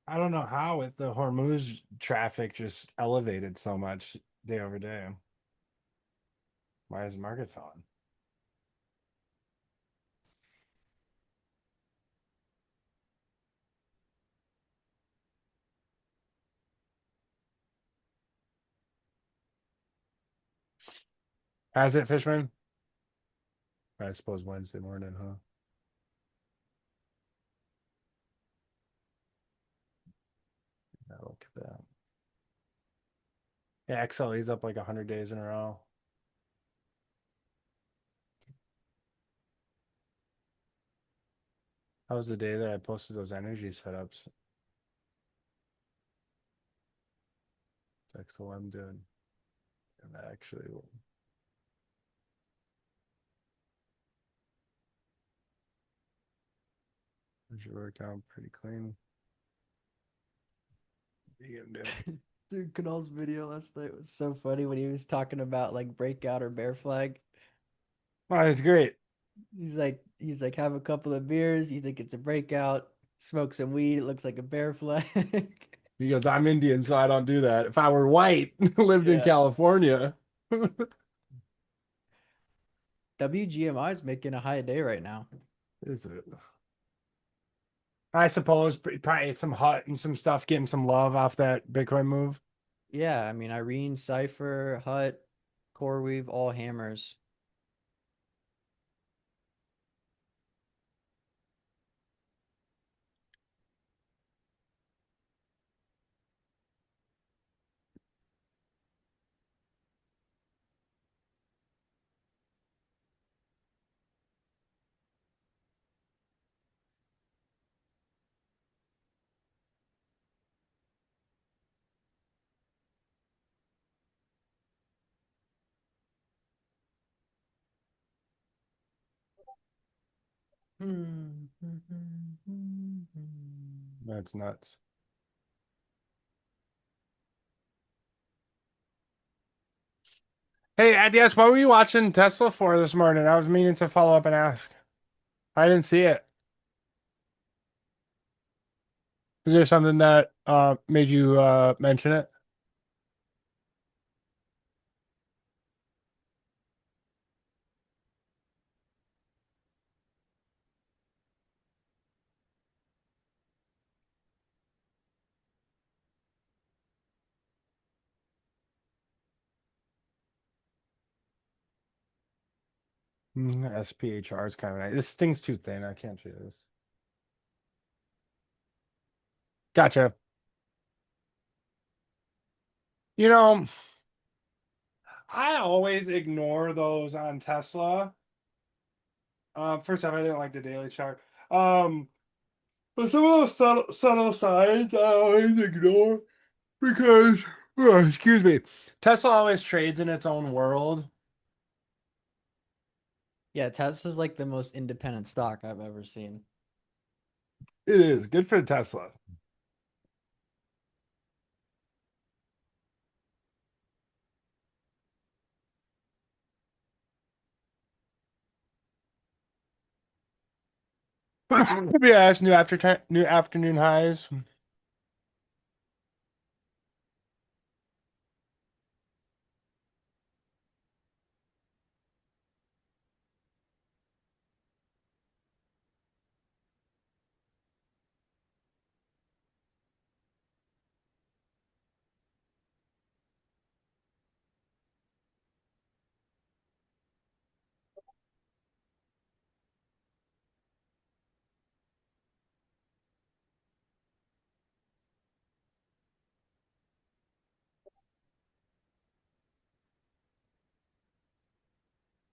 Speaker 2: I don't know how with the Hormuz traffic just elevated so much day over day. Why is the market selling? Has it, Fishman? I suppose Wednesday morning, huh? Yeah, look at that. Yeah, XLE's up like 100 days in a row. That was the day that I posted those energy setups. It's XLM doing. And actually, it should work out pretty clean. What are you gonna do?
Speaker 1: Dude, Kunal's video last night was so funny when he was talking about like breakout or bear flag.
Speaker 2: Oh, it's great.
Speaker 1: He's like, have a couple of beers. You think it's a breakout? Smoke some weed. It looks like a bear flag.
Speaker 2: He goes, I'm Indian, so I don't do that. If I were white, lived in
Speaker 1: Yeah.
Speaker 2: California,
Speaker 1: WGMI is making a high day right now.
Speaker 2: is it? I suppose probably some hut and some stuff getting some love off that Bitcoin move.
Speaker 1: Yeah, I mean Irene, Cypher, Hut, CoreWeave, all hammers.
Speaker 2: That's nuts. Hey, Adias, what were you watching Tesla for this morning? I was meaning to follow up and ask. I didn't see it. Is there something that made you mention it? SPHR is kind of nice. This thing's too thin. I can't do this. Gotcha. You know, I always ignore those on Tesla. First off, I didn't like the daily chart. Um, but some of those subtle signs I always ignore because, excuse me, Tesla always trades in its own world.
Speaker 1: Yeah, Tesla's like the most independent stock I've ever seen.
Speaker 2: It is good for Tesla. Yeah, it's new afternoon highs.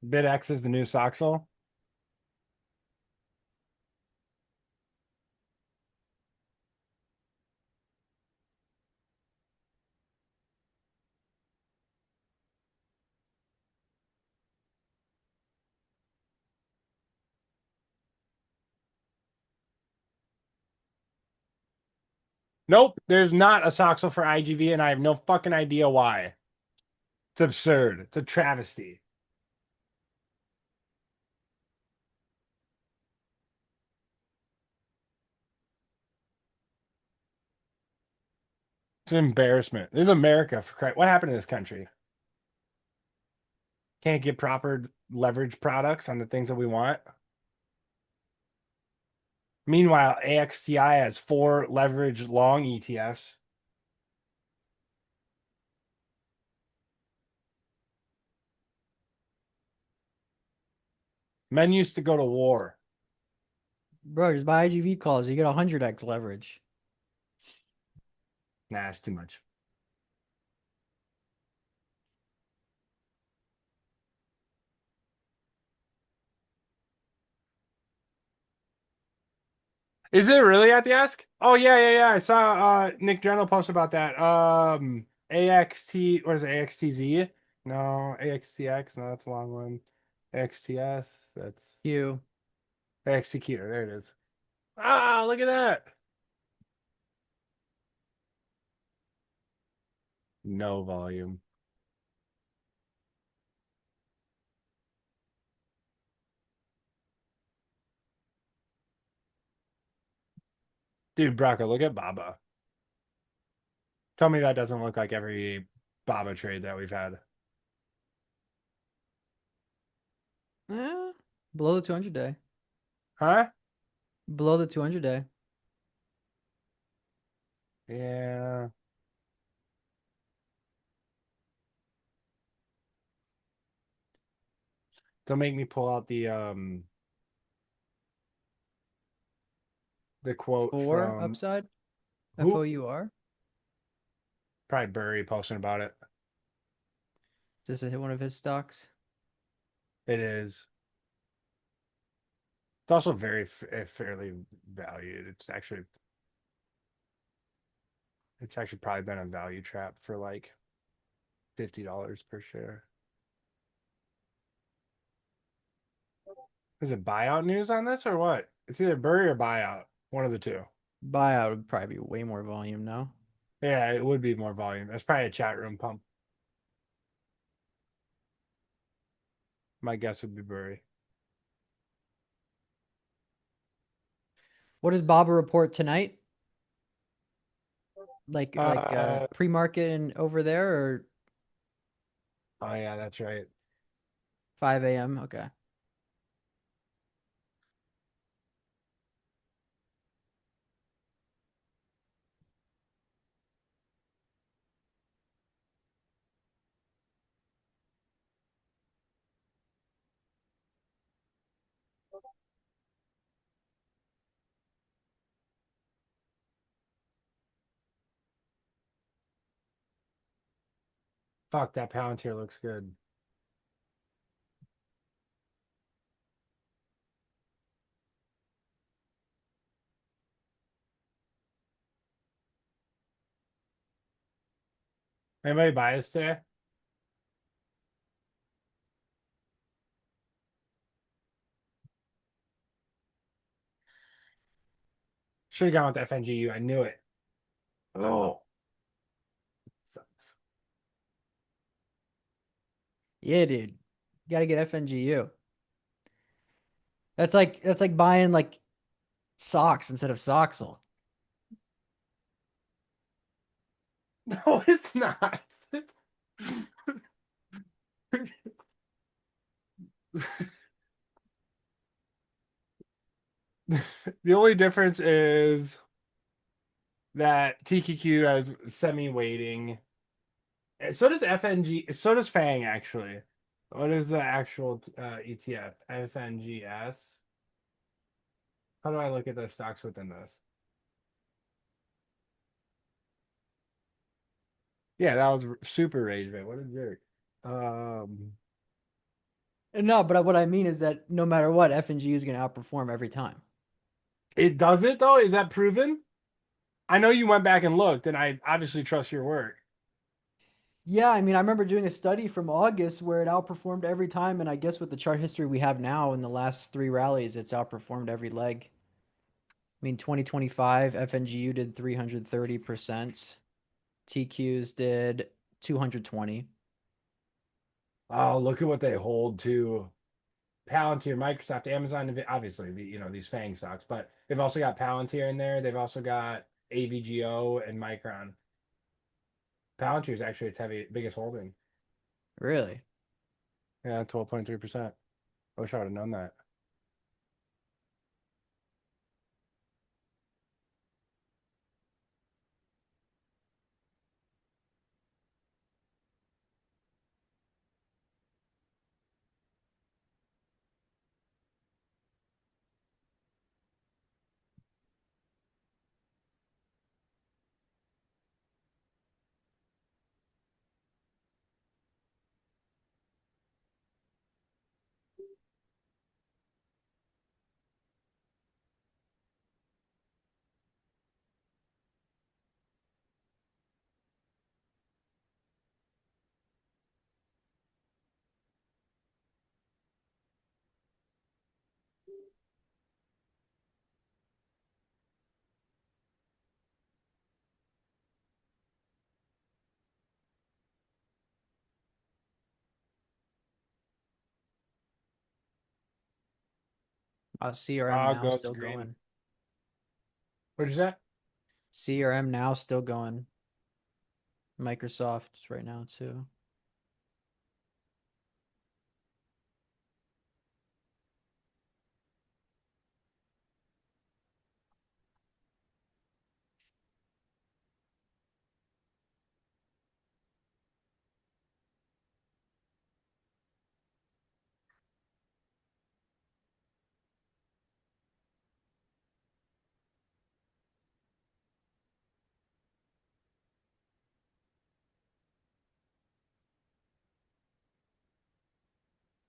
Speaker 2: BitX is the new Soxel. Nope, there's not a Soxel for IGV, and I have no fucking idea why. It's absurd. It's a travesty. It's an embarrassment. This is America for Christ. What happened to this country? Can't get proper leverage products on the things that we want. Meanwhile, AXTI has four leverage long ETFs. Men used to go to war.
Speaker 1: Bro, just buy IGV calls. You get 100x leverage.
Speaker 2: Nah, it's too much. Is it really at the ask? Oh yeah. I saw Nick General post about that. AXT, what is it? AXTZ? No, AXTX. No, that's a long one. AXTS. That's
Speaker 1: You.
Speaker 2: AXTQ. There it is. Ah, look at that. No volume. Dude, Braco, look at Baba. Tell me that doesn't look like every Baba trade that we've had.
Speaker 1: Eh, below the 200 day.
Speaker 2: Huh?
Speaker 1: Below the 200 day.
Speaker 2: Yeah. Don't make me pull out the quote
Speaker 1: Four
Speaker 2: from
Speaker 1: upside.
Speaker 2: who?
Speaker 1: FOUR.
Speaker 2: Probably Burry posting about it.
Speaker 1: Just to hit one of his stocks.
Speaker 2: It is. It's also very fairly valued. It's actually probably been a value trap for like $50 per share. Is it buyout news on this or what? It's either Burry or buyout. One of the two.
Speaker 1: Buyout would probably be way more volume now.
Speaker 2: Yeah, it would be more volume. That's probably a chat room pump. My guess would be Burry.
Speaker 1: What does Baba report tonight? Like
Speaker 2: Uh,
Speaker 1: pre-market and over there or
Speaker 2: oh yeah, that's right.
Speaker 1: 5 a.m. Okay.
Speaker 2: Fuck, that Palantir looks good. Anybody buy this today? Should have gone with FNGU. I knew it. Oh, sucks.
Speaker 1: Yeah, dude. You gotta get FNGU. That's like buying like socks instead of Soxel.
Speaker 2: No, it's not. The only difference is that TQQ has semi-weighting. So does FNG. So does FANG actually. What is the actual ETF? FNGS. How do I look at the stocks within this? Yeah, that was super rage bait. What a jerk. Um,
Speaker 1: No, but what I mean is that no matter what, FNGU is gonna outperform every time.
Speaker 2: it does it though. Is that proven? I know you went back and looked, and I obviously trust your work.
Speaker 1: Yeah, I mean, I remember doing a study from August where it outperformed every time, and I guess with the chart history we have now in the last three rallies, it's outperformed every leg. I mean, 2025, FNGU did 330%, TQs did 220.
Speaker 2: Oh, look at what they hold to. Palantir, Microsoft, Amazon, obviously these FANG stocks, but they've also got Palantir in there. They've also got AVGO and Micron. Palantir is actually its biggest holding.
Speaker 1: Really?
Speaker 2: Yeah, 12.3%. I wish I would have known that.
Speaker 1: CRM
Speaker 2: Ah,
Speaker 1: now
Speaker 2: goes
Speaker 1: still
Speaker 2: green.
Speaker 1: going.
Speaker 2: What is that?
Speaker 1: CRM now still going. Microsoft right now too.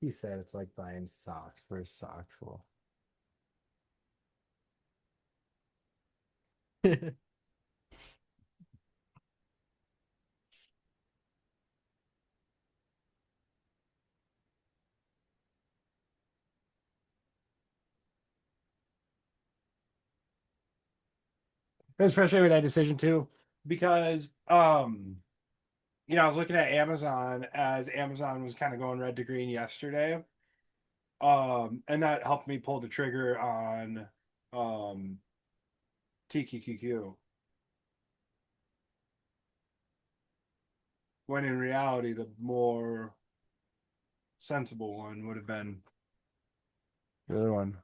Speaker 2: He said it's like buying socks for socks. Well, it was frustrating with that decision too, because I was looking at Amazon as Amazon was kind of going red to green yesterday. And that helped me pull the trigger on um TQQQ. When in reality, the more sensible one would have been the other one.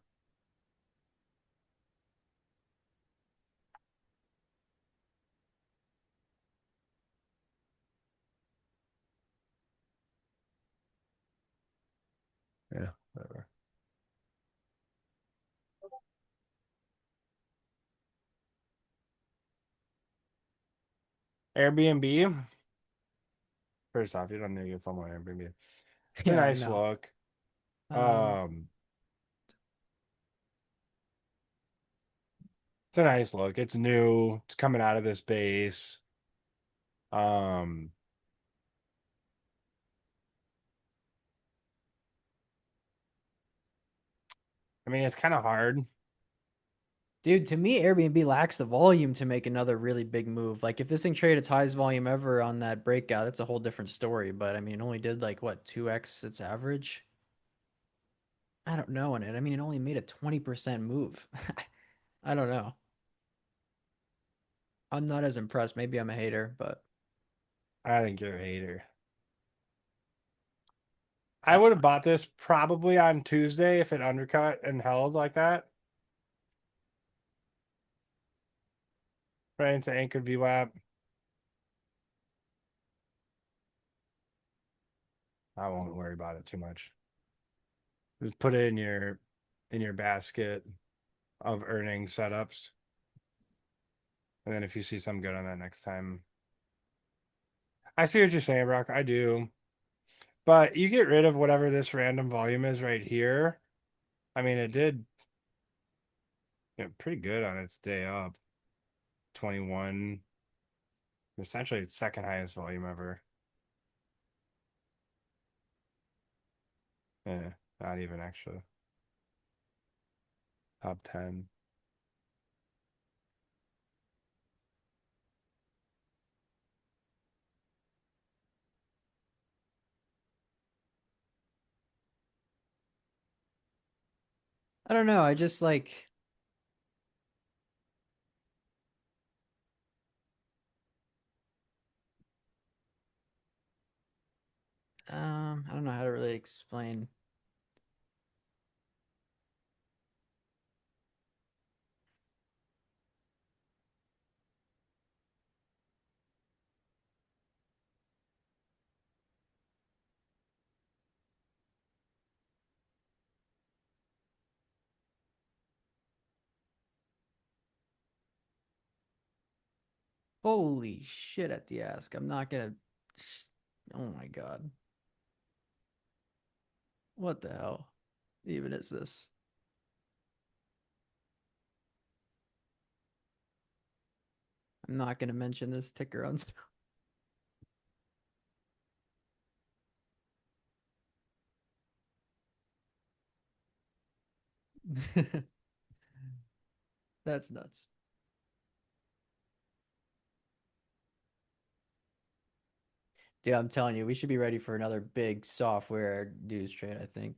Speaker 2: Yeah, whatever. Airbnb. First off, you don't need to get phone on Airbnb. It's a
Speaker 1: Yeah,
Speaker 2: nice
Speaker 1: no.
Speaker 2: look.
Speaker 1: Um,
Speaker 2: Um, it's a nice look. It's new. It's coming out of this base. Um, I mean, it's kind of hard.
Speaker 1: dude, to me, Airbnb lacks the volume to make another really big move. Like, if this thing traded its highest volume ever on that breakout, that's a whole different story. But I mean, it only did like what, 2x its average? I don't know. And I mean, it only made a 20% move. I don't know. I'm not as impressed. Maybe I'm a hater, but
Speaker 2: I think you're a hater. I
Speaker 1: that's
Speaker 2: would have
Speaker 1: fine.
Speaker 2: bought this probably on Tuesday if it undercut and held like that. Right into anchored VWAP. I won't worry about it too much. Just put it in your basket of earning setups. And then if you see some good on that next time. I see what you're saying, Brock. I do. But you get rid of whatever this random volume is right here. I mean, it did pretty good on its day up. 21. Essentially its second highest volume ever. Yeah, not even actually. Top 10.
Speaker 1: I don't know. I just like, I don't know how to really explain. Holy shit at the ask. I'm not gonna. Oh my God. What the hell even is this? I'm not gonna mention this ticker on. That's nuts. Dude, I'm telling you, we should be ready for another big software news trade, I think.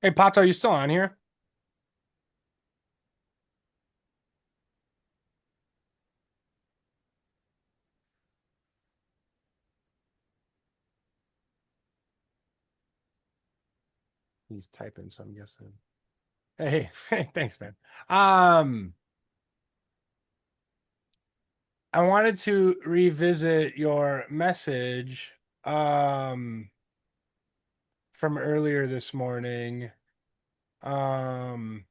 Speaker 2: Hey, Pato, you still on here? He's typing, so I'm guessing. Hey, hey, thanks, man. Um, I wanted to revisit your message um from earlier this morning um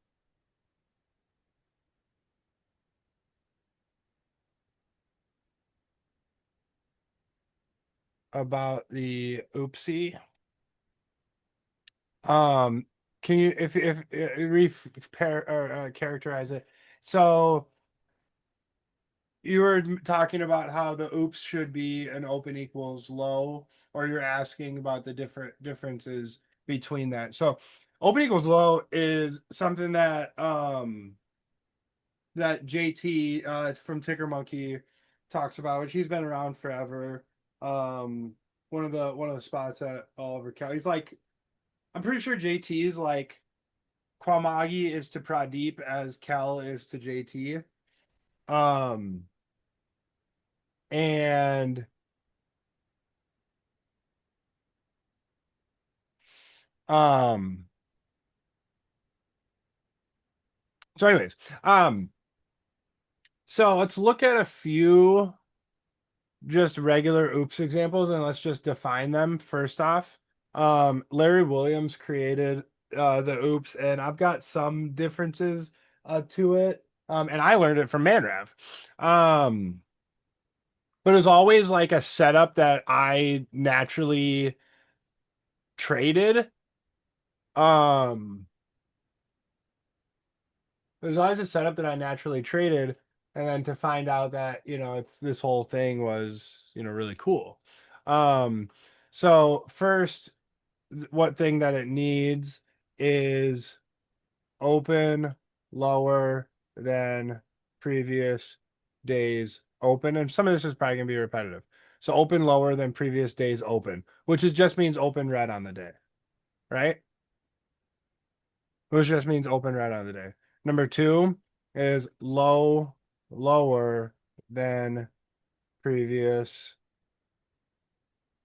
Speaker 2: about the oopsie. Um, can you if repair or characterize it? So you were talking about how the oops should be an open equals low, or you're asking about the differences between that. So open equals low is something that JT from Ticker Monkey talks about, which he's been around forever. Um, one of the spots at Oliver Kelly. He's like, I'm pretty sure JT is like Kwamagi is to Pradeep as Kel is to JT. Um, and um, so anyways, so let's look at a few just regular oops examples and let's just define them first off. Larry Williams created the oops, and I've got some differences to it. And I learned it from Manrev. Um, but it was always like a setup that I naturally traded. Um, it was always a setup that I naturally traded, and then to find out that, it's this whole thing was, really cool. Um, so first, what thing that it needs is open lower than previous days open. And some of this is probably going to be repetitive. So open lower than previous days open, which is just means open red on the day, right? Which just means open red on the day. Number two is lower than previous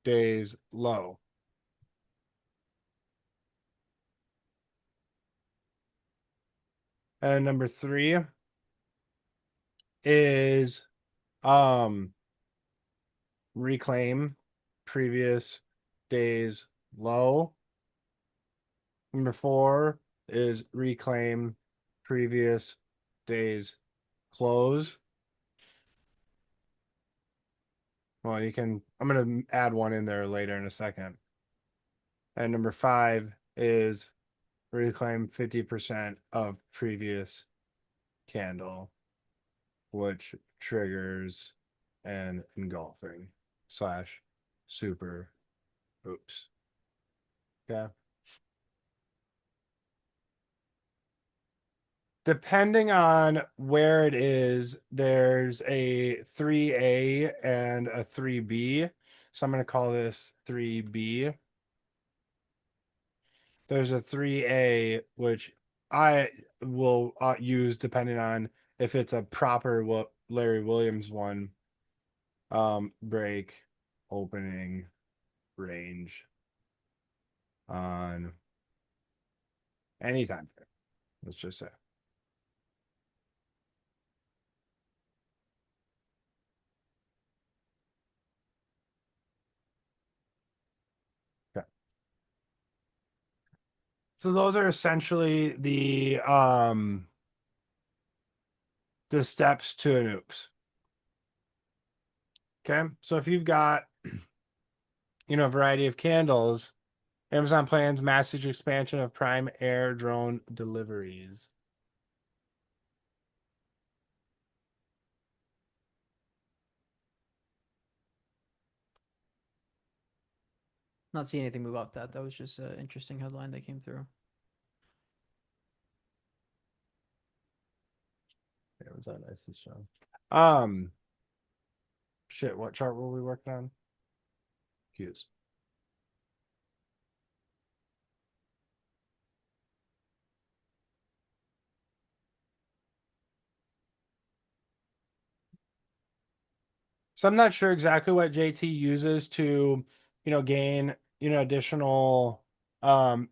Speaker 2: days low. And number three is um reclaim previous days low. Number four is reclaim previous days close. Well, I'm going to add one in there later in a second. And number five is reclaim 50% of previous candle, which triggers an engulfing slash super oops. Okay. Depending on where it is, there's a 3A and a 3B. So I'm going to call this 3B. There's a 3A, which I will use depending on if it's a proper Larry Williams one. Break opening range on any time frame. Let's just say. Okay. So those are essentially the steps to an oops. Okay. So if you've got, a variety of candles, Amazon plans massive expansion of prime air drone deliveries.
Speaker 1: Not seeing anything move off that. That was just an interesting headline that came through.
Speaker 2: Amazon nice and strong. Um, shit, what chart were we working on? Qs. So I'm not sure exactly what JT uses to, gain, additional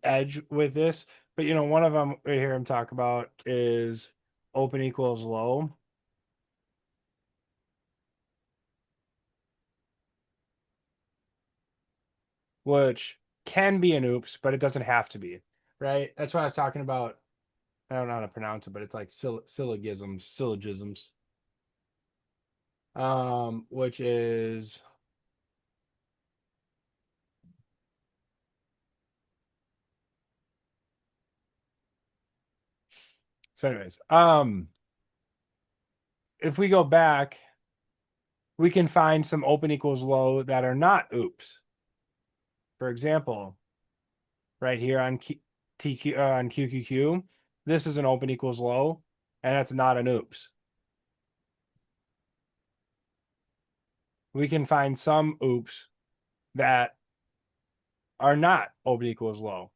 Speaker 2: edge with this. But one of them right here I'm talking about is open equals low. Which can be an oops, but it doesn't have to be, right? That's what I was talking about. I don't know how to pronounce it, but it's like syllogisms, which is so. Anyways, if we go back, we can find some open equals low that are not oops. For example, right here on TQ on QQQ, this is an open equals low, and that's not an oops. We can find some oops that are not open equals low.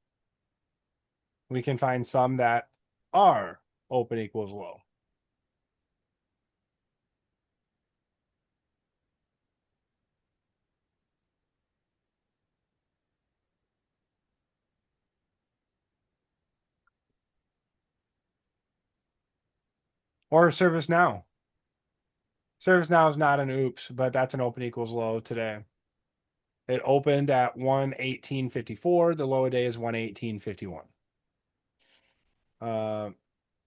Speaker 2: We can find some that are open equals low. Or ServiceNow. ServiceNow is not an oops, but that's an open equals low today. It opened at 118.54. The low day is 118.51.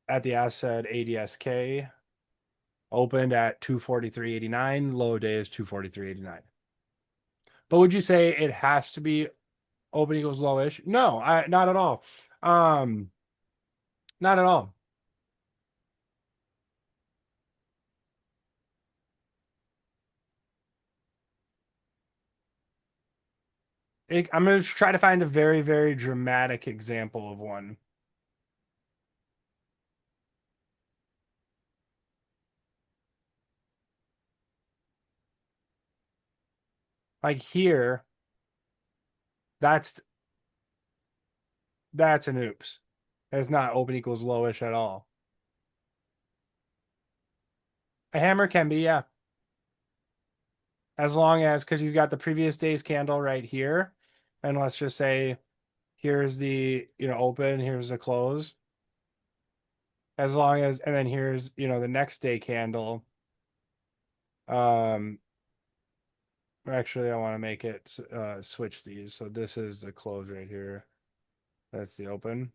Speaker 2: At the asset ADSK opened at 243.89. Low day is 243.89. But would you say it has to be open equals lowish? No, not at all. Not at all. I'm going to try to find a very, very dramatic example of one. Like here, that's an oops. That's not open equals lowish at all. A hammer can be, yeah. As long as, because you've got the previous day's candle right here. And let's just say, here's the, open, here's the close. As long as, and then here's, the next day candle. Um, Actually, I want to make it switch these. So this is the close right here. That's the open.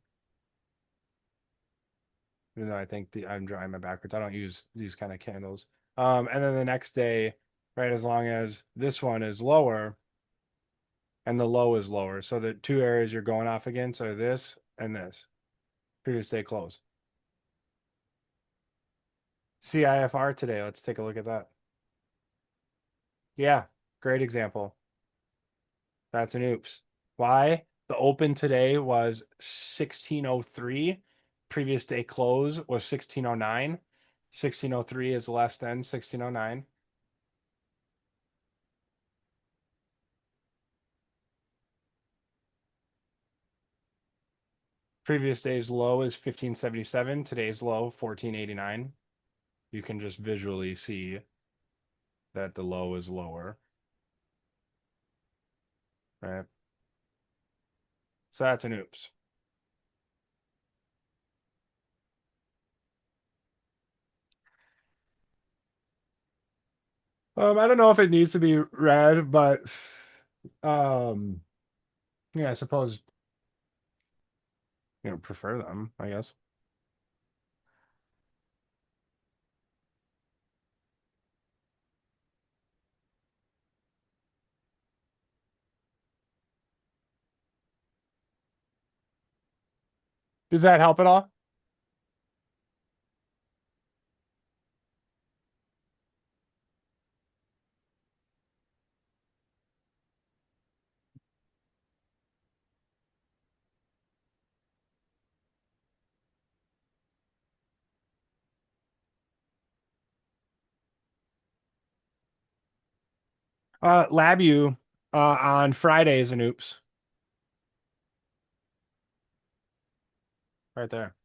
Speaker 2: Even though I think I'm drawing my backwards. I don't use these kind of candles. And then the next day, right, as long as this one is lower and the low is lower. So the two areas you're going off against are this and this. Previous day close. CIFR today. Let's take a look at that. Yeah, great example. That's an oops. Why? The open today was 1603. previous day close was 1609. 1603 is less than 1609. Previous day's low is 1577. Today's low, 1489. You can just visually see that the low is lower, right? So that's an oops. I don't know if it needs to be read, but um, yeah, I suppose prefer them, I guess. Does that help at all? LabU on Fridays and oops, right there.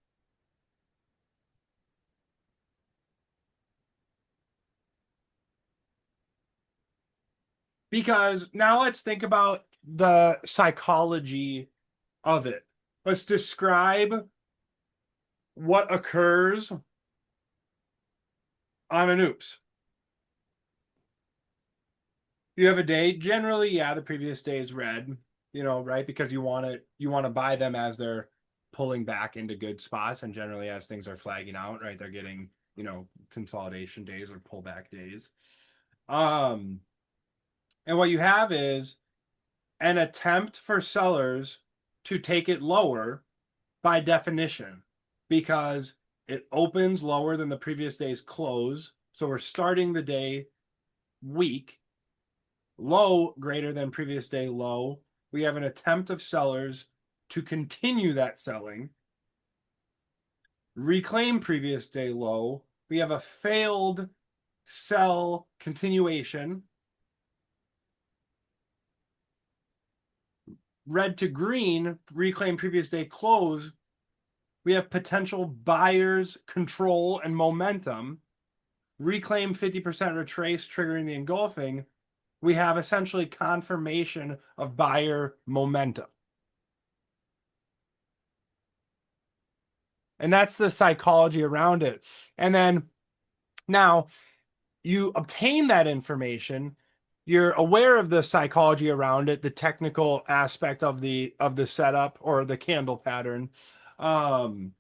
Speaker 2: Because now let's think about the psychology of it. Let's describe what occurs on an oops. You have a day, generally, yeah, the previous day is red, right? Because you want to buy them as they're pulling back into good spots, and generally as things are flagging out, right? They're getting, consolidation days or pullback days. Um, and what you have is an attempt for sellers to take it lower by definition because it opens lower than the previous day's close. So we're starting the day weak, low greater than previous day low. We have an attempt of sellers to continue that selling, reclaim previous day low. We have a failed sell continuation. Red to green, reclaim previous day close. We have potential buyers, control, and momentum. Reclaim 50% retrace, triggering the engulfing. We have essentially confirmation of buyer momentum. And that's the psychology around it. And then now you obtain that information, you're aware of the psychology around it, the technical aspect of the setup or the candle pattern. Um,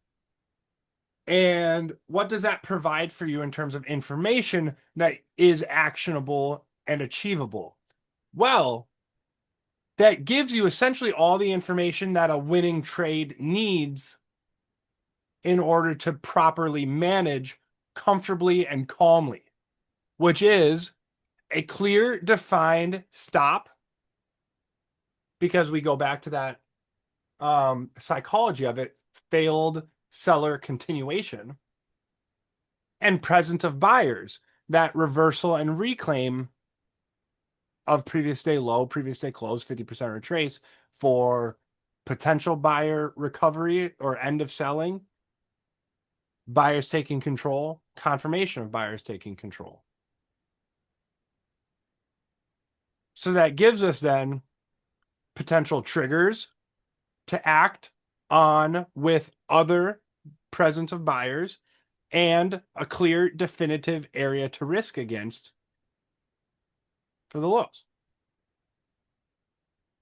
Speaker 2: and what does that provide for you in terms of information that is actionable and achievable? Well, that gives you essentially all the information that a winning trade needs in order to properly manage comfortably and calmly, which is a clear, defined stop, because we go back to that psychology of it, failed seller continuation, and presence of buyers, that reversal and reclaim of previous day low, previous day close, 50% retrace for potential buyer recovery or end of selling, buyers taking control, confirmation of buyers taking control. So that gives us then potential triggers to act on with other presence of buyers and a clear, definitive area to risk against for the lows.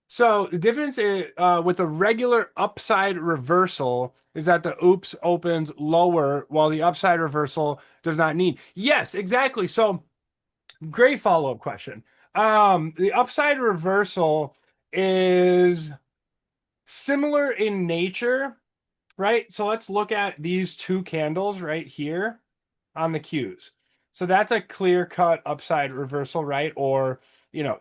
Speaker 2: So the difference is, with a regular upside reversal is that the oops opens lower while the upside reversal does not need. Yes, exactly. So great follow-up question. The upside reversal is similar in nature, right? So let's look at these two candles right here on the cues. So that's a clear-cut upside reversal, right? Or,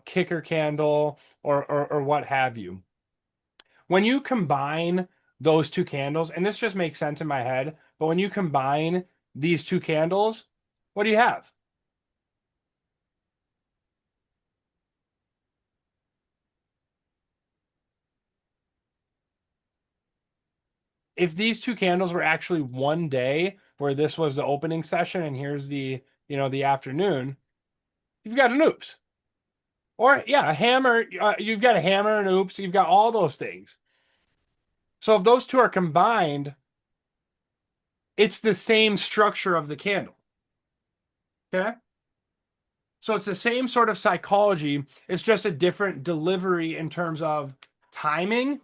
Speaker 2: kicker candle or what have you. When you combine those two candles, and this just makes sense in my head, but when you combine these two candles, what do you have? If these two candles were actually one day where this was the opening session and here's the afternoon, you've got an oops. Or yeah, a hammer, you've got a hammer and oops, you've got all those things. So if those two are combined, it's the same structure of the candle. Okay? So it's the same sort of psychology. It's just a different delivery in terms of timing.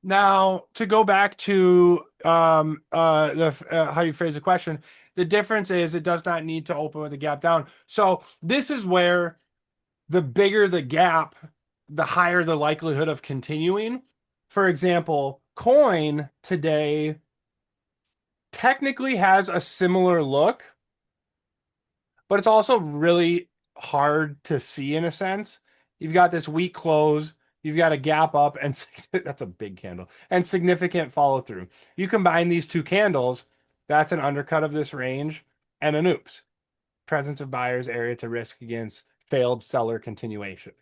Speaker 2: Now, to go back to the how you phrase the question, the difference is it does not need to open with a gap down. So this is where the bigger the gap, the higher the likelihood of continuing. For example, coin today technically has a similar look, but it's also really hard to see in a sense. You've got this weak close, you've got a gap up, and that's a big candle, and significant follow through. You combine these two candles, that's an undercut of this range and an oops. Presence of buyers, area to risk against failed seller continuation,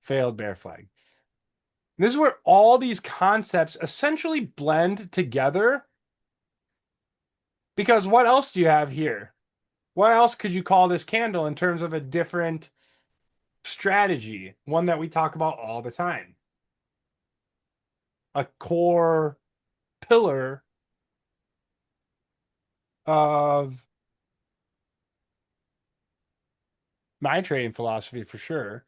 Speaker 2: failed bear flag. This is where all these concepts essentially blend together because what else do you have here? What else could you call this candle in terms of a different strategy? One that we talk about all the time. A core pillar of my trading philosophy for sure.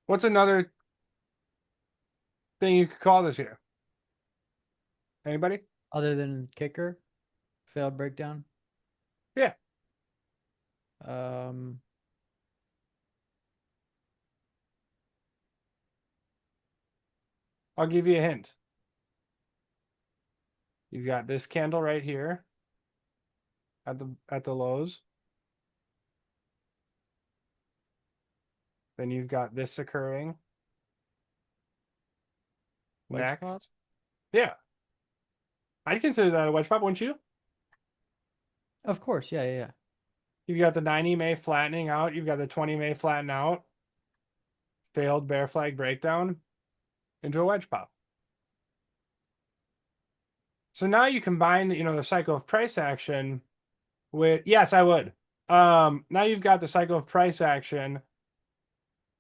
Speaker 2: What's another thing you could call this here? Anybody?
Speaker 1: Other than kicker, failed breakdown.
Speaker 2: Yeah,
Speaker 1: Um,
Speaker 2: I'll give you a hint. You've got this candle right here at the lows. Then you've got this occurring
Speaker 1: wedge pop.
Speaker 2: next. Yeah, I'd consider that a wedge pop, wouldn't you?
Speaker 1: Of course, yeah, yeah, yeah.
Speaker 2: You've got the 90 May flattening out. You've got the 20 May flatten out. Failed bear flag breakdown into a wedge pop. So now you combine, the cycle of price action with, yes, I would. Now you've got the cycle of price action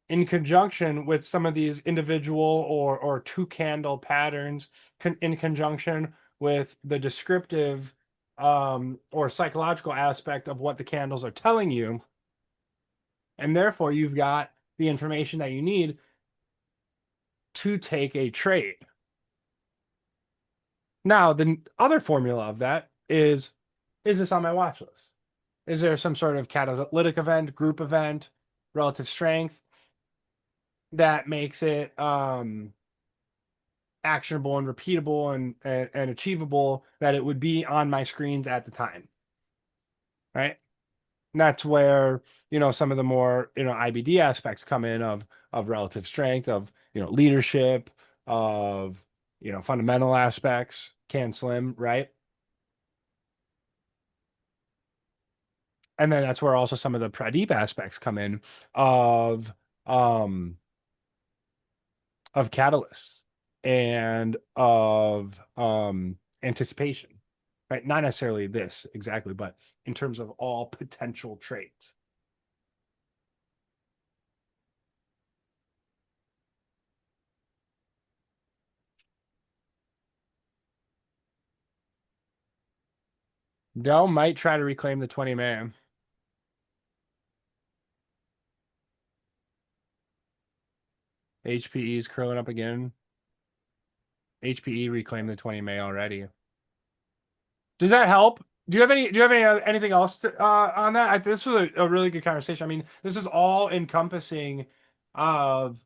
Speaker 2: in conjunction with some of these individual or two candle patterns in conjunction with the descriptive or psychological aspect of what the candles are telling you. And therefore, you've got the information that you need to take a trade. Now, the other formula of that is this on my watch list? Is there some sort of catalytic event, group event, relative strength that makes it actionable and repeatable and achievable that it would be on my screens at the time? Right. And that's where, some of the more, IBD aspects come in of relative strength, of, leadership, of, fundamental aspects, can slim, right? And then that's where also some of the Pradeep aspects come in of um of catalysts and of anticipation. Right? Not necessarily this exactly, but in terms of all potential traits. Dell might try to reclaim the 20 man. HPE is curling up again. HPE reclaimed the 20 May already. Does that help? Do you have anything else on that? This was a really good conversation. I mean, this is all encompassing of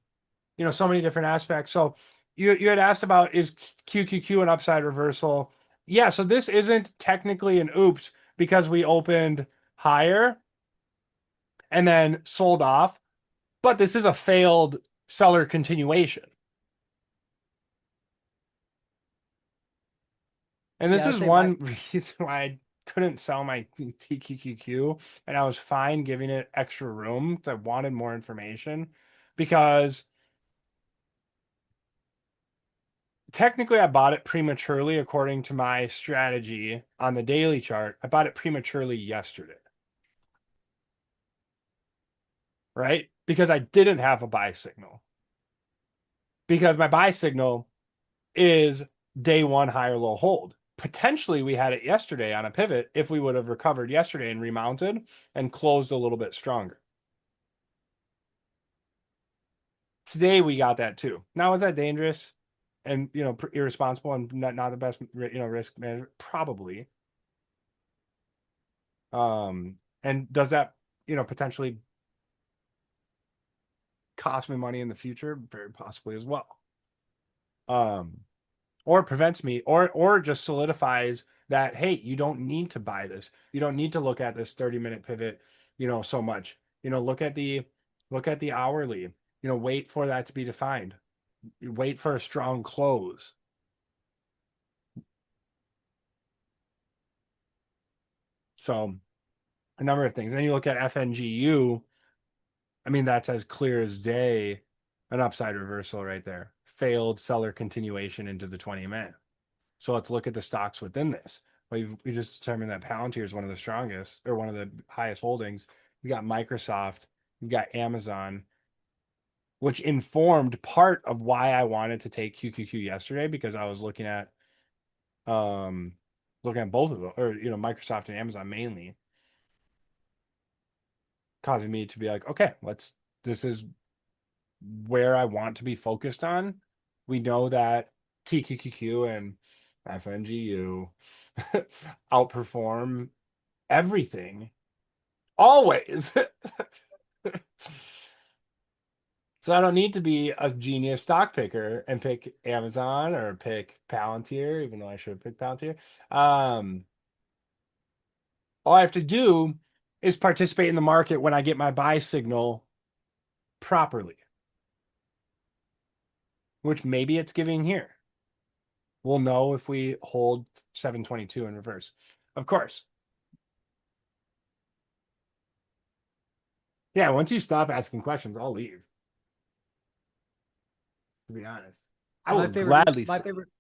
Speaker 2: so many different aspects. So you had asked about is QQQ an upside reversal? Yeah, so this isn't technically an oops because we opened higher and then sold off, but this is a failed seller continuation. And this
Speaker 1: Yeah, I'd
Speaker 2: is
Speaker 1: say my
Speaker 2: one reason why I couldn't sell my TQQQ, and I was fine giving it extra room because I wanted more information, because technically I bought it prematurely according to my strategy on the daily chart. I bought it prematurely yesterday, right? Because I didn't have a buy signal. Because my buy signal is day one higher low hold. Potentially, we had it yesterday on a pivot if we would have recovered yesterday and remounted and closed a little bit stronger. Today, we got that too. Now, is that dangerous and irresponsible and not the best risk management? Probably. And does that potentially cost me money in the future? Very possibly as well. Um, or prevents me, or just solidifies that, hey, you don't need to buy this, you don't need to look at this 30-minute pivot so much. Look at the hourly, wait for that to be defined, wait for a strong close. So a number of things. Then you look at FNGU. I mean, that's as clear as day, an upside reversal right there, failed seller continuation into the 20-minute. So let's look at the stocks within this. We just determined that Palantir is one of the strongest, or one of the highest holdings. You got Microsoft, you got Amazon, which informed part of why I wanted to take QQQ yesterday, because I was um looking at both of them, or Microsoft and Amazon mainly, causing me to be like, okay, this is where I want to be focused on. We know that TQQQ and FNGU outperform everything always. So I don't need to be a genius stock picker and pick Amazon or pick Palantir, even though I should pick Palantir. Um, all I have to do is participate in the market when I get my buy signal properly, which maybe it's giving here. We'll know if we hold 722 in reverse. Of course. Yeah, once you stop asking questions, I'll leave, to be honest. I
Speaker 1: my
Speaker 2: will
Speaker 1: favorite oops,
Speaker 2: gladly.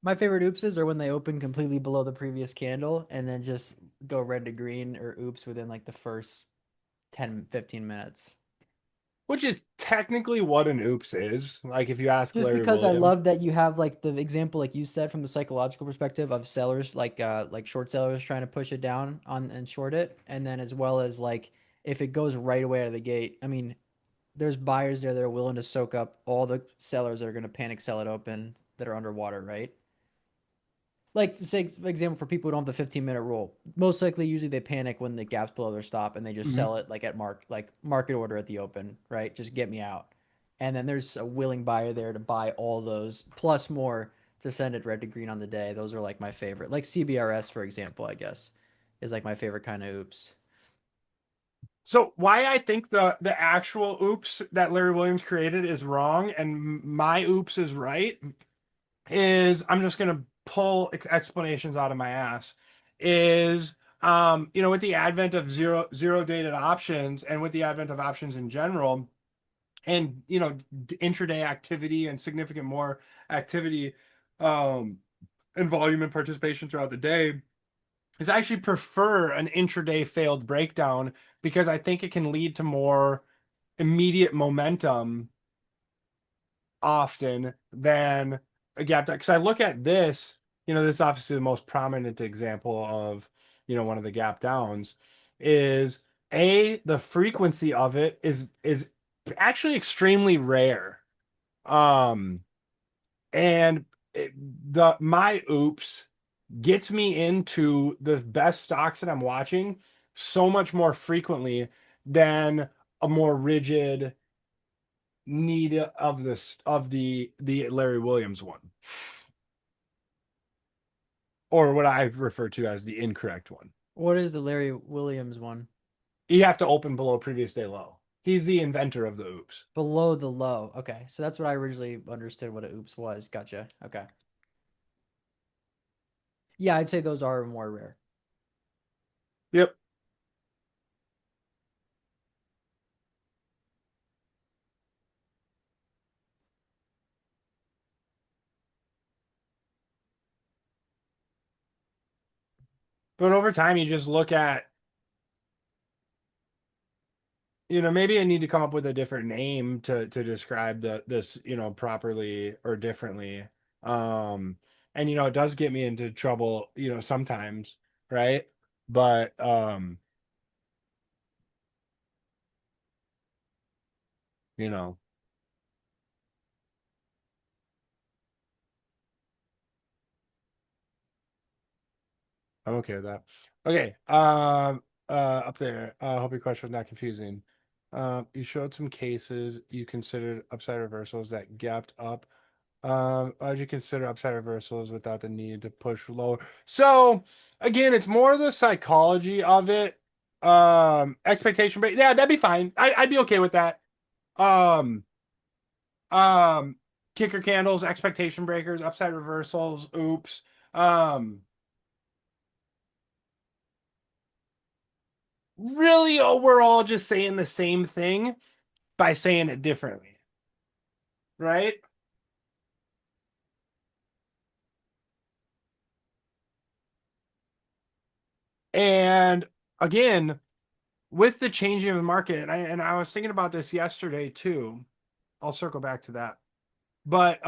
Speaker 1: my favorite oopses are when they open completely below the previous candle and then just go red to green or oops within like the first 10, 15 minutes.
Speaker 2: Which is technically what an oops is. Like if you ask
Speaker 1: Just
Speaker 2: Larry
Speaker 1: because I
Speaker 2: Williams.
Speaker 1: love that you have like the example like you said from the psychological perspective of sellers like short sellers trying to push it down on and short it, and then as well as like if it goes right away out of the gate. I mean, there's buyers there that are willing to soak up all the sellers that are going to panic sell it open that are underwater, right? Like say for example for people who don't have the 15-minute rule, most likely usually they panic when the gaps below their stop and they just
Speaker 2: Mhm.
Speaker 1: sell it like at market order at the open, right? Just get me out. And then there's a willing buyer there to buy all those plus more to send it red to green on the day. Those are like my favorite. Like CBRS for example, I guess is like my favorite kind of oops.
Speaker 2: So why I think the actual oops that Larry Williams created is wrong and my oops is right is, I'm just gonna pull explanations out of my ass, is with the advent of zero dated options and with the advent of options in general, and intraday activity and significant more activity, um and volume and participation throughout the day, is I actually prefer an intraday failed breakdown, because I think it can lead to more immediate momentum often than a gap down. Because I look at this, this is obviously the most prominent example of, one of the gap downs, is the frequency of it is actually extremely rare. Um, and my oops gets me into the best stocks that I'm watching so much more frequently than a more rigid need of the Larry Williams one, or what I refer to as the incorrect one.
Speaker 1: What is the Larry Williams one?
Speaker 2: You have to open below previous day low. He's the inventor of the oops.
Speaker 1: Below the low. Okay. So that's what I originally understood what a oops was. Gotcha. Okay. Yeah, I'd say those are more rare.
Speaker 2: Yep. But over time, you just look at, maybe I need to come up with a different name to describe this, properly or differently. Um, and it does get me into trouble, sometimes, right? But you know, I'm okay with that. Okay. Up there. Hope your question was not confusing. You showed some cases you considered upside reversals that gapped up. How'd you consider upside reversals without the need to push lower? So again, it's more the psychology of it. Expectation break. Yeah, that'd be fine. I'd be okay with that. Um, um, Kicker candles, expectation breakers, upside reversals. Oops. Um, Really, we're all just saying the same thing by saying it differently, right? And again, with the changing of the market, and I was thinking about this yesterday too. I'll circle back to that. But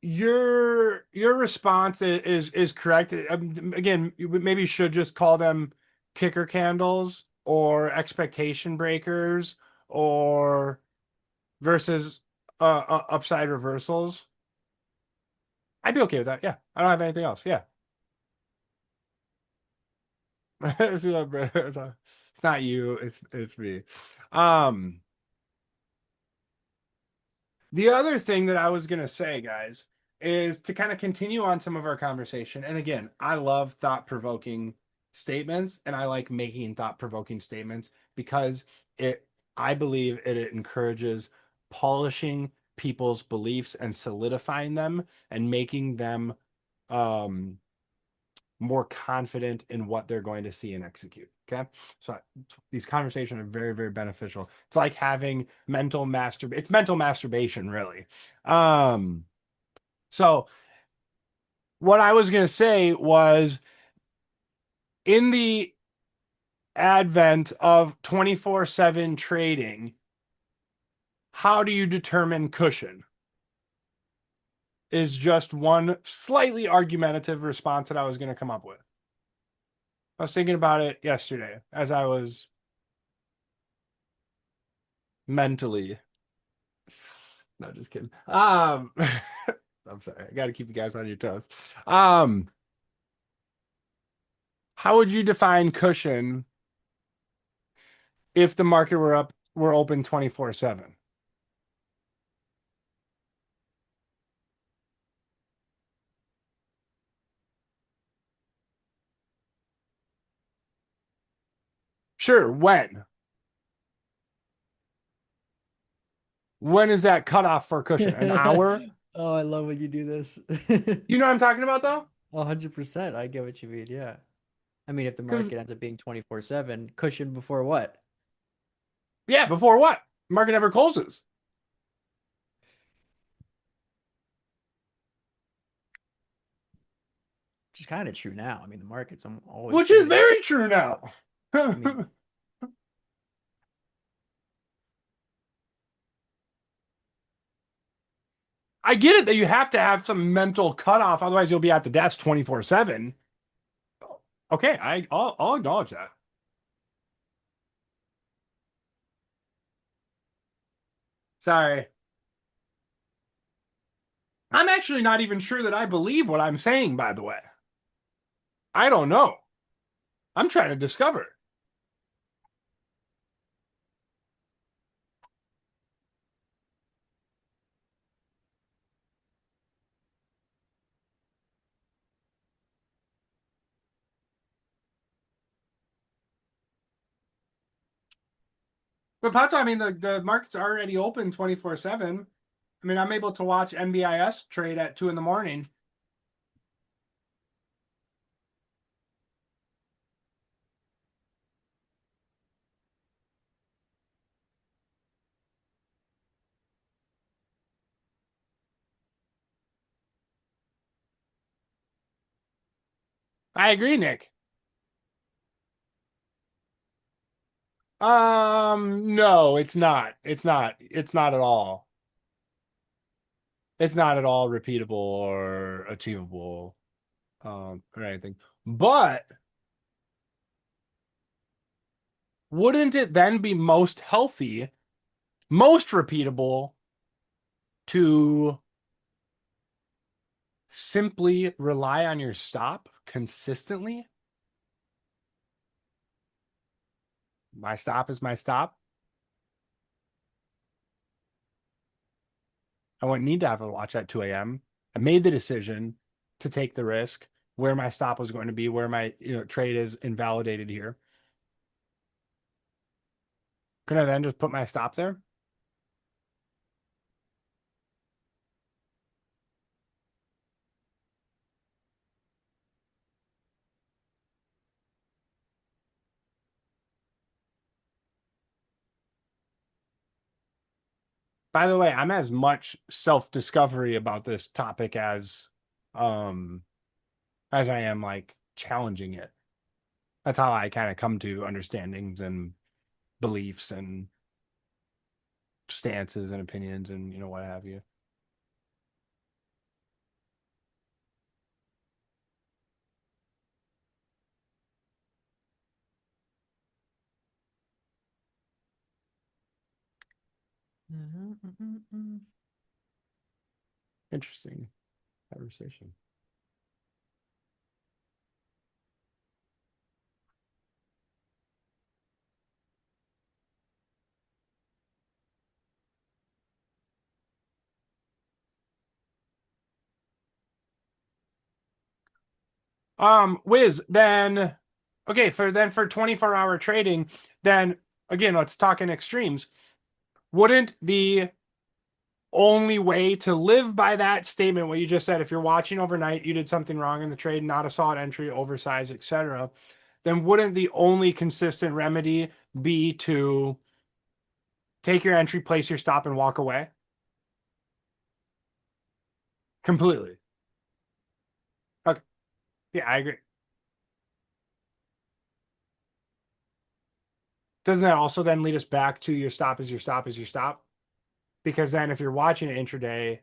Speaker 2: your response is correct. Again, you maybe should just call them kicker candles or expectation breakers or versus upside reversals. I'd be okay with that. Yeah, I don't have anything else. Yeah. It's not you. It's me. Um, the other thing that I was gonna say, guys, is to kind of continue on some of our conversation. And again, I love thought-provoking statements, and I like making thought-provoking statements because it, I believe it encourages polishing people's beliefs and solidifying them and making them um more confident in what they're going to see and execute. Okay. So these conversations are very, very beneficial. It's like having it's mental masturbation, really. Um, so what I was gonna say was in the advent of 24/7 trading, how do you determine cushion? Is just one slightly argumentative response that I was gonna come up with. I was thinking about it yesterday as I was mentally. No, just kidding. I'm sorry. I got to keep you guys on your toes. Um, how would you define cushion if the market were open 24/7? Sure, when? When is that cutoff for cushion? An hour?
Speaker 1: Oh, I love when you do this.
Speaker 2: You know what I'm talking about though?
Speaker 1: 100%. I get what you mean. Yeah. I mean, if the
Speaker 2: Because
Speaker 1: market ends up being 24/7, cushion before what?
Speaker 2: yeah, before what? Market never closes.
Speaker 1: Which is kind of true now. I mean, the market's always
Speaker 2: Which is
Speaker 1: trading.
Speaker 2: very true now.
Speaker 1: I mean,
Speaker 2: I get it that you have to have some mental cutoff, otherwise you'll be at the desk 24/7. Okay, I'll acknowledge that. Sorry. I'm actually not even sure that I believe what I'm saying, by the way. I don't know. I'm trying to discover. But Pato, I mean, the market's already open 24/7. I mean, I'm able to watch NBIS trade at 2 in the morning. I agree, Nick. No, it's not. It's not. It's not at all. It's not at all repeatable or achievable, or anything. But wouldn't it then be most healthy, most repeatable to simply rely on your stop consistently? My stop is my stop. I wouldn't need to have a watch at 2 a.m. I made the decision to take the risk where my stop was going to be, where my trade is invalidated here. Could I then just put my stop there? By the way, I'm as much self-discovery about this topic um as I am like challenging it. That's how I kind of come to understandings and beliefs and stances and opinions and what have you. Interesting conversation. Wiz, then okay, for 24-hour trading, then again, let's talk in extremes. Wouldn't the only way to live by that statement, what you just said, if you're watching overnight, you did something wrong in the trade, not a solid entry, oversized, etc., then wouldn't the only consistent remedy be to take your entry, place your stop, and walk away? Completely. Okay. Yeah, I agree. Doesn't that also then lead us back to your stop is your stop is your stop? Because then if you're watching it intraday,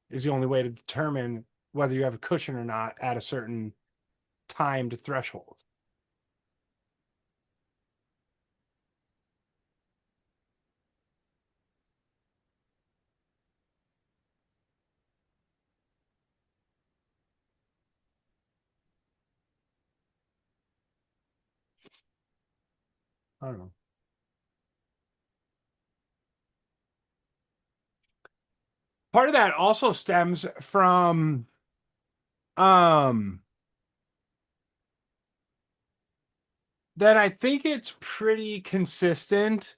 Speaker 2: is the only way to determine whether you have a cushion or not at a certain timed threshold. I don't know. Part of that also stems from um that I think it's pretty consistent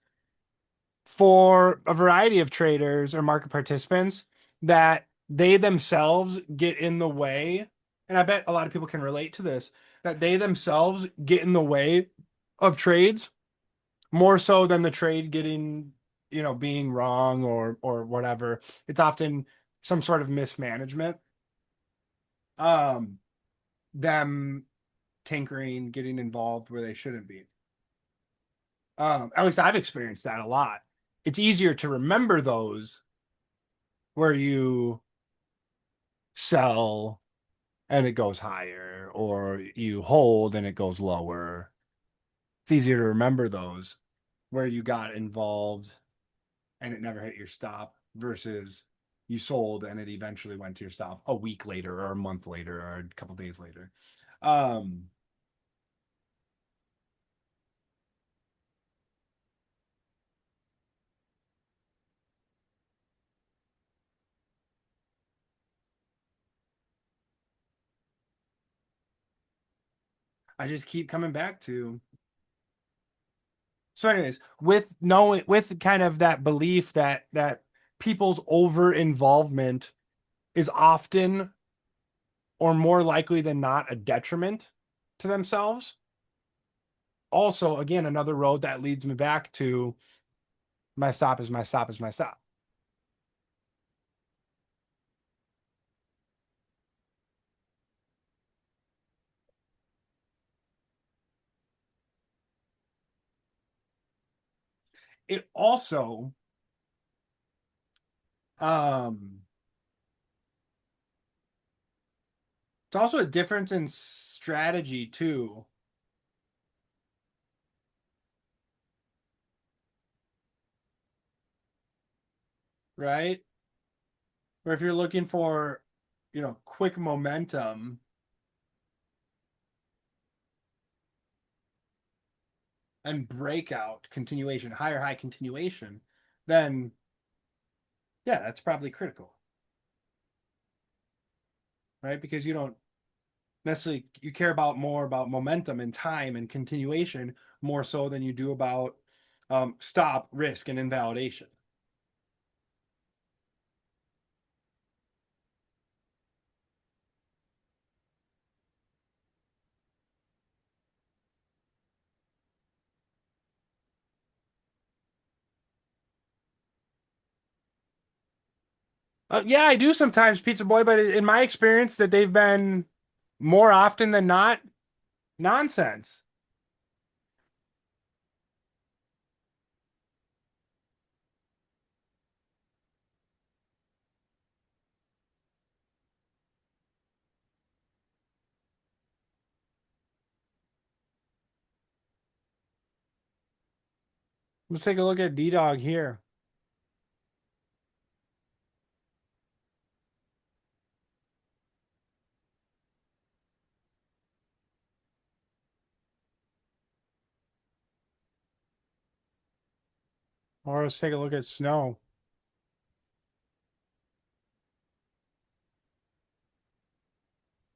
Speaker 2: for a variety of traders or market participants that they themselves get in the way. And I bet a lot of people can relate to this, that they themselves get in the way of trades more so than the trade getting, being wrong or whatever. It's often some sort of mismanagement. Um, them tinkering, getting involved where they shouldn't be. At least I've experienced that a lot. It's easier to remember those where you sell and it goes higher, or you hold and it goes lower. It's easier to remember those where you got involved and it never hit your stop versus you sold and it eventually went to your stop a week later or a month later or a couple days later. Um, I just keep coming back to. So, anyways, with kind of that belief that people's over involvement is often or more likely than not a detriment to themselves. Also, again, another road that leads me back to my stop is my stop is my stop. It also um it's also a difference in strategy too, right? Where if you're looking for, quick momentum and breakout continuation, higher high continuation, then yeah, that's probably critical, right? Because you don't necessarily you care about more about momentum and time and continuation more so than you do about stop, risk, and invalidation. Yeah, I do sometimes, Pizza Boy, but in my experience, that they've been more often than not nonsense. Let's take a look at D Dog here. Or let's take a look at Snow.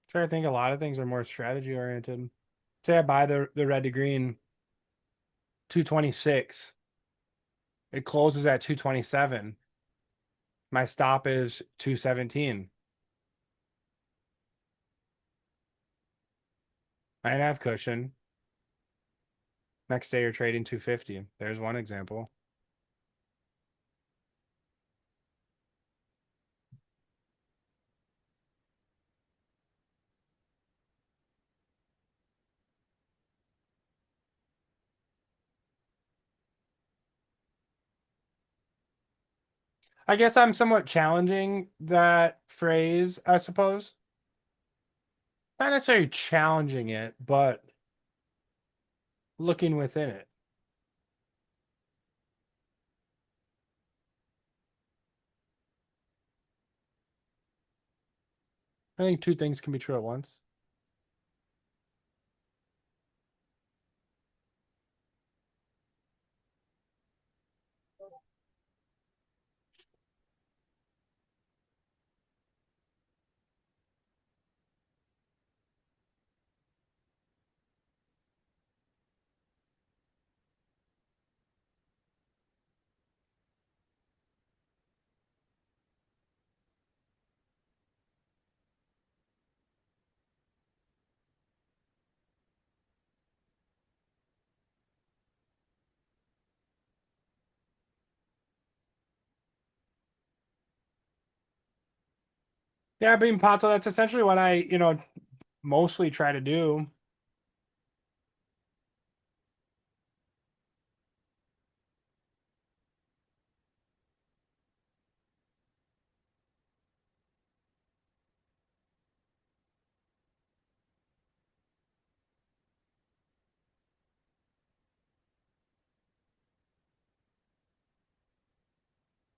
Speaker 2: Try to think a lot of things are more strategy oriented. Say I buy the red to green 226. It closes at 227. My stop is 217. I have cushion. Next day you're trading 250. There's one example. I guess I'm somewhat challenging that phrase, I suppose. Not necessarily challenging it, but looking within it. I think two things can be true at once. Yeah, being Pato, that's essentially what I, mostly try to do.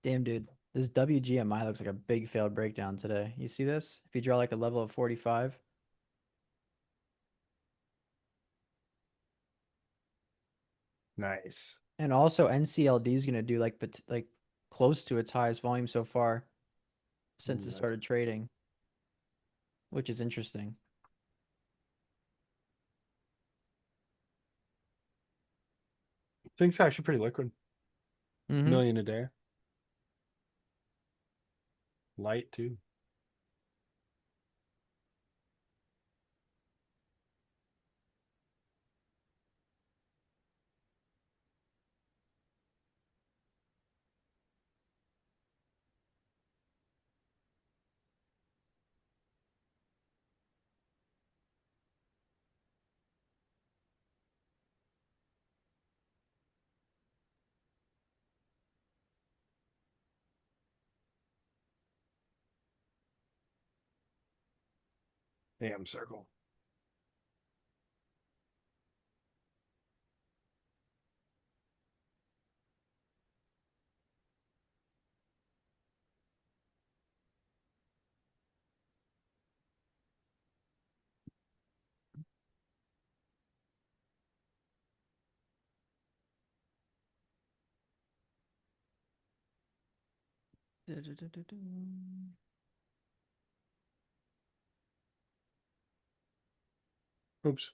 Speaker 1: Damn, dude. This WGMI looks like a big failed breakdown today. You see this? If you draw like a level of 45.
Speaker 2: Nice.
Speaker 1: And also NCLD is going to do like close to its highest volume so far since
Speaker 2: Ooh,
Speaker 1: it
Speaker 2: that's
Speaker 1: started trading, which is interesting.
Speaker 2: things actually pretty liquid.
Speaker 1: Mm-hmm.
Speaker 2: Million a day. Light too. Damn circle. Oops.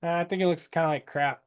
Speaker 2: I think it looks kind of like crap.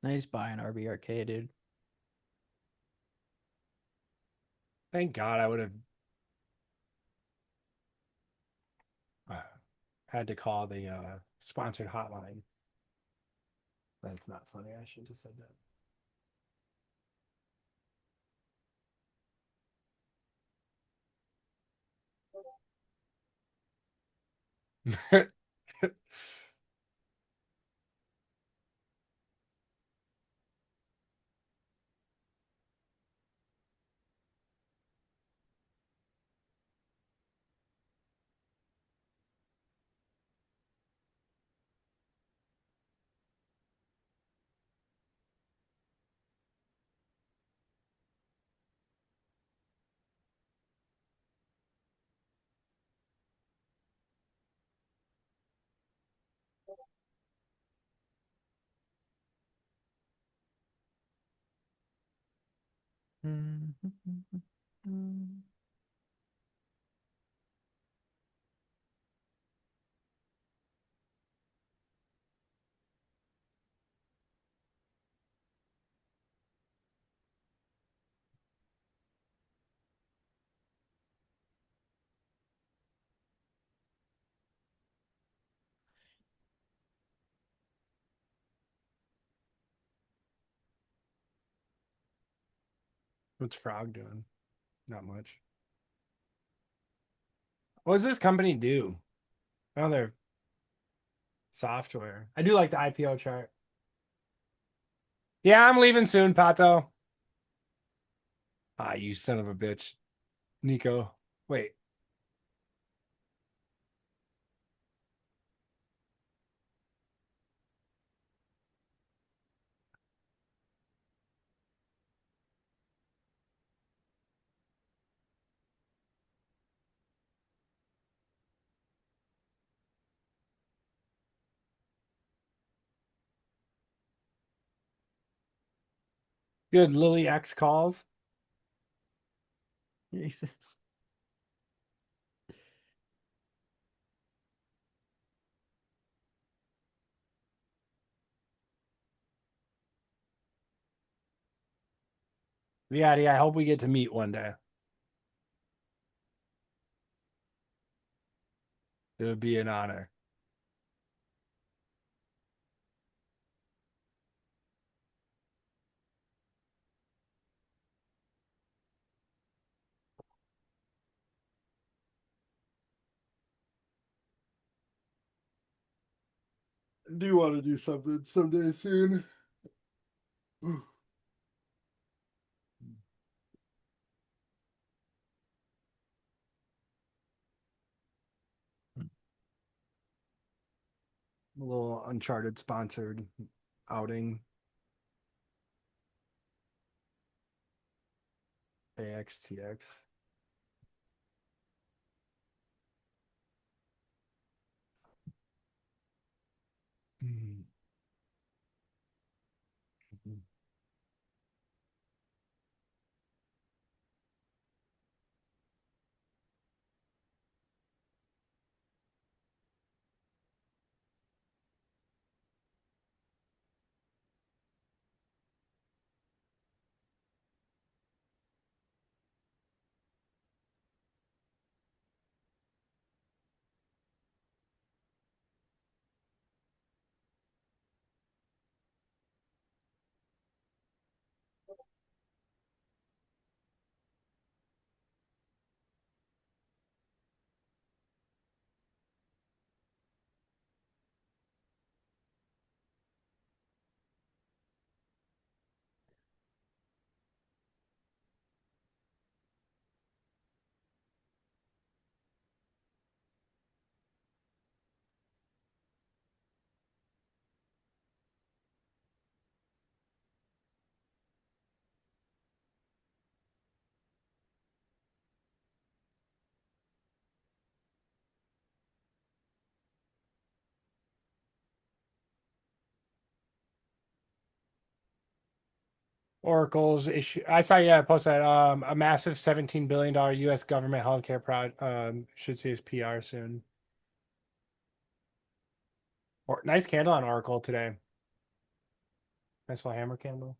Speaker 1: Nice buy an RB arcade, dude.
Speaker 2: Thank God I would have had to call the sponsored hotline. That's not funny. I should have said that. What's Frog doing? Not much. What does this company do? Oh, they're software. I do like the IPO chart. Yeah, I'm leaving soon, Pato. Ah, you son of a bitch, Nico. Wait, good. Lily X calls.
Speaker 1: Jesus.
Speaker 2: Yeah, I hope we get to meet one day. It would be an honor. Do you want to do something someday soon? A little Uncharted sponsored outing. AXTX. Oracle's issue. I saw, yeah, post that a massive $17 billion US government healthcare should see his PR soon. Or nice candle on Oracle today. Nice little hammer candle.